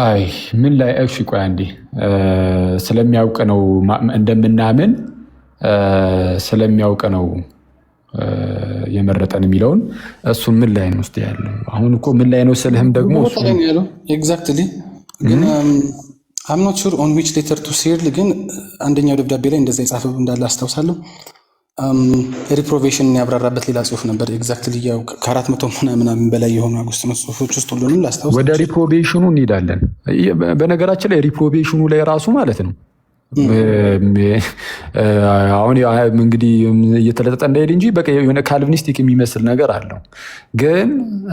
አይ ምን ላይ እሺ ቆይ አንዴ ስለሚያውቅ ነው እንደምናምን ስለሚያውቅ ነው የመረጠን የሚለውን እሱን ምን ላይ ነው ውስጥ ያለው? አሁን እኮ ምን ላይ ነው ስልህም ደግሞ ኤግዛክትሊ ግን አም ኖት ሹር ኦን ዊች ሌተር ቱ ሲርል ግን አንደኛው ደብዳቤ ላይ እንደዛ የጻፈው እንዳለ አስታውሳለሁ። ሪፕሮቬሽን ያብራራበት ሌላ ጽሁፍ ነበር። ኤግዛክትሊ ያው ከ400 ምናምን በላይ የሆኑ አውግስቲኖስ ጽሁፎች ውስጥ ሁሉንም ላስታውስ። ወደ ሪፕሮቬሽኑ እንሄዳለን። በነገራችን ላይ ሪፕሮቬሽኑ ላይ ራሱ ማለት ነው አሁን እንግዲህ እየተለጠጠ እንዳይሄድ እንጂ በቃ የሆነ ካልቪኒስቲክ የሚመስል ነገር አለው። ግን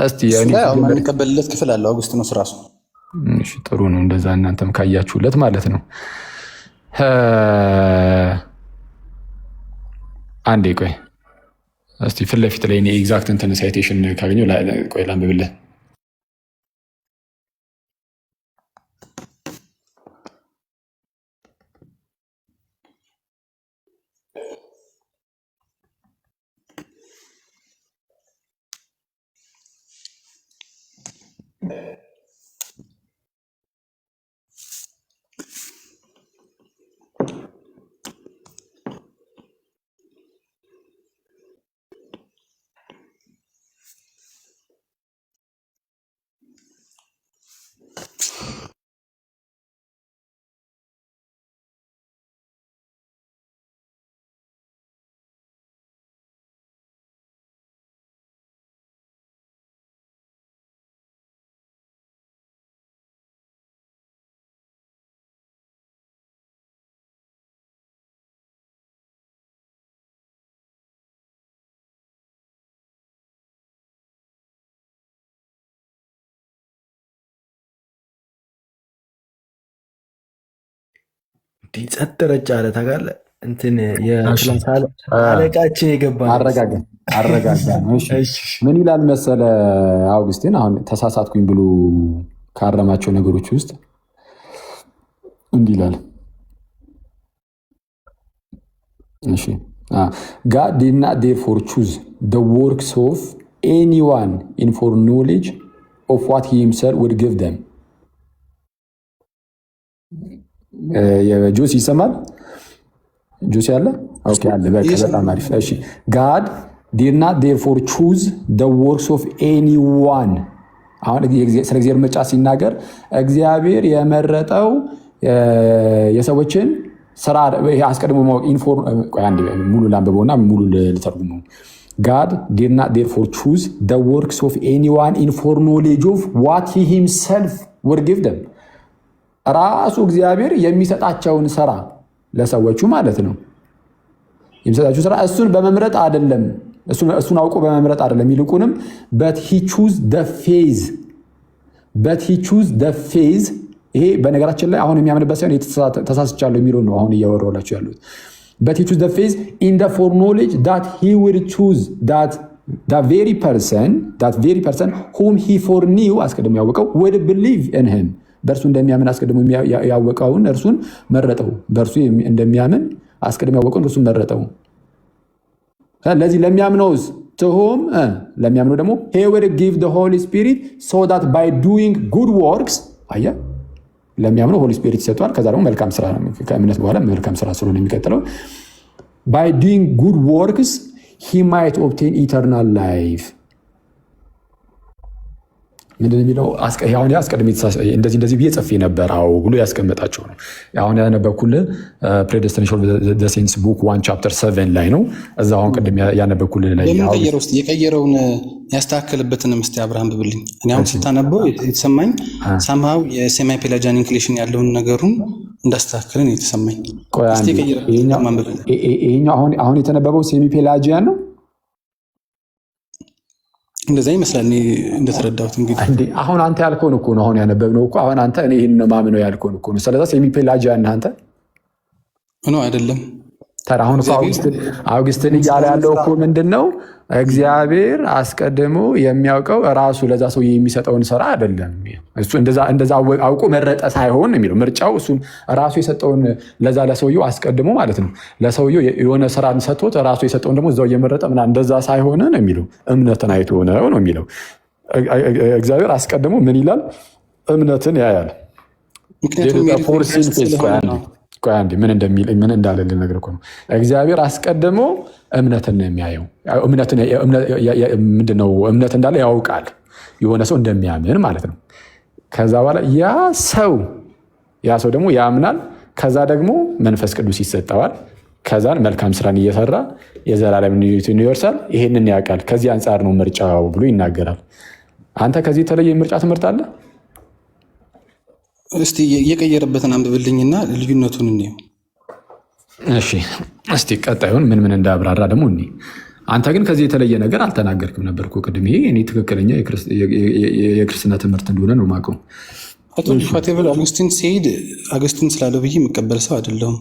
እስቲ የማንቀበልለት ክፍል አለው አውግስቲኖስ ራሱ። እሺ ጥሩ ነው እንደዛ እናንተም ካያችሁለት ማለት ነው። አንዴ ቆይ እስቲ ፊት ለፊት ላይ እኔ ኤግዛክት እንትን ሳይቴሽን ካገኘሁ ቆይ ላንብብልህ። ጸጥ ረጭ አለ ታውቃለህ። እንትን የክላስ አለቃችን የገባ አረጋጋ። ምን ይላል መሰለ አውግስቲን አሁን ተሳሳትኩኝ ብሎ ካረማቸው ነገሮች ውስጥ እንዲህ ይላል። እሺ God did not therefore choose the works of anyone in foreknowledge of what he himself would give them. ጆሲ ይሰማል? ጆሲ አለ? ኦኬ አለ። በቃ በጣም አሪፍ። እሺ God did not therefore choose the works of anyone። አሁን ስለ እግዚአብሔር ምርጫ ሲናገር እግዚአብሔር የመረጠው የሰዎችን ስራ አስቀድሞ ማወቅ ሙሉ ላንብበውና ሙሉ ልተርጉመው። God did not therefore choose the works of anyone in foreknowledge of what he himself would give them። ራሱ እግዚአብሔር የሚሰጣቸውን ስራ ለሰዎቹ ማለት ነው የሚሰጣቸው ስራ እሱን በመምረጥ አይደለም፣ እሱን አውቆ በመምረጥ አይደለም። ይልቁንም but he choose the phase ይሄ በነገራችን ላይ አሁን የሚያምንበት ሳይሆን ተሳስቻለሁ የሚለው ነው አሁን እያወራሁላችሁ ያሉት። but he chose the phase in the foreknowledge that he would choose that very person whom he foreknew አስቀድሞ ያወቀው would believe in him በእርሱ እንደሚያምን አስቀድሞ ያወቀውን እርሱን መረጠው። በእርሱ እንደሚያምን አስቀድሞ ያወቀውን እርሱን መረጠው። ለዚህ ለሚያምነውስ ትሁም ለሚያምነው ደግሞ he will give the Holy Spirit so that by doing good works አያ ለሚያምነው ሆሊ ስፒሪት ይሰጠዋል። ከዛ ደግሞ መልካም ስራ ነው። ከእምነት በኋላ መልካም ስራ ስለሆነ የሚቀጥለው by doing good works he might obtain eternal life። ምንድን የሚለው አሁን አስቀድሜ እንደዚህ ብዬ ጽፌ ነበር ብሎ ያስቀመጣቸው ነው። አሁን ያነበብኩልህ ፕሬደስቲኔሽን ኦፍ ዘ ሴንትስ ቡክ 1 ቻፕተር 7 ላይ ነው። እዛ አሁን ቅድም ያነበብኩልህ ላይ የቀየረውን ያስተካከልበትን እስቲ አብርሃም ብብልኝ። እኔ አሁን ስታነበው የተሰማኝ ሳምሃው የሴማይ ፔላጂያን ኢንክሌሽን ያለውን ነገሩን እንዳስተካከልን የተሰማኝ። ይሄኛው አሁን የተነበበው ሴሚ ፔላጂያን ነው። እንደዛ ይመስላል እንደተረዳሁት። እንግዲህ አሁን አንተ ያልከውን እኮ ነው አሁን ያነበብነው እኮ። አሁን አንተ እኔ ይሄን ነው ማምነው ያልከውን እኮ ነው። ስለዚህ ሴሚ ፔላጂያን ነህ አንተ ነው አይደለም? ታዲያ አሁን አውግስትን እያለ ያለው እኮ ምንድን ነው? እግዚአብሔር አስቀድሞ የሚያውቀው ራሱ ለዛ ሰው የሚሰጠውን ስራ አይደለም። እሱ እንደዛ አውቆ መረጠ ሳይሆን የሚለው ምርጫው እሱ ራሱ የሰጠውን ለዛ ለሰውየው አስቀድሞ ማለት ነው። ለሰውየው የሆነ ስራን ሰጥቶት ራሱ የሰጠውን ደግሞ እዛው እየመረጠ ምናምን እንደዛ ሳይሆን ነው የሚለው። እምነትን አይቶ ነው የሚለው። እግዚአብሔር አስቀድሞ ምን ይላል? እምነትን ያያል። ምን እንደሚል ምን እንዳለ ልነግርህ እኮ ነው። እግዚአብሔር አስቀድሞ እምነትን ነው የሚያየው። ምንድነው እምነት እንዳለ ያውቃል። የሆነ ሰው እንደሚያምን ማለት ነው። ከዛ በኋላ ያ ሰው ደግሞ ያምናል። ከዛ ደግሞ መንፈስ ቅዱስ ይሰጠዋል። ከዛን መልካም ስራን እየሰራ የዘላለም ሕይወትን ይወርሳል። ይሄንን ያውቃል። ከዚህ አንጻር ነው ምርጫው ብሎ ይናገራል። አንተ ከዚህ የተለየ ምርጫ ትምህርት አለ? እስቲ የቀየረበትን አንብብልኝና ልዩነቱን እንየው። እሺ እስቲ ቀጣዩን ምን እንዳብራራ ደግሞ እኔ አንተ ግን ከዚህ የተለየ ነገር አልተናገርክም ነበር እኮ ቅድም። ይሄ እኔ ትክክለኛ የክርስትና ትምህርት እንደሆነ ነው የማውቀው። ፋቴብል አውግስቲን ሲሄድ አውግስቲን ስላለው ብዬ የምቀበል ሰው አይደለሁም።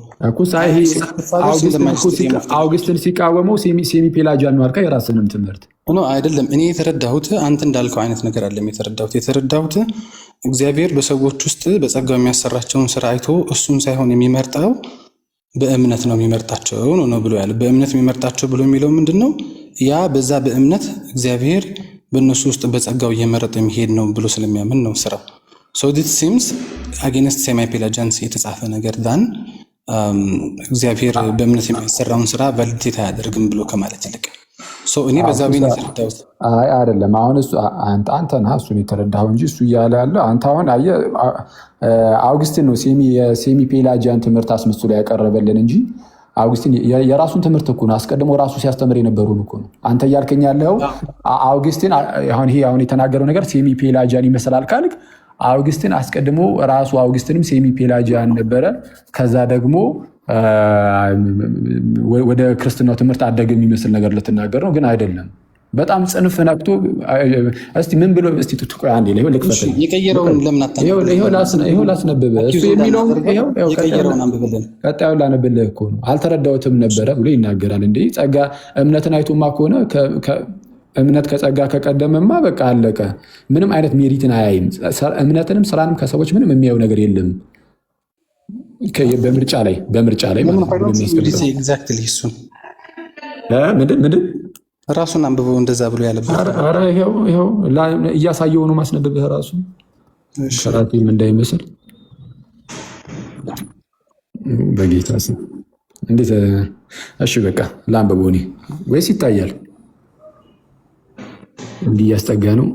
አውግስቲን ሲቃወመው ሴሚ ፔላጂያን ነው አልካ። የራስንም ትምህርት አይደለም እኔ የተረዳሁት አንተ እንዳልከው አይነት ነገር አለም የተረዳሁት እግዚአብሔር በሰዎች ውስጥ በጸጋው የሚያሰራቸውን ስራ አይቶ እሱን ሳይሆን የሚመርጠው በእምነት ነው የሚመርጣቸው ነው ብሎ ያለ። በእምነት የሚመርጣቸው ብሎ የሚለው ምንድን ነው? ያ በዛ በእምነት እግዚአብሔር በእነሱ ውስጥ በጸጋው እየመረጠ የሚሄድ ነው ብሎ ስለሚያምን ነው ስራው። ሶ ዲስ ሲምስ አጌንስት ሴማይ ፔላጂያንስ የተጻፈ ነገር ዳን እግዚአብሔር በእምነት የሚያሰራውን ስራ ቫሊዴት አያደርግም ብሎ ከማለት ይልቅ እኔ በዛ ቤት የተረዳሁት አይደለም። አሁን አንተ ነህ እሱን የተረዳኸው እንጂ እሱ እያለ ያለ አንተ አሁን አየህ፣ አውግስቲን ነው የሴሚ ፔላጂያን ትምህርት አስመስሎ ያቀረበልን እንጂ አውግስቲን የራሱን ትምህርት እኮ ነው አስቀድሞ ራሱ ሲያስተምር የነበሩን እኮ ነው። አንተ እያልከኝ ያለው አውግስቲን አሁን የተናገረው ነገር ሴሚ ፔላጂያን ይመስላል ካልክ አውግስቲን አስቀድሞ ራሱ አውግስቲንም ሴሚ ፔላጂያን ነበረ። ከዛ ደግሞ ወደ ክርስትናው ትምህርት አደገ የሚመስል ነገር ልትናገር ነው፣ ግን አይደለም። በጣም ጽንፍ ነክቶ እስቲ ምን ብሎ እስቲ ትቆይ አንዴ ላይ ልክፈት። የቀየረውን ለምን አታነብልህ? ይሄው ላስነብብህ። እሱ የሚለው የቀየረውን አንብብልን። ቀጣዩን ላነብልህ እኮ ነው። አልተረዳሁትም ነበረ ብሎ ይናገራል። እንዴ ጸጋ እምነትን አይቶማ ከሆነ እምነት ከጸጋ ከቀደመማ በቃ አለቀ። ምንም አይነት ሜሪትን አያይም። እምነትንም ስራንም ከሰዎች ምንም የሚያየው ነገር የለም። በምርጫ ላይ ምንድን ራሱን አንብበው እንደዛ ብሎ ያለበት ይኸው እያሳየው ነው ማስነብብህ ራሱ ከራቴም እንዳይመስል በጌታ ስም እንዴት። እሺ በቃ ላንብበው እኔ ወይስ ይታያል? እንዲህ እያስጠጋ ነው።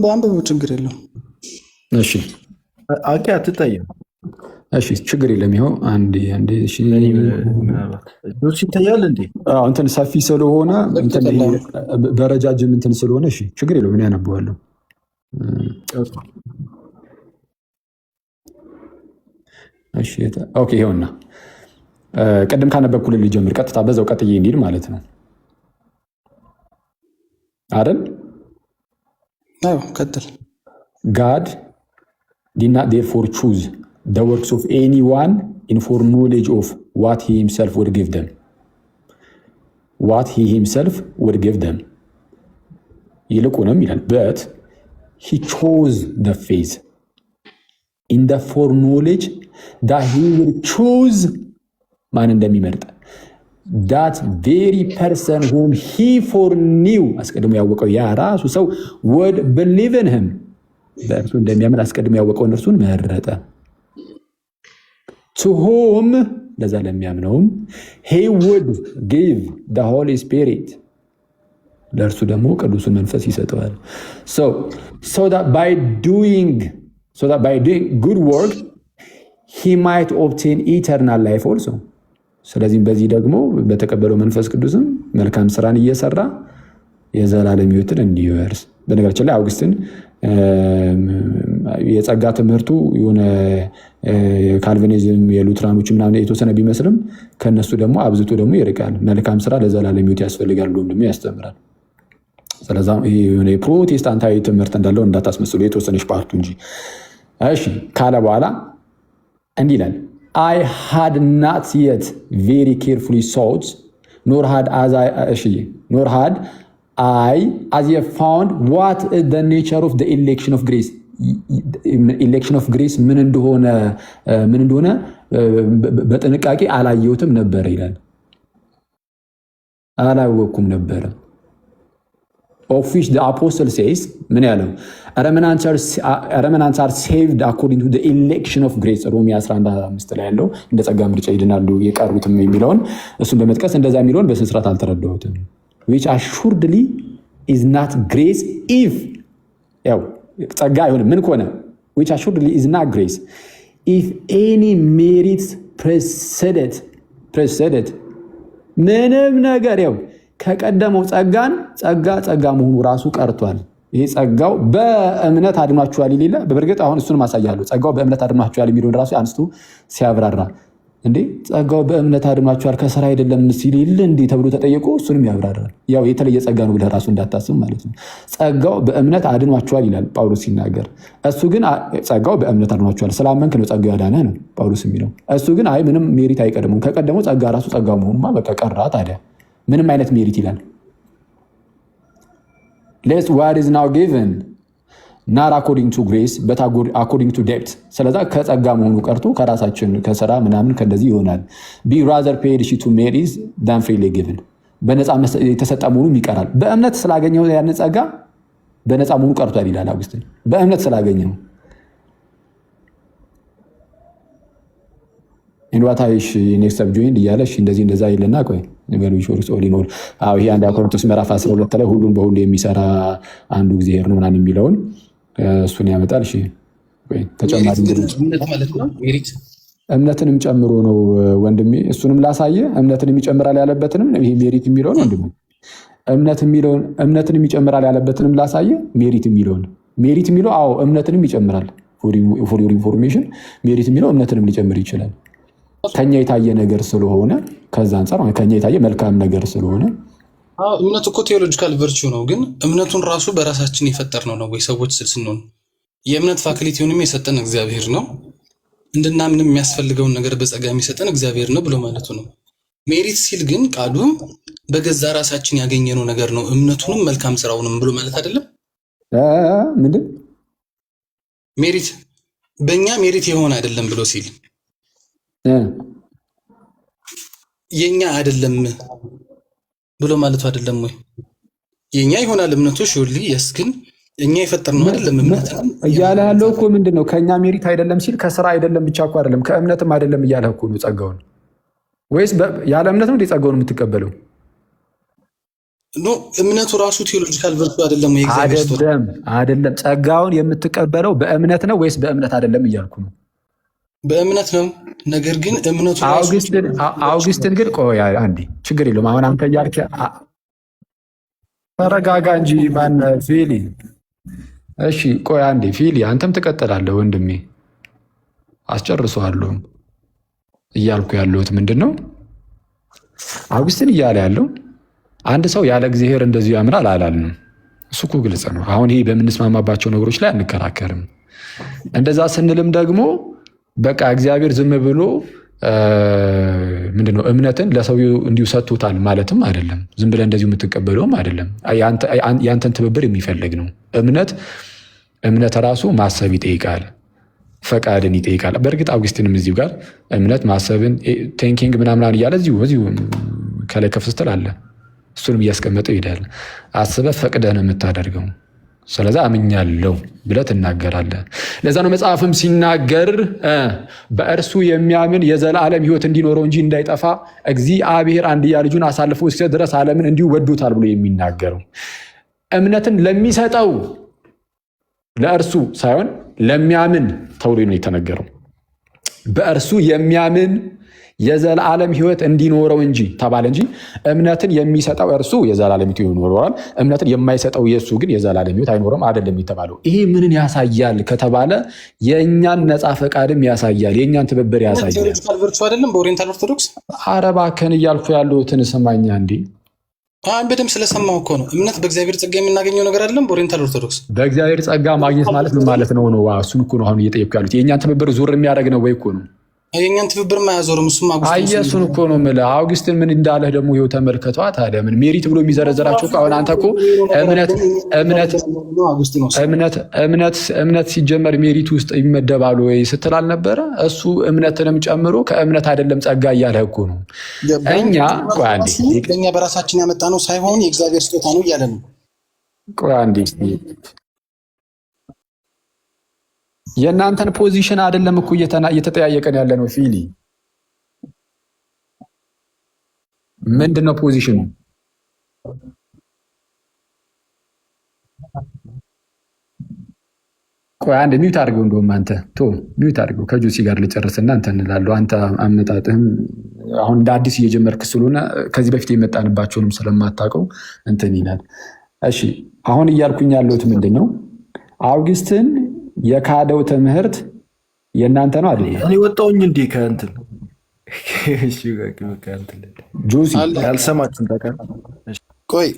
በአንብበው ችግር የለውም። እሺ አቂ አትታይም። እሺ ችግር የለም። ይኸው አንዴ እሺ ይታያል እንዴ? እንትን ሰፊ ስለሆነ በረጃጅም እንትን ስለሆነ እሺ ችግር የለውም። እኔ አነበዋለሁ። እሺ ኦኬ። ይኸውና ቅድም ካነበብኩልህ ልጀምር። ቀጥታ በዛው ቀጥዬ እንሂድ ማለት ነው አይደል? አዎ ቀጥል። God did not therefore choose the works of anyone in foreknowledge of what he himself would give them. ይልቁንም ይላል but he chose the faith in the foreknowledge that he will choose ማን እንደሚመርጥ that very person whom he foreknew አስቀድሞ ያወቀው ያ ራሱ ሰው would believe in him በእርሱ እንደሚያምን አስቀድሞ ያወቀውን እርሱን መረጠ። to whom ለዛ ለሚያምነውም he would give the Holy Spirit ለእርሱ ደግሞ ቅዱሱን መንፈስ ይሰጠዋል። so that by doing good work he might obtain eternal life also ስለዚህም በዚህ ደግሞ በተቀበለው መንፈስ ቅዱስም መልካም ስራን እየሰራ የዘላለም ሕይወትን እንዲወርስ። በነገራችን ላይ አውግስቲን የጸጋ ትምህርቱ የሆነ ካልቪኒዝም የሉትራኖች ምናምን የተወሰነ ቢመስልም ከነሱ ደግሞ አብዝቶ ደግሞ ይርቃል። መልካም ስራ ለዘላለም ሕይወት ያስፈልጋል ብሎም ደግሞ ያስተምራል። ስለዚህ የሆነ የፕሮቴስታንታዊ ትምህርት እንዳለው እንዳታስመስሉ የተወሰነች ፓርቱ እንጂ። እሺ ካለ በኋላ እንዲህ ይላል I had not yet very carefully sought, nor had I as yet found what is the nature of the election of grace. Election of grace ምን እንደሆነ በጥንቃቄ አላየሁትም ነበር ይላል። አላወኩም ነበር። Of which the apostle says ምን ያለው remnants are saved according to the election of grace ሮሜ 11:5 ላይ ያለው እንደ ጸጋ ምርጫ ይድናሉ የቀሩትም የሚለውን እሱን በመጥቀስ እንደዛ የሚለውን በስነ ስርዓት አልተረዳሁትም። which assuredly is not grace if ያው ጸጋ አይሆንም ምን ከሆነ which assuredly is not grace if any merit preceded ምንም ነገር ያው ከቀደመው ጸጋ መሆኑ ራሱ ቀርቷል። ይሄ ጸጋው በእምነት አድኗችኋል ይላል። በእርግጥ አሁን እሱን ማሳያለሁ። ጸጋው በእምነት አድኗችኋል የሚለውን ራሱ አንስቶ ሲያብራራ እንዴ ጸጋው በእምነት አድኗችኋል ከሥራ አይደለም ሲል እንዴ ተብሎ ተጠየቁ። እሱንም ያብራራል። ያው የተለየ ጸጋ ነው ብለህ ራሱ እንዳታስብ ማለት ነው። ጸጋው በእምነት አድኗችኋል ይላል ጳውሎስ ሲናገር። እሱ ግን ጸጋው በእምነት አድኗችኋል ስላመንክ ነው ጸጋው ያዳነህ ነው ጳውሎስ የሚለው። እሱ ግን አይ ምንም ሜሪት አይቀድመውም ከቀደመው ጸጋ ራሱ ጸጋው መሆኑማ በቃ ቀራ ታዲያ ምንም አይነት ሜሪት ይላል። Let what is now given not according to grace but according to debt ስለዛ ከጸጋ መሆኑ ቀርቶ ከራሳችን ከሥራ ምናምን ከእንደዚህ ይሆናል። Be rather paid to merit than freely given በነፃ የተሰጠ መሆኑ ይቀራል። በእምነት ስላገኘው ያን ጸጋ በነፃ መሆኑ ቀርቷል ይላል አውግስቲን። በእምነት ስላገኘው እንዋታይሽ ኔክስት ሰብጆይንድ እያለሽ እንደዚህ እንደዛ ይልና ቆይ ነገሮች ወርስ ኦሊኖር ይሄ አንድ ኮሪንቶስ ምዕራፍ 12 ላይ ሁሉን በሁሉ የሚሰራ አንዱ እግዚአብሔር ነው ምናምን የሚለውን እሱን ያመጣል። እሺ ወይ ተጨማሪ እምነትንም ጨምሮ ነው ወንድሜ። እሱንም ላሳየ እምነትንም ይጨምራል ያለበትንም ይሄ ሜሪት የሚለውን ወንድሜ እምነትንም ይጨምራል ያለበትንም ላሳየ ሜሪት የሚለው አዎ እምነትንም ይጨምራል። ፎር ዩር ኢንፎርሜሽን ሜሪት የሚለው እምነትንም ሊጨምር ይችላል። ከኛ የታየ ነገር ስለሆነ ከዛ አንፃር ከኛ የታየ መልካም ነገር ስለሆነ እምነቱ እኮ ቴዎሎጂካል ቨርቹ ነው። ግን እምነቱን ራሱ በራሳችን የፈጠርነው ነው ወይ ሰዎች ስንሆን የእምነት ፋክሊቲውንም የሰጠን እግዚአብሔር ነው። እንድናምንም የሚያስፈልገውን ነገር በጸጋ የሚሰጠን እግዚአብሔር ነው ብሎ ማለቱ ነው። ሜሪት ሲል ግን ቃሉ በገዛ ራሳችን ያገኘነው ነገር ነው እምነቱንም መልካም ስራውንም ብሎ ማለት አይደለም። ምንድን ሜሪት በእኛ ሜሪት የሆነ አይደለም ብሎ ሲል የኛ አይደለም ብሎ ማለቱ አይደለም ወይ? የኛ ይሆናል እምነቱ ሹሊ የስ ግን እኛ የፈጠርነው አይደለም እምነት እያለ ያለው እኮ ምንድነው? ከኛ ሜሪት አይደለም ሲል ከስራ አይደለም ብቻ እኮ አይደለም ከእምነትም አይደለም እያለ እኮ ነው። ጸጋውን ወይስ ያለ እምነት ነው ጸጋውን የምትቀበለው? ኖ እምነቱ ራሱ ቴዎሎጂካል ቨርቹ አይደለም ወይ? አይደለም ጸጋውን የምትቀበለው በእምነት ነው ወይስ በእምነት አይደለም እያልኩ ነው። በእምነት ነው። ነገር ግን እምነቱ አውግስቲን ግን ቆይ አንዴ ችግር የለውም። አሁን አንተ እያልክ ተረጋጋ እንጂ ማን ፊሊ። እሺ ቆይ አንዴ ፊሊ አንተም ትቀጥላለህ ወንድሜ፣ አስጨርሰዋለሁ። እያልኩ ያለሁት ምንድን ነው አውግስቲን እያለ ያለው አንድ ሰው ያለ እግዚአብሔር እንደዚሁ ያምናል አላልንም። እሱ እኮ ግልጽ ነው። አሁን ይሄ በምንስማማባቸው ነገሮች ላይ አንከራከርም። እንደዛ ስንልም ደግሞ በቃ እግዚአብሔር ዝም ብሎ ምንድነው እምነትን ለሰው እንዲሁ ሰጥቶታል ማለትም አይደለም። ዝም ብለህ እንደዚሁ የምትቀበለውም አይደለም። ያንተን ትብብር የሚፈልግ ነው። እምነት ራሱ ማሰብ ይጠይቃል፣ ፈቃድን ይጠይቃል። በእርግጥ አውግስቲንም እዚሁ ጋር እምነት ማሰብን ቲንኪንግ ምናምን እያለ እዚሁ ከላይ ከፍ ስትል አለ። እሱንም እያስቀመጠው ይሄዳል። አስበህ ፈቅደህ ነው የምታደርገው። ስለዚህ አምኛለሁ ብለህ ትናገራለህ። ለዛ ነው መጽሐፍም ሲናገር በእርሱ የሚያምን የዘላለም ሕይወት እንዲኖረው እንጂ እንዳይጠፋ እግዚአብሔር አንድያ ልጁን አሳልፎ እስኪሰጥ ድረስ ዓለምን እንዲሁ ወዶታል ብሎ የሚናገረው። እምነትን ለሚሰጠው ለእርሱ ሳይሆን ለሚያምን ተብሎ ነው የተነገረው። በእርሱ የሚያምን የዘላለም ሕይወት እንዲኖረው እንጂ ተባለ እንጂ እምነትን የሚሰጠው እርሱ የዘላለም ሕይወት ይኖረዋል፣ እምነትን የማይሰጠው የእሱ ግን የዘላለም ሕይወት አይኖረም አይደለም የተባለው። ይሄ ምንን ያሳያል ከተባለ የእኛን ነፃ ፈቃድም ያሳያል፣ የእኛን ትብብር ያሳያል። አይደለም በኦሪየንታል ኦርቶዶክስ አረባከን እያልኩ ያለሁትን ስማኛ እንዴ በደምብ ስለሰማው እኮ ነው። እምነት በእግዚአብሔር ጸጋ የምናገኘው ነገር አይደለም። በኦሪየንታል ኦርቶዶክስ በእግዚአብሔር ጸጋ ማግኘት ማለት ምን ማለት ነው? እሱን እኮ ነው አሁን እየጠየኩ ያሉት። የእኛን ትብብር ዙር የሚያደርግ ነው ወይ እኮ ነው። የእኛን ትብብር ማያዞርም እሱም እሱን እኮ ነው የምልህ። አውግስትን ምን እንዳለህ ደግሞ ይኸው ተመልከቷ። ታዲያ ምን ሜሪት ብሎ የሚዘረዘራቸው አሁን አንተ እኮ እምነት ሲጀመር ሜሪት ውስጥ ይመደባሉ ወይ ስትል አልነበረ? እሱ እምነትንም ጨምሮ ከእምነት አይደለም ጸጋ እያለህ እኮ ነው። እኛ በራሳችን ያመጣ ነው ሳይሆን የእግዚአብሔር ስጦታ ነው እያለ ነው። ቆይ አንዴ የእናንተን ፖዚሽን አይደለም እኮ እየተጠያየቀን ያለ ነው። ፊሊ ምንድን ነው ፖዚሽኑ? ቆይ አንድ ሚዩት አድርገው። እንደውም አንተ ሚዩት አድርገው። ከጆሲ ጋር ልጨርስና አንተ እንላለሁ። አንተ አመጣጥህም አሁን እንደ አዲስ እየጀመርክ ስለሆነ ከዚህ በፊት የመጣንባቸውንም ስለማታውቀው እንትን ይላል። እሺ አሁን እያልኩኝ ያለሁት ምንድን ነው? አውግስትን የካደው ትምህርት የእናንተ ነው አይደል? እኔ ወጣሁኝ እንዴ ከእንትን ጆሲ ያልሰማችሁም ታውቃለህ። ቆይ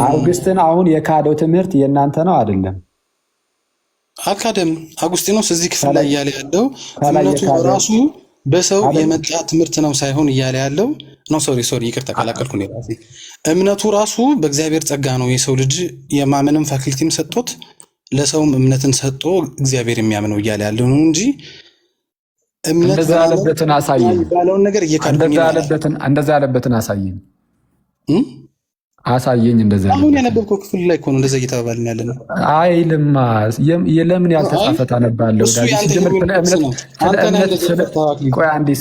አውግስትን አሁን የካደው ትምህርት የእናንተ ነው አይደለም? አካደም አጉስጢኖስ እዚህ ክፍል ላይ እያለ ያለው እምነቱ በራሱ በሰው የመጣ ትምህርት ነው ሳይሆን እያለ ያለው ነው። ሶሪ ይቅርታ ቀላቀልኩ ነው። እምነቱ ራሱ በእግዚአብሔር ጸጋ ነው። የሰው ልጅ የማመንም ፋክልቲም ሰጥቶት ለሰውም እምነትን ሰጥቶ እግዚአብሔር የሚያምነው እያለ ያለው ነው እንጂ እምነት እንደዛ ያለበትን አሳየኝ ባለውን ነገር እንደዛ ያለበትን አሳየኝ። እንደዛ አሁን ያነበብከው ክፍል ላይ እኮ ነው እንደዛ እየተባባልን ያለ ነው። አይልማ ለምን ያልተጻፈ ታነባለህ?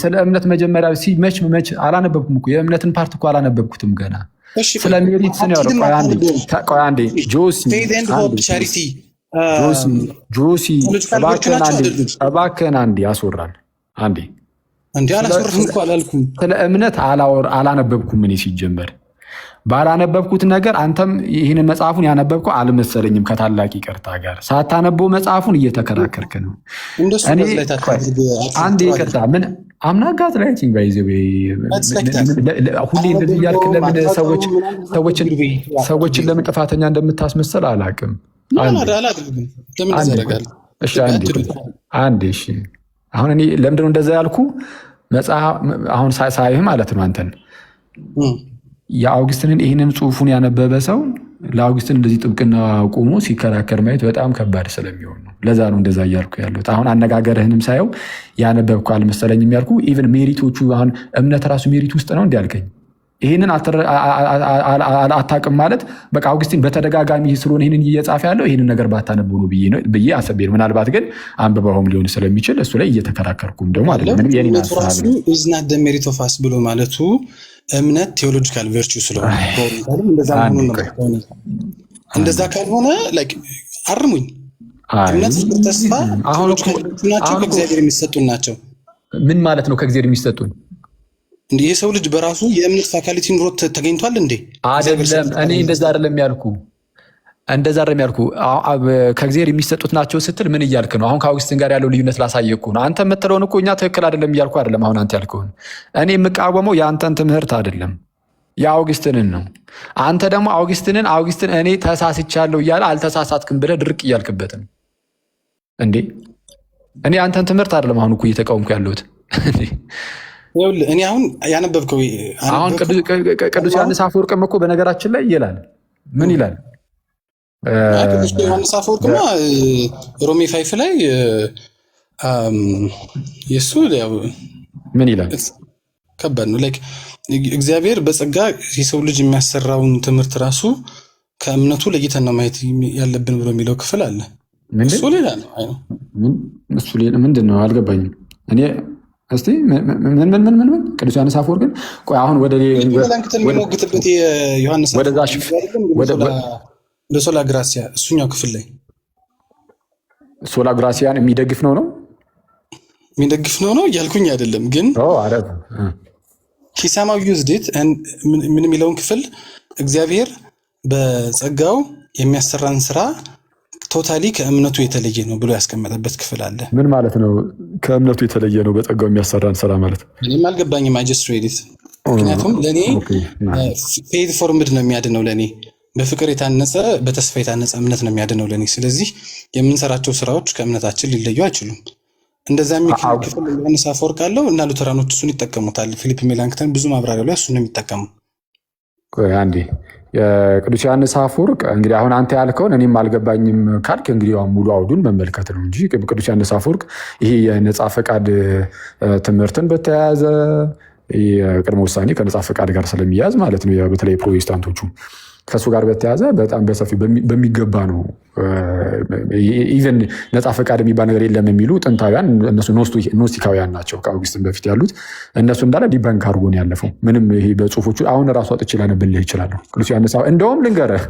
ስለ እምነት መጀመሪያ መች አላነበብኩም እኮ የእምነትን ፓርት እኮ አላነበብኩትም ገና። ስለ ሜሪት ስንያወራ ቆይ አንዴ ጆሲ እባክህን አንዴ ያስወራል። አንዴ ስለ እምነት አላነበብኩም እኔ ሲጀመር ባላነበብኩት ነገር አንተም ይህንን መጽሐፉን ያነበብከው አልመሰለኝም። ከታላቅ ይቅርታ ጋር ሳታነበው መጽሐፉን እየተከራከርክ ነው። አንድ ይቅርታ ምን አምናጋት ላይ ሁሌ እንደዚህ እያልክ ለምን ሰዎችን ለምን ጥፋተኛ እንደምታስመስል አላውቅም። አንዴ እሺ፣ አሁን እኔ ለምንድነው እንደዛ ያልኩ? አሁን ሳይህ ማለት ነው አንተን የአውግስትንን ይህንን ጽሑፉን ያነበበ ሰው ለአውግስትን እንደዚህ ጥብቅና ቆሞ ሲከራከር ማየት በጣም ከባድ ስለሚሆን ነው። ለዛ ነው እንደዛ እያልኩ ያሉት። አሁን አነጋገርህንም ሳየው ያነበብኩ አልመሰለኝም ያልኩ። ኢቨን ሜሪቶቹ አሁን እምነት ራሱ ሜሪት ውስጥ ነው እንዲያልከኝ ይህንን አታውቅም ማለት በቃ አውግስቲን በተደጋጋሚ ስለሆነ ይህንን እየጻፈ ያለው ይህንን ነገር ባታነቡ ነው ብዬ አሰቤ። ምናልባት ግን አንብበውም ሊሆን ስለሚችል እሱ ላይ እየተከራከርኩም ደግሞ አይደለም ሜሪት ኦፍ አስ ብሎ ማለቱ እምነት ቴዎሎጂካል ቨርቹ ስለሆነ እንደዛ ካልሆነ አርሙኝ። እምነት፣ ተስፋ ናቸው ከእግዚአብሔር የሚሰጡን ናቸው። ምን ማለት ነው ከእግዚአብሔር የሚሰጡን? እንዴ የሰው ልጅ በራሱ የእምነት ፋካሊቲ ኑሮት ተገኝቷል እንዴ? አይደለም። እኔ እንደዛ አይደለም ያልኩ ከእግዚአብሔር የሚሰጡት ናቸው ስትል ምን እያልክ ነው? አሁን ከአውግስቲን ጋር ያለው ልዩነት ላሳየህ እኮ ነው። አንተ የምትለውን እኮ እኛ ትክክል አይደለም እያልኩ አይደለም። አሁን አንተ ያልከውን እኔ የምቃወመው የአንተን ትምህርት አይደለም የአውግስትንን ነው። አንተ ደግሞ አውግስትን እኔ ተሳስቻለሁ እያለ አልተሳሳትክም ብለህ ድርቅ እያልክበትም እንዴ። እኔ አንተን ትምህርት አይደለም አሁን እኮ እየተቃወምኩ ያለሁት። እኔ አሁን ያነበብከው አሁን ቅዱስ ዮሐንስ አፈወርቅም እኮ በነገራችን ላይ ይላል። ምን ይላል? ቅዱስ ዮሐንስ አፈወርቅማ ሮሜ 5 ላይ የሱ ምን ይላል? ከባድ ነው። ላይክ እግዚአብሔር በጸጋ የሰው ልጅ የሚያሰራውን ትምህርት ራሱ ከእምነቱ ለይተን ነው ማየት ያለብን ብሎ የሚለው ክፍል አለ። እሱ ሌላ ነው። አይ ነው እሱ ምንድን ነው አልገባኝም። እኔ እስቲ ምን ቅዱስ ዮሐንስ አፈወርቅን ቆይ አሁን ወደ ላንክተን የሚሞግትበት የዮሐንስ ወደ ሶላ ግራሲያ እሱኛው ክፍል ላይ ሶላ ግራሲያን የሚደግፍ ነው እያልኩኝ አይደለም፣ ግን ሂሳማዊ ዩዝድት ምን የሚለውን ክፍል እግዚአብሔር በጸጋው የሚያሰራን ስራ ቶታሊ ከእምነቱ የተለየ ነው ብሎ ያስቀመጠበት ክፍል አለ። ምን ማለት ነው? ከእምነቱ የተለየ ነው በጸጋው የሚያሰራን ስራ ማለት እኔም አልገባኝም። አይ ጀስት ሬድ ኢት። ምክንያቱም ለእኔ ፌዝ ፎርምድ ነው የሚያድነው። ለእኔ በፍቅር የታነጸ በተስፋ የታነጸ እምነት ነው የሚያድነው ለእኔ። ስለዚህ የምንሰራቸው ስራዎች ከእምነታችን ሊለዩ አይችሉም። እንደዛ የሚል ክፍል ዮሐንስ አፈወርቅ አለው እና ሉተራኖች እሱን ይጠቀሙታል። ፊሊፕ ሜላንክተን ብዙ ማብራሪያ ላይ እሱን ነው የሚጠቀሙ። አንዴ የቅዱስ ዮሐንስ አፈወርቅ እንግዲህ አሁን አንተ ያልከውን እኔም አልገባኝም ካልክ እንግዲህ ሙሉ አውዱን መመልከት ነው እንጂ ቅዱስ ዮሐንስ አፈወርቅ ይሄ የነፃ ፈቃድ ትምህርትን በተያያዘ የቅድመ ውሳኔ ከነፃ ፈቃድ ጋር ስለሚያዝ ማለት ነው። በተለይ ፕሮቴስታንቶቹ ከእሱ ጋር በተያያዘ በጣም በሰፊው በሚገባ ነው። ኢቨን ነፃ ፈቃድ የሚባል ነገር የለም የሚሉ ጥንታውያን እነሱ ኖስቲካውያን ናቸው። ከአውግስትን በፊት ያሉት እነሱ እንዳለ ዲባንክ አድርጎ ነው ያለፈው። ምንም ይሄ በጽሁፎቹ አሁን ራሱ አጥቼ ላነብልህ ይችላለሁ። ቅዱስ ዮሐንስ እንደውም ልንገርህ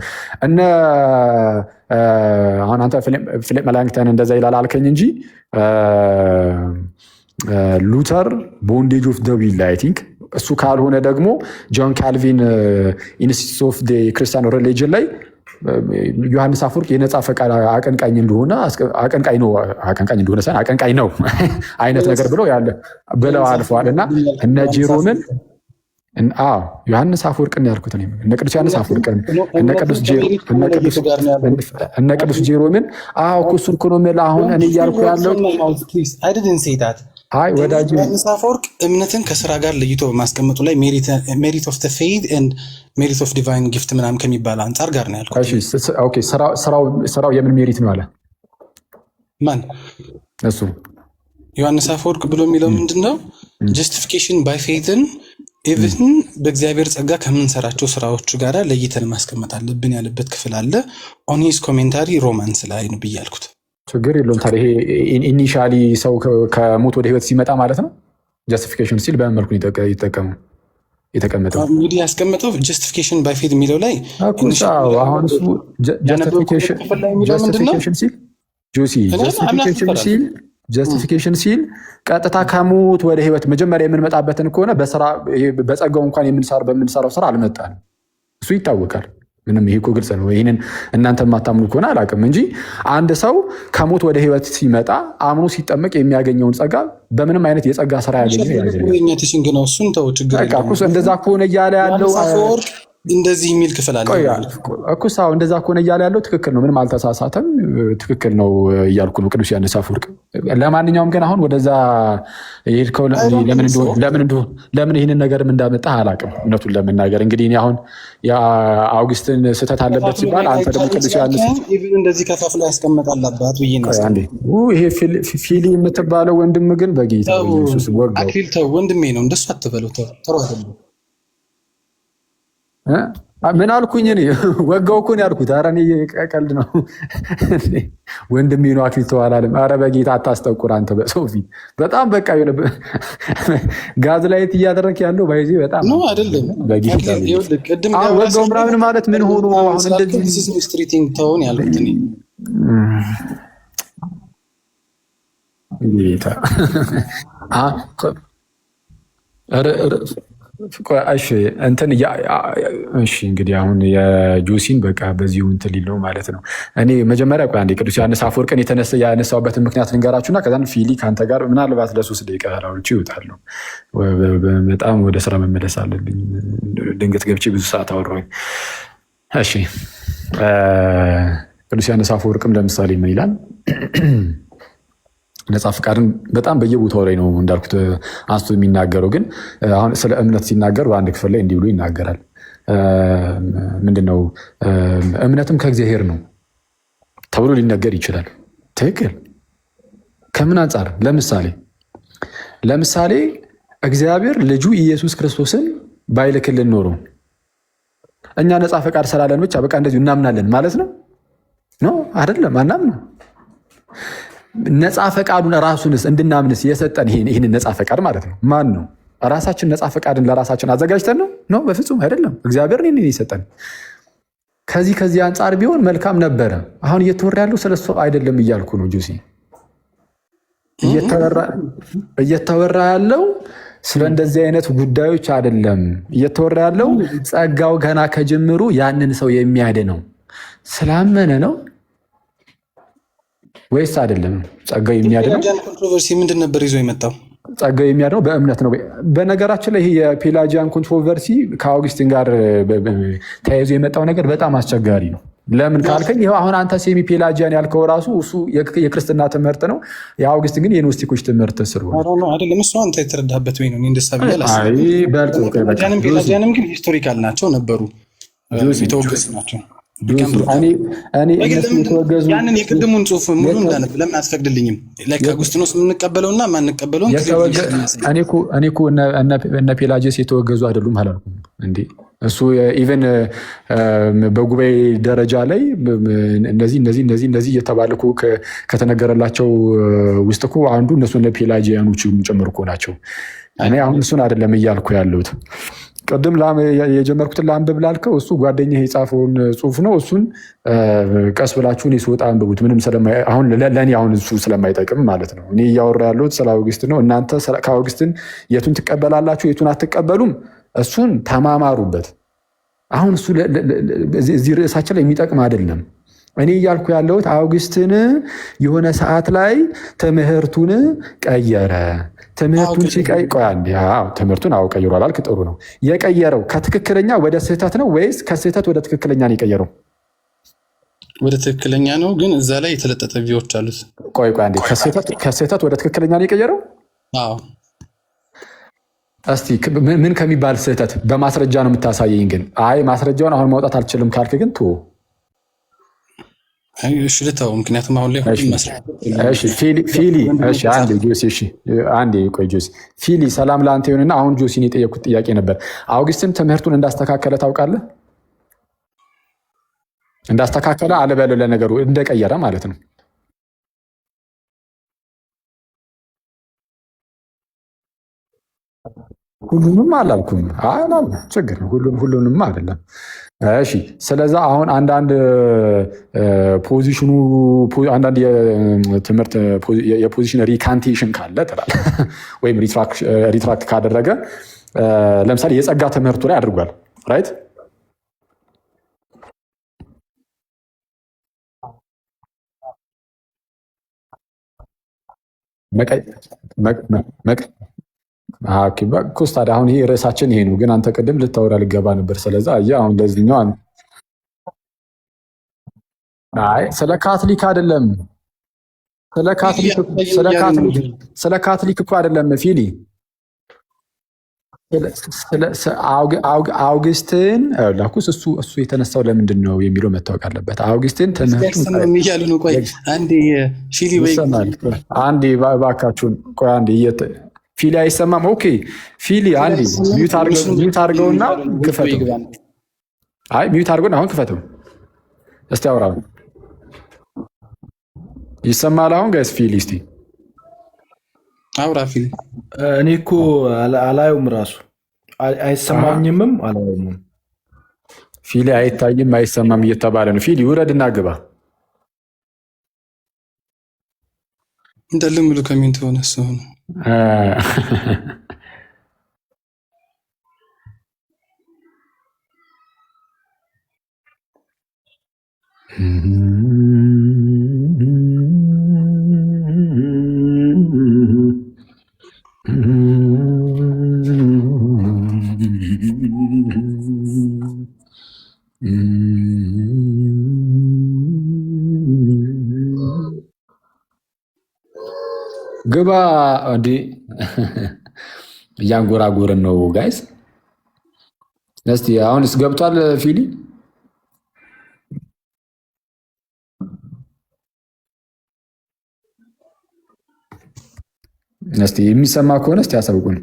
አሁን አንተ ፊሊፕ መላንክተን እንደዛ ይላል አልከኝ እንጂ ሉተር ቦንዴጅ ኦፍ ዘ ዊል አይ ቲንክ እሱ ካልሆነ ደግሞ ጆን ካልቪን ኢንስቲትዩት ኦፍ ክርስቲያን ሪሊጅን ላይ ዮሐንስ አፈወርቅ የነፃ ፈቃድ አቀንቃኝ እንደሆነ አቀንቃኝ ነው አይነት ነገር ብለው አልፈዋል። እና እነ ጄሮምን ዮሐንስ አፈወርቅን ያልኩት እነ ቅዱስ ዮሐንስ አፈወርቅን እነ ቅዱስ ጄሮምን እሱን እኮ ነው የምልህ አሁን እኔ እያልኩ ያለው አይ ወዳጅ ዮሐንስ አፈወርቅ እምነትን ከስራ ጋር ለይቶ በማስቀመጡ ላይ ሜሪት ኦፍ ዘ ፌዝ ኤንድ ሜሪት ኦፍ ዲቫይን ጊፍት ምናምን ከሚባል አንጻር ጋር ነው ያልኩት። ኦኬ ስራው የምን ሜሪት ነው አለ ማን? እሱ ዮሐንስ አፈወርቅ ብሎ የሚለው ምንድነው? ጀስቲፊኬሽን ባይ ፌዝን ኢቭን በእግዚአብሔር ጸጋ ከምንሰራቸው ስራዎች ጋር ለይተን ማስቀመጥ አለብን ያለበት ክፍል አለ። ኦን ሂዝ ኮሜንታሪ ሮማንስ ላይ ነው ብያልኩት። ችግር የለውም። ታዲያ ይሄ ኢኒሻሊ ሰው ከሞት ወደ ህይወት ሲመጣ ማለት ነው። ጀስቲፊኬሽን ሲል በምን መልኩ የተቀመጠው? እንግዲህ ያስቀመጠው ጀስቲፊኬሽን ባይ ፌዝ የሚለው ላይ አሁን እሱ ጀስቲፊኬሽን ሲል ቀጥታ ከሞት ወደ ህይወት መጀመሪያ የምንመጣበትን ከሆነ በጸጋው እንኳን በምንሰራው ስራ አልመጣንም። እሱ ይታወቃል። ምንም ይሄ እኮ ግልጽ ነው። ይህንን እናንተ የማታምኑ ከሆነ አላውቅም እንጂ አንድ ሰው ከሞት ወደ ህይወት ሲመጣ አምኖ ሲጠመቅ የሚያገኘውን ጸጋ በምንም አይነት የጸጋ ስራ ያገኘ እንደዛ ከሆነ እያለ ያለው እንደዚህ የሚል ክፍል አለ እኮ ሳው እንደዛ ከሆነ እያለ ያለው ትክክል ነው። ምንም አልተሳሳተም። ትክክል ነው እያልኩ ነው። ቅዱስ ዮሐንስ አፈወርቅ ለማንኛውም ግን አሁን ወደዛ የሄድከው ለምን ይህንን ነገርም እንዳመጣህ አላውቅም። እውነቱን ለመናገር እንግዲህ እኔ አሁን የአውግስትን ስህተት አለበት ሲባል አንተ ደግሞ ቅዱስ ዮሐንስ እንደዚህ ከፋፍላ ያስቀመጣለባት ብዬ ነው። ይሄ ፊሊ የምትባለው ወንድም ግን በጌታ ኢየሱስ አክሊል ተው ወንድሜ ነው እንደሱ አትበለው። ጥሩ አይደለም። ምን አልኩኝ? እኔ ወጋው እኮ ነው ያልኩት። ኧረ እኔ ቀልድ ነው። ወንድሜ ነው አክሊል ተው አላለም። ኧረ በጌታ አታስጠቁር አንተ በሰው ፊት በጣም በቃ ጋዝ ላይት እያደረክ ያለው ባይዚ በጣም ነው አይደለም። በጌታ ወጋው ምናምን ማለት ምን ሆኖ አሁን እንደዚህ ስትሪቲንግ ተውን ያልኩት እኔ ጌታ እሺ እንግዲህ አሁን የጆሲን በቃ በዚሁ እንትን ሊል ነው ማለት ነው። እኔ መጀመሪያ አንዴ ቅዱስ ዮሐንስ አፈወርቅን ያነሳሁበትን ምክንያት ልንገራችሁና ከዛን ፊሊ ከአንተ ጋር ምናልባት ለ3 ደቂቃ ራውልቼ ይወጣሉ። በጣም ወደ ስራ መመለስ አለብኝ። ድንገት ገብቼ ብዙ ሰዓት አወራሁኝ። እሺ ቅዱስ ዮሐንስ አፈወርቅም ለምሳሌ ምን ይላል? ነፃ ፈቃድን በጣም በየቦታው ላይ ነው እንዳልኩት አንስቶ የሚናገረው። ግን አሁን ስለ እምነት ሲናገር በአንድ ክፍል ላይ እንዲህ ብሎ ይናገራል። ምንድነው? እምነትም ከእግዚአብሔር ነው ተብሎ ሊነገር ይችላል። ትክክል። ከምን አንጻር? ለምሳሌ እግዚአብሔር ልጁ ኢየሱስ ክርስቶስን ባይልክልን ኖሮ እኛ ነፃ ፈቃድ ስላለን ብቻ በቃ እንደዚሁ እናምናለን ማለት ነው? አይደለም፣ አናምንም። ነፃ ፈቃዱን ራሱንስ እንድናምንስ የሰጠን ይህንን ነፃ ፈቃድ ማለት ነው ማን ነው? ራሳችን ነፃ ፈቃድን ለራሳችን አዘጋጅተን ነው? በፍጹም አይደለም። እግዚአብሔር ይህንን የሰጠን። ከዚህ አንጻር ቢሆን መልካም ነበረ። አሁን እየተወራ ያለው ስለሱ አይደለም እያልኩ ነው ጆሲ። እየተወራ ያለው ስለ እንደዚህ አይነት ጉዳዮች አይደለም። እየተወራ ያለው ጸጋው ገና ከጅምሩ ያንን ሰው የሚያድነው ስላመነ ነው ወይስ አይደለም? ጸጋው የሚያድነው ኮንትሮቨርሲ ምንድን ነበር ይዞ የመጣው? ጸጋው የሚያድነው በእምነት ነው። በነገራችን ላይ ይሄ የፔላጂያን ኮንትሮቨርሲ ከአውግስቲን ጋር ተያይዞ የመጣው ነገር በጣም አስቸጋሪ ነው። ለምን ካልከኝ ይኸው አሁን አንተ ሴሚ ፔላጂያን ያልከው ራሱ እሱ የክርስትና ትምህርት ነው። የአውግስቲን ግን የኖስቲኮች ትምህርት ስለሆነ አይደለም። እሱ አንተ የተረዳበት ወይ ነው እንደሳ ብያለሁ። ፔላጂያንም ግን ሂስቶሪካል ናቸው ነበሩ፣ የተወገዙ ናቸው። ያንን የቅድሙን ጽሁፍ ሙሉ እንዳነብ ለምን አትፈቅድልኝም? አጉስቲኖስ የምንቀበለውና ማንቀበለውን እኔ እኮ እነ ፔላጂየስ የተወገዙ አይደሉም አላልኩም እንዴ? እሱ ኢቨን በጉባኤ ደረጃ ላይ እነዚህ እየተባለ እኮ ከተነገረላቸው ውስጥ እኮ አንዱ እነሱ እነ ፔላጂያኖች ጭምር እኮ ናቸው። እኔ አሁን እሱን አይደለም እያልኩ ያለሁት። ቅድም የጀመርኩትን ለአንብብ ላልከው እሱ ጓደኛ የጻፈውን ጽሁፍ ነው። እሱን ቀስ ብላችሁን የስወጣ አንብቡት። ምንም አሁን ለእኔ አሁን እሱ ስለማይጠቅም ማለት ነው። እኔ እያወራ ያለሁት ስለ አውግስትን ነው። እናንተ ከአውግስትን የቱን ትቀበላላችሁ የቱን አትቀበሉም? እሱን ተማማሩበት። አሁን እሱ እዚህ ርዕሳችን ላይ የሚጠቅም አይደለም። እኔ እያልኩ ያለሁት አውግስትን የሆነ ሰዓት ላይ ትምህርቱን ቀየረ። ትምህርቱን ትምህርቱን ቀይሯል አልክ፣ ጥሩ ነው። የቀየረው ከትክክለኛ ወደ ስህተት ነው ወይስ ከስህተት ወደ ትክክለኛ ነው የቀየረው? ወደ ትክክለኛ ነው፣ ግን እዛ ላይ የተለጠጠ ቪዎች አሉት። ቆይ አንዴ፣ ከስህተት ወደ ትክክለኛ ነው የቀየረው? አዎ። እስቲ ምን ከሚባል ስህተት በማስረጃ ነው የምታሳየኝ? ግን አይ ማስረጃውን አሁን ማውጣት አልችልም ካልክ ግን ቶ እሺ ልተው። ምክንያቱም አሁን ላይ ፊሊ ሰላም ለአንተ ይሁንና፣ አሁን ጆሲን የጠየኩት ጥያቄ ነበር። አውግስትን ትምህርቱን እንዳስተካከለ ታውቃለህ? እንዳስተካከለ አለበለው ለነገሩ እንደቀየረ ማለት ነው። ሁሉንም አላልኩም። ችግር ነው። ሁሉንም አይደለም። እሺ ስለዛ አሁን አንዳንድ የትምህርት የፖዚሽን ሪካንቴሽን ካለ ትላለህ ወይም ሪትራክት ካደረገ ለምሳሌ የጸጋ ትምህርቱ ላይ አድርጓል። ራይት ኮስታድ አሁን ይሄ ርዕሳችን ይሄ ነው፣ ግን አንተ ቅድም ልታወራ ልገባ ነበር። ስለዛ አሁን ለዚህኛው ስለ ካቶሊክ አይደለም፣ ስለ ካቶሊክ እኮ አይደለም ፊሊ። አውግስትን ላኩስ እሱ የተነሳው ለምንድን ነው የሚለው መታወቅ አለበት። አውግስትን አንዴ እባካችሁን ቆይ አንዴ ፊሊ አይሰማም። ኦኬ ፊሊ አንዴ ሚዩት አድርገውና ክፈተው። ሚዩት አድርገውና አሁን ክፈተው እስቲ አውራ። ይሰማል አሁን ጋይስ? ፊሊ እስቲ አውራ ፊሊ። እኔ እኮ አላየውም ራሱ አይሰማኝምም አላየውም። ፊሊ አይታይም አይሰማም እየተባለ ነው። ፊሊ ውረድና ግባ። እንደልም ብሎ ከሚንት ሆነ ሰው ነው። ግባ እንዲ እያንጎራጎርን ነው ጋይስ። እስቲ አሁንስ ገብቷል ፊሊ? እስቲ የሚሰማ ከሆነ እስቲ ያሳውቁን።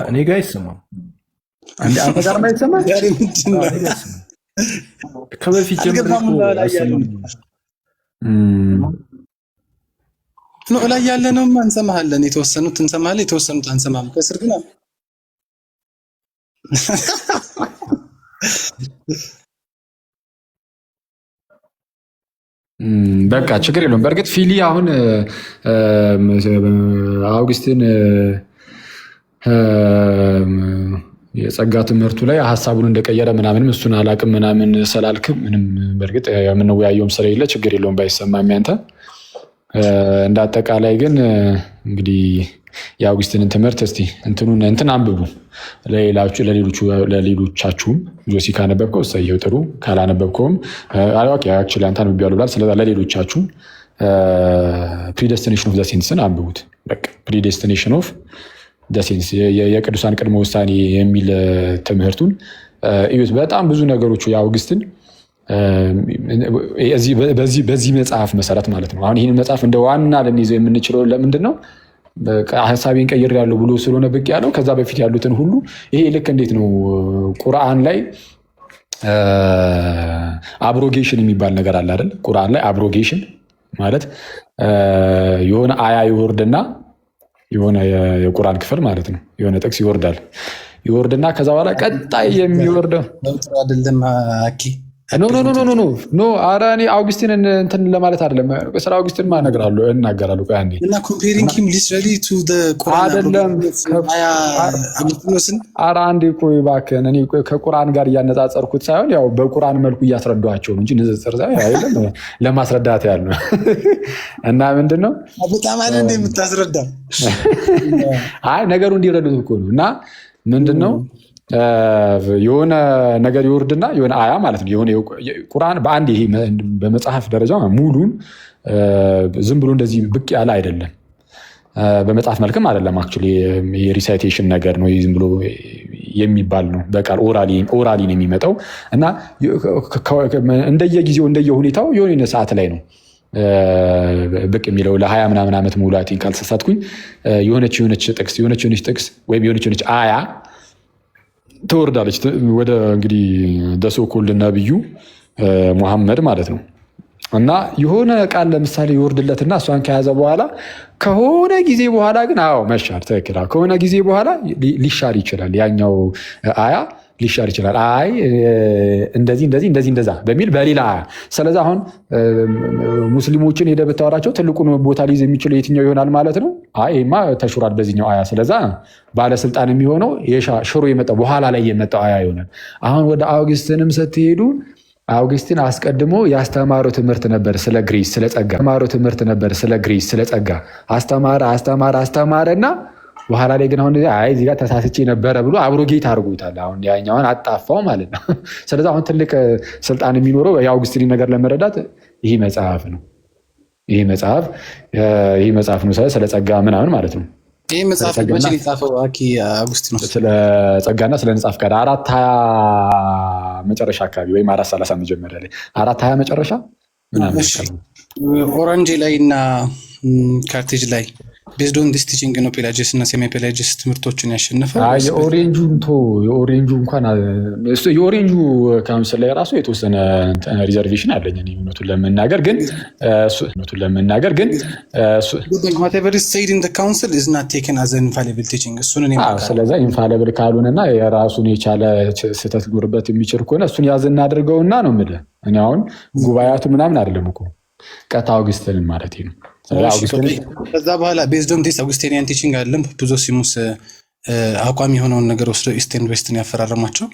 እኔ ጋ አይሰማም። አንተ ጋር አይሰማም? ዛሬ ምንድን ነው? ከበፊት ጀምሮ አይሰማም ነው ላይ ያለ ነው። እንሰማሃለን፣ የተወሰኑት እንሰማሃለን፣ የተወሰኑት አንሰማም። ከስር ግን በቃ ችግር የለውም። በእርግጥ ፊሊ አሁን አውግስቲን የጸጋ ትምህርቱ ላይ ሀሳቡን እንደቀየረ ምናምንም እሱን አላቅም ምናምን ስላልክም ምንም በእርግጥ የምንወያየውም ስለሌለ ችግር የለውም ባይሰማም ያንተ እንደ አጠቃላይ ግን እንግዲህ የአውግስቲንን ትምህርት እስቲ እንትን አንብቡ። ለሌሎቻችሁም ጆሲ ካነበብከው እሰየው ጥሩ፣ ካላነበብከውም አላዋቂ አክቹዋሊ አንተ አንብቤዋለሁ ብሏል። ስለዛ ለሌሎቻችሁ ፕሪዴስቲኔሽን ኦፍ ዘ ሴንትስን አንብቡት። በቃ ፕሪዴስቲኔሽን ኦፍ ዘ ሴንትስ የቅዱሳን ቅድመ ውሳኔ የሚል ትምህርቱን እዩት። በጣም ብዙ ነገሮቹ የአውግስትን በዚህ መጽሐፍ መሰረት ማለት ነው። አሁን ይህን መጽሐፍ እንደ ዋና ልንይዘው የምንችለው ለምንድን ነው? ሀሳቤን ቀይር ያለው ብሎ ስለሆነ ብቅ ያለው። ከዛ በፊት ያሉትን ሁሉ ይሄ ልክ እንዴት ነው ቁርአን ላይ አብሮጌሽን የሚባል ነገር አለ አይደል? ቁርአን ላይ አብሮጌሽን ማለት የሆነ አያ ይወርድና የሆነ የቁርአን ክፍል ማለት ነው የሆነ ጥቅስ ይወርድና ከዛ በኋላ ቀጣይ የሚወርደው አይደለም አኪ ኖ ኧረ እኔ አውግስቲንን እንትን ለማለት አይደለም። ስለ አውግስቲን እናገራለሁ። ቆይ አንዴ እና ኮምፔሪንግ ሂም ሊትራሊ ቱ ዘ ቁርአን አይደለም። ኧረ አንዴ ቆይ እባክህን። እኔ ከቁርአን ጋር እያነጻጸርኩት ሳይሆን ያው በቁርአን መልኩ እያስረዷቸው ነው እንጂ ንጽጽር አይደለም፣ ለማስረዳት ያህል ነው። እና ምንድን ነው በጣም አለ እንደ የምታስረዳ አይ ነገሩ እንዲረዱት እኮ ነው። እና ምንድን ነው የሆነ ነገር ይወርድና የሆነ አያ ማለት ነው የሆነ ቁርአን በአንድ ይሄ በመጽሐፍ ደረጃ ሙሉን ዝም ብሎ እንደዚህ ብቅ ያለ አይደለም። በመጽሐፍ መልክም አይደለም። አክቹዋሊ የሪሳይቴሽን ነገር ነው፣ ዝም ብሎ የሚባል ነው። በቃል ኦራሊ ነው የሚመጣው እና እንደየጊዜው እንደየሁኔታው የሆነ ሰዓት ላይ ነው ብቅ የሚለው። ለ20 ምናምን ዓመት ሙላቴን ካልተሳሳትኩኝ የሆነች ጥቅስ ወይም የሆነች አያ ትወርዳለች ወደ እንግዲህ ደሶኮልድ ነብዩ ሙሐመድ ማለት ነው። እና የሆነ ቃል ለምሳሌ ይወርድለትና እሷን ከያዘ በኋላ ከሆነ ጊዜ በኋላ ግን መሻር ትክክል፣ ከሆነ ጊዜ በኋላ ሊሻር ይችላል፣ ያኛው አያ ሊሻር ይችላል። አይ እንደዛ በሚል በሌላ አያ። ስለዚህ አሁን ሙስሊሞችን ሄደህ ብታወራቸው ትልቁን ቦታ ሊይዝ የሚችለው የትኛው ይሆናል ማለት ነው? ይሄማ ተሽሯል በዚህኛው አያ። ስለዛ ባለስልጣን የሚሆነው ሽሮ የመጣው በኋላ ላይ የመጣው አያ ይሆናል። አሁን ወደ አውግስቲንም ስትሄዱ አውግስቲን አስቀድሞ ያስተማረው ትምህርት ነበር ስለ ግሬስ ስለ ግሬስ ስለ ጸጋ አስተማረና በኋላ ላይ ግን አሁን እዚህ ጋር ተሳስቼ ነበረ ብሎ አብሮጌት አድርጎታል። አሁን ያኛውን አጣፋው ማለት ነው። ስለዚህ አሁን ትልቅ ስልጣን የሚኖረው የአውግስቲን ነገር ለመረዳት ይህ መጽሐፍ ነው። ይህ መጽሐፍ ነው ስለ ጸጋ ምናምን ማለት ነው። ይህ መጽሐፍ መቼ የጻፈው አውግስቲን ነው? ስለ ጸጋና ስለ ንጻፍ ጋር 420 መጨረሻ አካባቢ ወይም 430 መጀመሪያ ላይ 420 መጨረሻ ምናምን ኦራንጅ ላይ እና ካርቴጅ ላይ ቤዝድ ኦን ዲስ ቲቺንግ ነው ፔላጂየስ እና ሴሚ ፔላጂየስ ትምህርቶችን ያሸነፈው። የኦሬንጁ እንኳን የኦሬንጁ ካውንስል ላይ ራሱ የተወሰነ ሪዘርቬሽን አለኝ እውነቱን ለመናገር ግን whatever is said in the council is not taken as an infallible teaching። እሱን እኔ ስለዚህ ኢንፋሊብል ካልሆነና የራሱን የቻለ ስህተት ሊኖርበት የሚችል ከሆነ እሱን ያዝ እናድርገውና ነው የምልህ። እኔ አሁን ጉባኤያቱ ምናምን አይደለም እኮ ቀጥታ አውግስቲንን ማለት ነው። ከዛ በኋላ ቤዝድ ኦን ዲስ አውግስቲኒያን ቲቺንግ አለም ፖዞሲሙስ አቋም የሆነውን ነገር ወስደው ኢስት ኤንድ ዌስትን ያፈራረማቸው።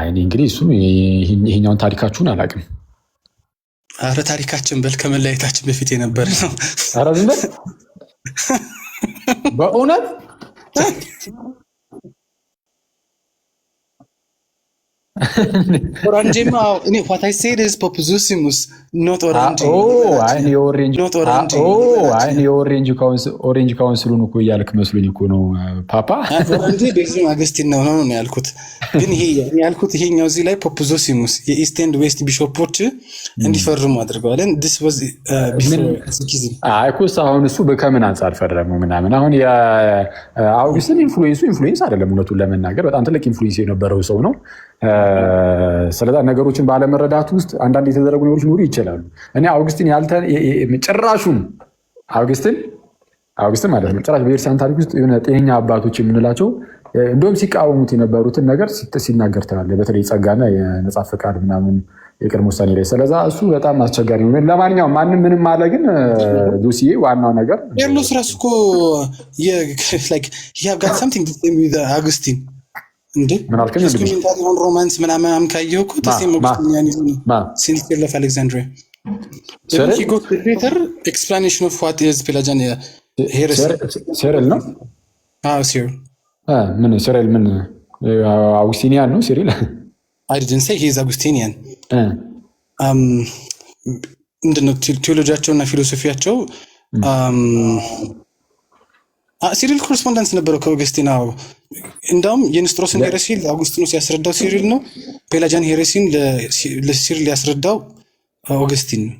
እኔ እንግዲህ እሱም ይሄኛውን ታሪካችሁን አላውቅም። አረ ታሪካችን በል ከመለያየታችን በፊት የነበረ ነው። አረ ዝም በል በእውነት ኦራንጄማ እኔ what I said is Popuzosimus not ኦራንጄ not ኦራንጄ ኦሬንጅ ካውንስሉን እኮ እያልክ መስሎኝ እኮ ነው ፓፓ። ኦራንጄ ቤዝም አገስቲን ነው ያልኩት። ግን ይሄ ያልኩት ይሄኛው እዚህ ላይ ፖፑዞሲሙስ የኢስት ኤንድ ዌስት ቢሾፖች እንዲፈርሙ አድርገዋል። this was before Sikhism እኮስ አሁን እሱ ከምን አንጻር ፈረሙ ምናምን? አሁን የአውግስትን ኢንፍሉዌንስ አይደለም እውነቱን ለመናገር በጣም ትልቅ ኢንፍሉዌንስ የነበረው ሰው ነው። ስለዛ ነገሮችን ባለመረዳት ውስጥ አንዳንድ የተደረጉ ነገሮች ሊኖሩ ይችላሉ። እኔ አውግስቲን ጭራሹን አውግስትን ማለት ነው ጭራሽ በኤርሲያን ታሪክ ውስጥ የሆነ ጤነኛ አባቶች የምንላቸው እንደውም ሲቃወሙት የነበሩትን ነገር ሲናገር ትላለህ። በተለይ ጸጋና የነጻ ፈቃድ ምናምን የቅድመ ውሳኔ ላይ። ስለዛ እሱ በጣም አስቸጋሪ ነው። ለማንኛውም ማንም ምንም አለ፣ ግን ሉሲዬ ዋናው ነገር ቄርሎስ ራሱ እኮ አውግስቲን እንዴ ሮማንስ ምናምን ካየው እኮ ተሴም ኦግስቲኒያን ይሆነ ሲንሲር ኦፍ አሌክዛንድሪያ he got the better explanation of what is Pelagian heresy ሲሪል ነው ሲሪል ምን ሲሪል ምን አውግስቲኒያን ነው ሲሪል I didn't say he is Augustinian ምንድነው ቴዎሎጂያቸውና ፊሎሶፊያቸው ሲሪል ኮረስፖንደንስ ነበረው ከኦገስቲን። እንዳውም የንስጥሮስን ሄሬሲ ለአውግስቲኖስ ያስረዳው ሲሪል ነው። ፔላጂያን ሄሬሲን ለሲሪል ያስረዳው ኦገስቲን ነው።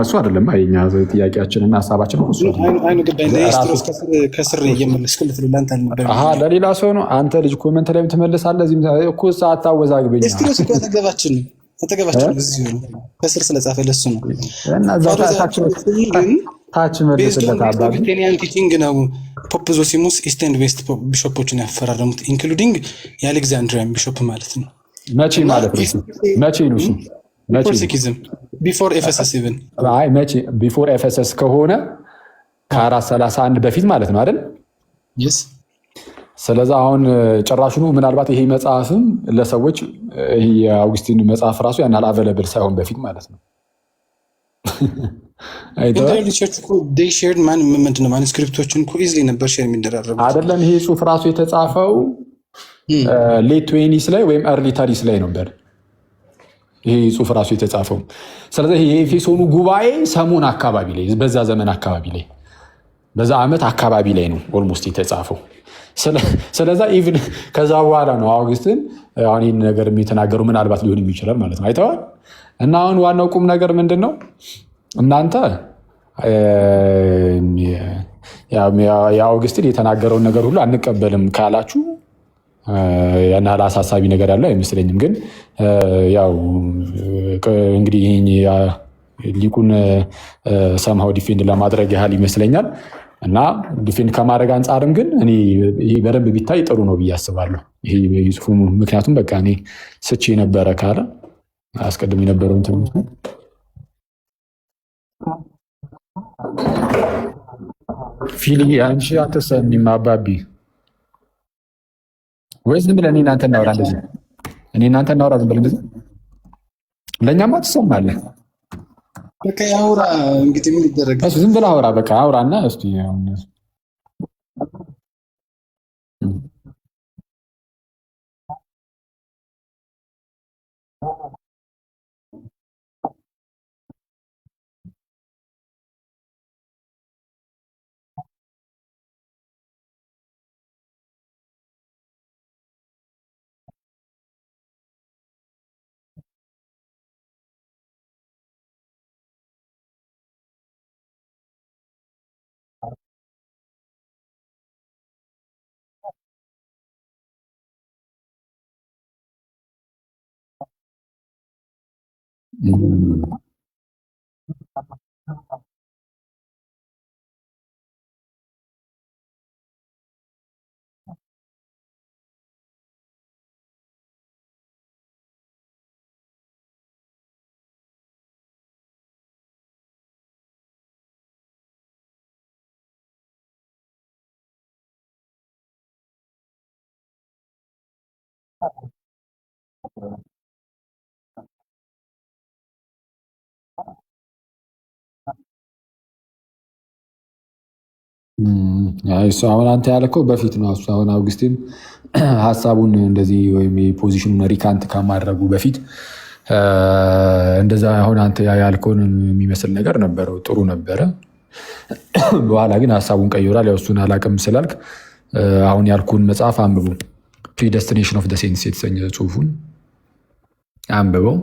እሱ አይደለም የኛ ጥያቄያችንና ሀሳባችን ነው። አይኑ ገባኝ። ለስጥሮስ ከስር እየመለስኩለት ለአንተ አልነበረም። ለሌላ ሰው ነው። አንተ ልጅ ኮመንት ላይ ትመልሳለህ። እዚህ እኮ አታወዛግበኝ። ስጥሮስ እኮ አጠገባችን እዚሁ ከስር ስለጻፈ ለሱ ነው። እና እዛው ታች መልስለት አባቢ ቲቺንግ ነው። ፖፑዞሲሙስ ኢስት ኤንድ ዌስት ቢሾፖችን ያፈራረሙት ኢንክሉዲንግ የአሌክዛንድሪያን ቢሾፕ ማለት ነው። መቼ ማለት ነው? መቼ ነው እሱ? ሲኪዝም ቢፎር ኤፌሰስ ኢቭን መቼ ቢፎር ኤፌሰስ ከሆነ ከ431 በፊት ማለት ነው አይደል? yes ስለዛ አሁን ጭራሹኑ ምናልባት ይሄ መጽሐፍም ለሰዎች ይሄ የአውግስቲን መጽሐፍ ራሱ ያናል አቬለብል ሳይሆን በፊት ማለት ነው። ማኑስክሪፕቶችን ኢዝሊ ነበር ሼር የሚደራረጉት አይደለም። ይሄ ጽሁፍ ራሱ የተጻፈው ሌት ትዌኒስ ላይ ወይም ኤርሊ ታሪስ ላይ ነበር ይሄ ጽሁፍ ራሱ የተጻፈው። ስለዚህ የኤፌሶኑ ጉባኤ ሰሞን አካባቢ ላይ በዛ ዘመን አካባቢ ላይ በዛ ዓመት አካባቢ ላይ ነው ኦልሞስት የተጻፈው። ስለዛ ኢቭን ከዛ በኋላ ነው አውግስትን አሁን ይህን ነገር የተናገሩ ምናልባት ሊሆን ይችላል ማለት ነው። አይተዋል። እና አሁን ዋናው ቁም ነገር ምንድን ነው? እናንተ የአውግስትን የተናገረውን ነገር ሁሉ አንቀበልም ካላችሁ ያና አሳሳቢ ነገር ያለው አይመስለኝም። ግን ያው እንግዲህ ሊቁን ሰምሃው ዲፌንድ ለማድረግ ያህል ይመስለኛል። እና ዲፌንድ ከማድረግ አንጻርም ግን እኔ ይሄ በደንብ ቢታይ ጥሩ ነው ብዬ አስባለሁ። ይሄ ጽሁፉ ምክንያቱም በቃ እኔ ስቼ ነበረ ካለ አስቀድም የነበረውን ትምህርት ፊሊ አንቺ አትሰሚም አባቢ ወይ? ዝም ብለህ እኔ እናንተ እናውራ እንደዚህ ዝም ብለህ እንደዚህ ለእኛማ ትሰማለህ። በቃ ያውራ እንግዲህ ምን ይደረጋል? ዝም ብለህ አውራ በቃ አውራና እስቲ እሱ አሁን አንተ ያልከው በፊት ነው። እሱ አሁን አውግስቲን ሀሳቡን እንደዚህ ወይም የፖዚሽኑን ሪካንት ከማድረጉ በፊት እንደዛ አሁን አንተ ያልከውን የሚመስል ነገር ነበረው፣ ጥሩ ነበረ። በኋላ ግን ሀሳቡን ቀይሯል። ያው እሱን አላቅም ስላልክ አሁን ያልኩን መጽሐፍ አንብቡ። ፕሪደስቲኔሽን ኦፍ ደ ሴንትስ የተሰኘ ጽሁፉን አንብበው።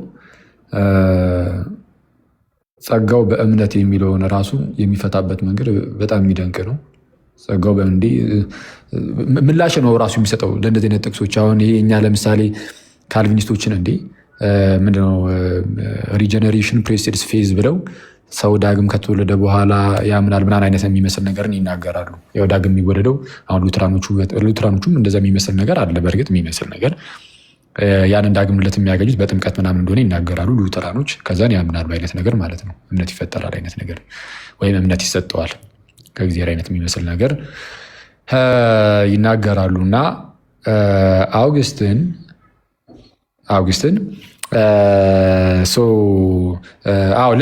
ጸጋው በእምነት የሚለውን ራሱ የሚፈታበት መንገድ በጣም የሚደንቅ ነው። ጸጋው በእንዲ ምላሽ ነው ራሱ የሚሰጠው ለእንደዚህ አይነት ጥቅሶች። አሁን ይሄ እኛ ለምሳሌ ካልቪኒስቶችን እንዴ ምንድነው ሪጀነሬሽን ፕሬሲድስ ፌዝ ብለው ሰው ዳግም ከተወለደ በኋላ ያምናል ምናምን አይነት የሚመስል ነገርን ይናገራሉ። ያው ዳግም የሚወለደው አሁን ሉትራኖቹም እንደዛ የሚመስል ነገር አለ። በእርግጥ የሚመስል ነገር ያንን ዳግም ልደት የሚያገኙት በጥምቀት ምናምን እንደሆነ ይናገራሉ ሉተራኖች። ከዛን ያምናሉ አይነት ነገር ማለት ነው። እምነት ይፈጠራል አይነት ነገር ወይም እምነት ይሰጠዋል ከእግዚአብሔር አይነት የሚመስል ነገር ይናገራሉ። እና አውግስትን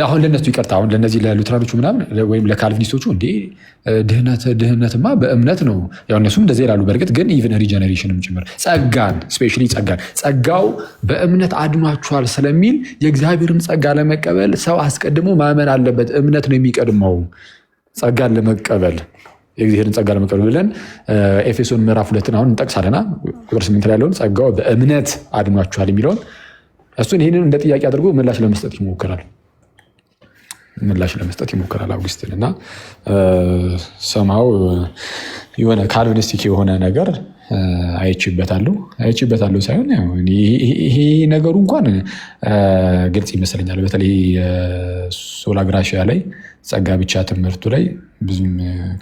አሁን ለእነሱ ይቀርታ አሁን ለእነዚህ ለሉትራኖቹ ምናምን ወይም ለካልቪኒስቶቹ እንዴ ድህነትማ በእምነት ነው። ያው እነሱም እንደዚህ ይላሉ። በእርግጥ ግን ኢቨን ሪጀነሬሽንም ጭምር ጸጋን ስፔሻሊ ጸጋው በእምነት አድኗችኋል ስለሚል የእግዚአብሔርን ጸጋ ለመቀበል ሰው አስቀድሞ ማመን አለበት። እምነት ነው የሚቀድመው ጸጋን ለመቀበል የእግዚአብሔርን ጸጋ ለመቀበል ብለን ኤፌሶን ምዕራፍ 2 አሁን እንጠቅሳለና ቁጥር 8 ላይ ያለውን ጸጋው በእምነት አድኗችኋል የሚለውን እሱን ይህንን እንደ ጥያቄ አድርጎ ምላሽ ለመስጠት ይሞክራል አውግስቲን። እና ሰማው የሆነ ካልቪኒስቲክ የሆነ ነገር አይችበታለሁ ሳይሆን ይሄ ነገሩ እንኳን ግልጽ ይመስለኛል። በተለይ ሶላ ግራሺያ ላይ ጸጋ ብቻ ትምህርቱ ላይ ብዙም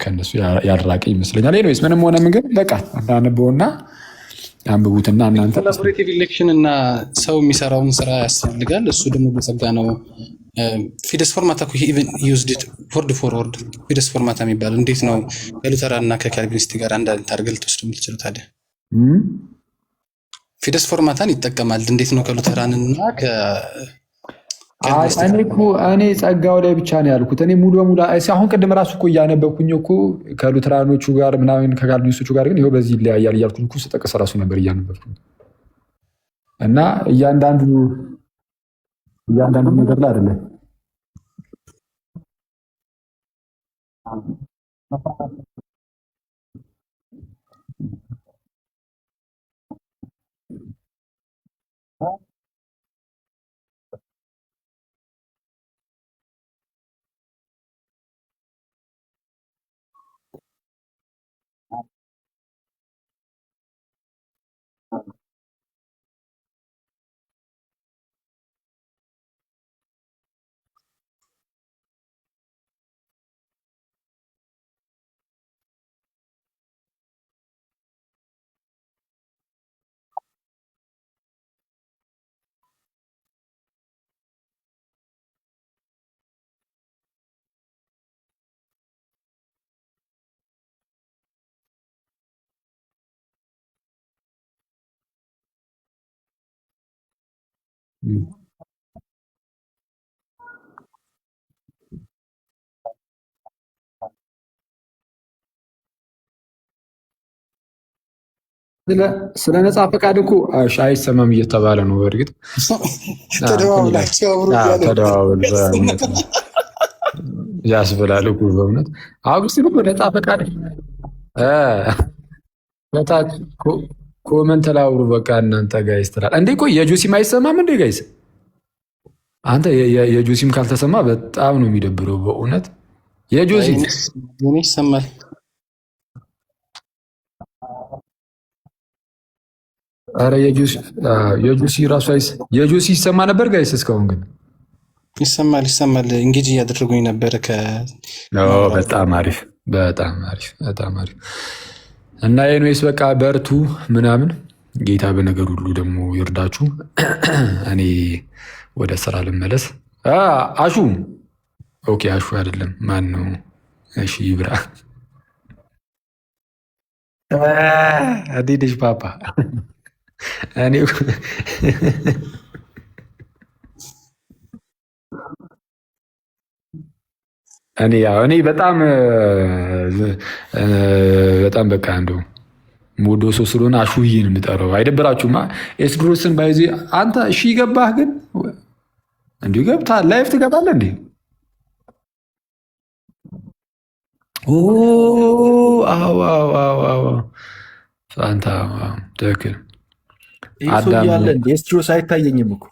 ከነሱ ያልራቀ ይመስለኛል። ሌሎስ ምንም ሆነ ምን ግን በቃ እናንበውና አንብቡትና እናንተ ኮላቦሬቲቭ ኢሌክሽን እና ሰው የሚሰራውን ስራ ያስፈልጋል። እሱ ደግሞ በጸጋ ነው። ፊደስ ፎርማታ ዩዝድ ወርድ ፎር ወርድ ፊደስ ፎርማታ የሚባል እንዴት ነው ከሉተራን እና ከካልቪኒስት ጋር አንድ አድርገህ ልትወስድ የምትችለው ታዲያ? ፊደስ ፎርማታን ይጠቀማል። እንዴት ነው ከሉተራን እና እኔ ጸጋው ላይ ብቻ ነው ያልኩት። እኔ ሙሉ በሙሉ አሁን ቅድም ራሱ እኮ እያነበብኩኝ እኮ ከሉትራኖቹ ጋር ምናምን ከካልቪኒስቶቹ ጋር ግን ይኸው በዚህ ይለያያል እያልኩኝ እኮ ስጠቅስ ራሱ ነበር እያነበብኩኝ እና እያንዳንዱ ነገር ላይ አይደለም ስለ ነፃ ፈቃድ እኮ አይሰማም እየተባለ ነው። በእርግጥ ተደዋውል ያስብላል እኮ በእውነት አውግስቲን እኮ ነፃ ፈቃድ በታች ኮመንት ላውሩ በቃ እናንተ ጋይስ ትላል እንዴ? ቆይ የጆሲም አይሰማም እንዴ ጋይስ? አንተ የጆሲም ካልተሰማ በጣም ነው የሚደብረው በእውነት። የጆሲ ይሰማል። አረ የጆሲ ራሱ የጆሲ ይሰማ ነበር ጋይስ። እስካሁን ግን ይሰማል። እንግዲህ እያደረጉኝ ነበር። በጣም አሪፍ። እና ኤኒዌይስ በቃ በርቱ ምናምን። ጌታ በነገር ሁሉ ደግሞ ይርዳችሁ። እኔ ወደ ስራ ልመለስ። አሹ ኦኬ፣ አሹ አይደለም ማን ነው? እሺ ይብራ። አዲስ ፓፓ እኔ እኔ በጣም በቃ እንደው ሞዶ ሰው ስለሆነ አሹዬን የምጠራው አይደብራችሁማ? ኤስድሮስን ባይዚ አንተ እሺ ገባህ፣ ግን እንዲሁ ገብተሃል፣ ላይፍ ትገባለህ እንዴ? አንተ ትክክል ይህ ሰው እያለ ኤስድሮስ አይታየኝም እኮ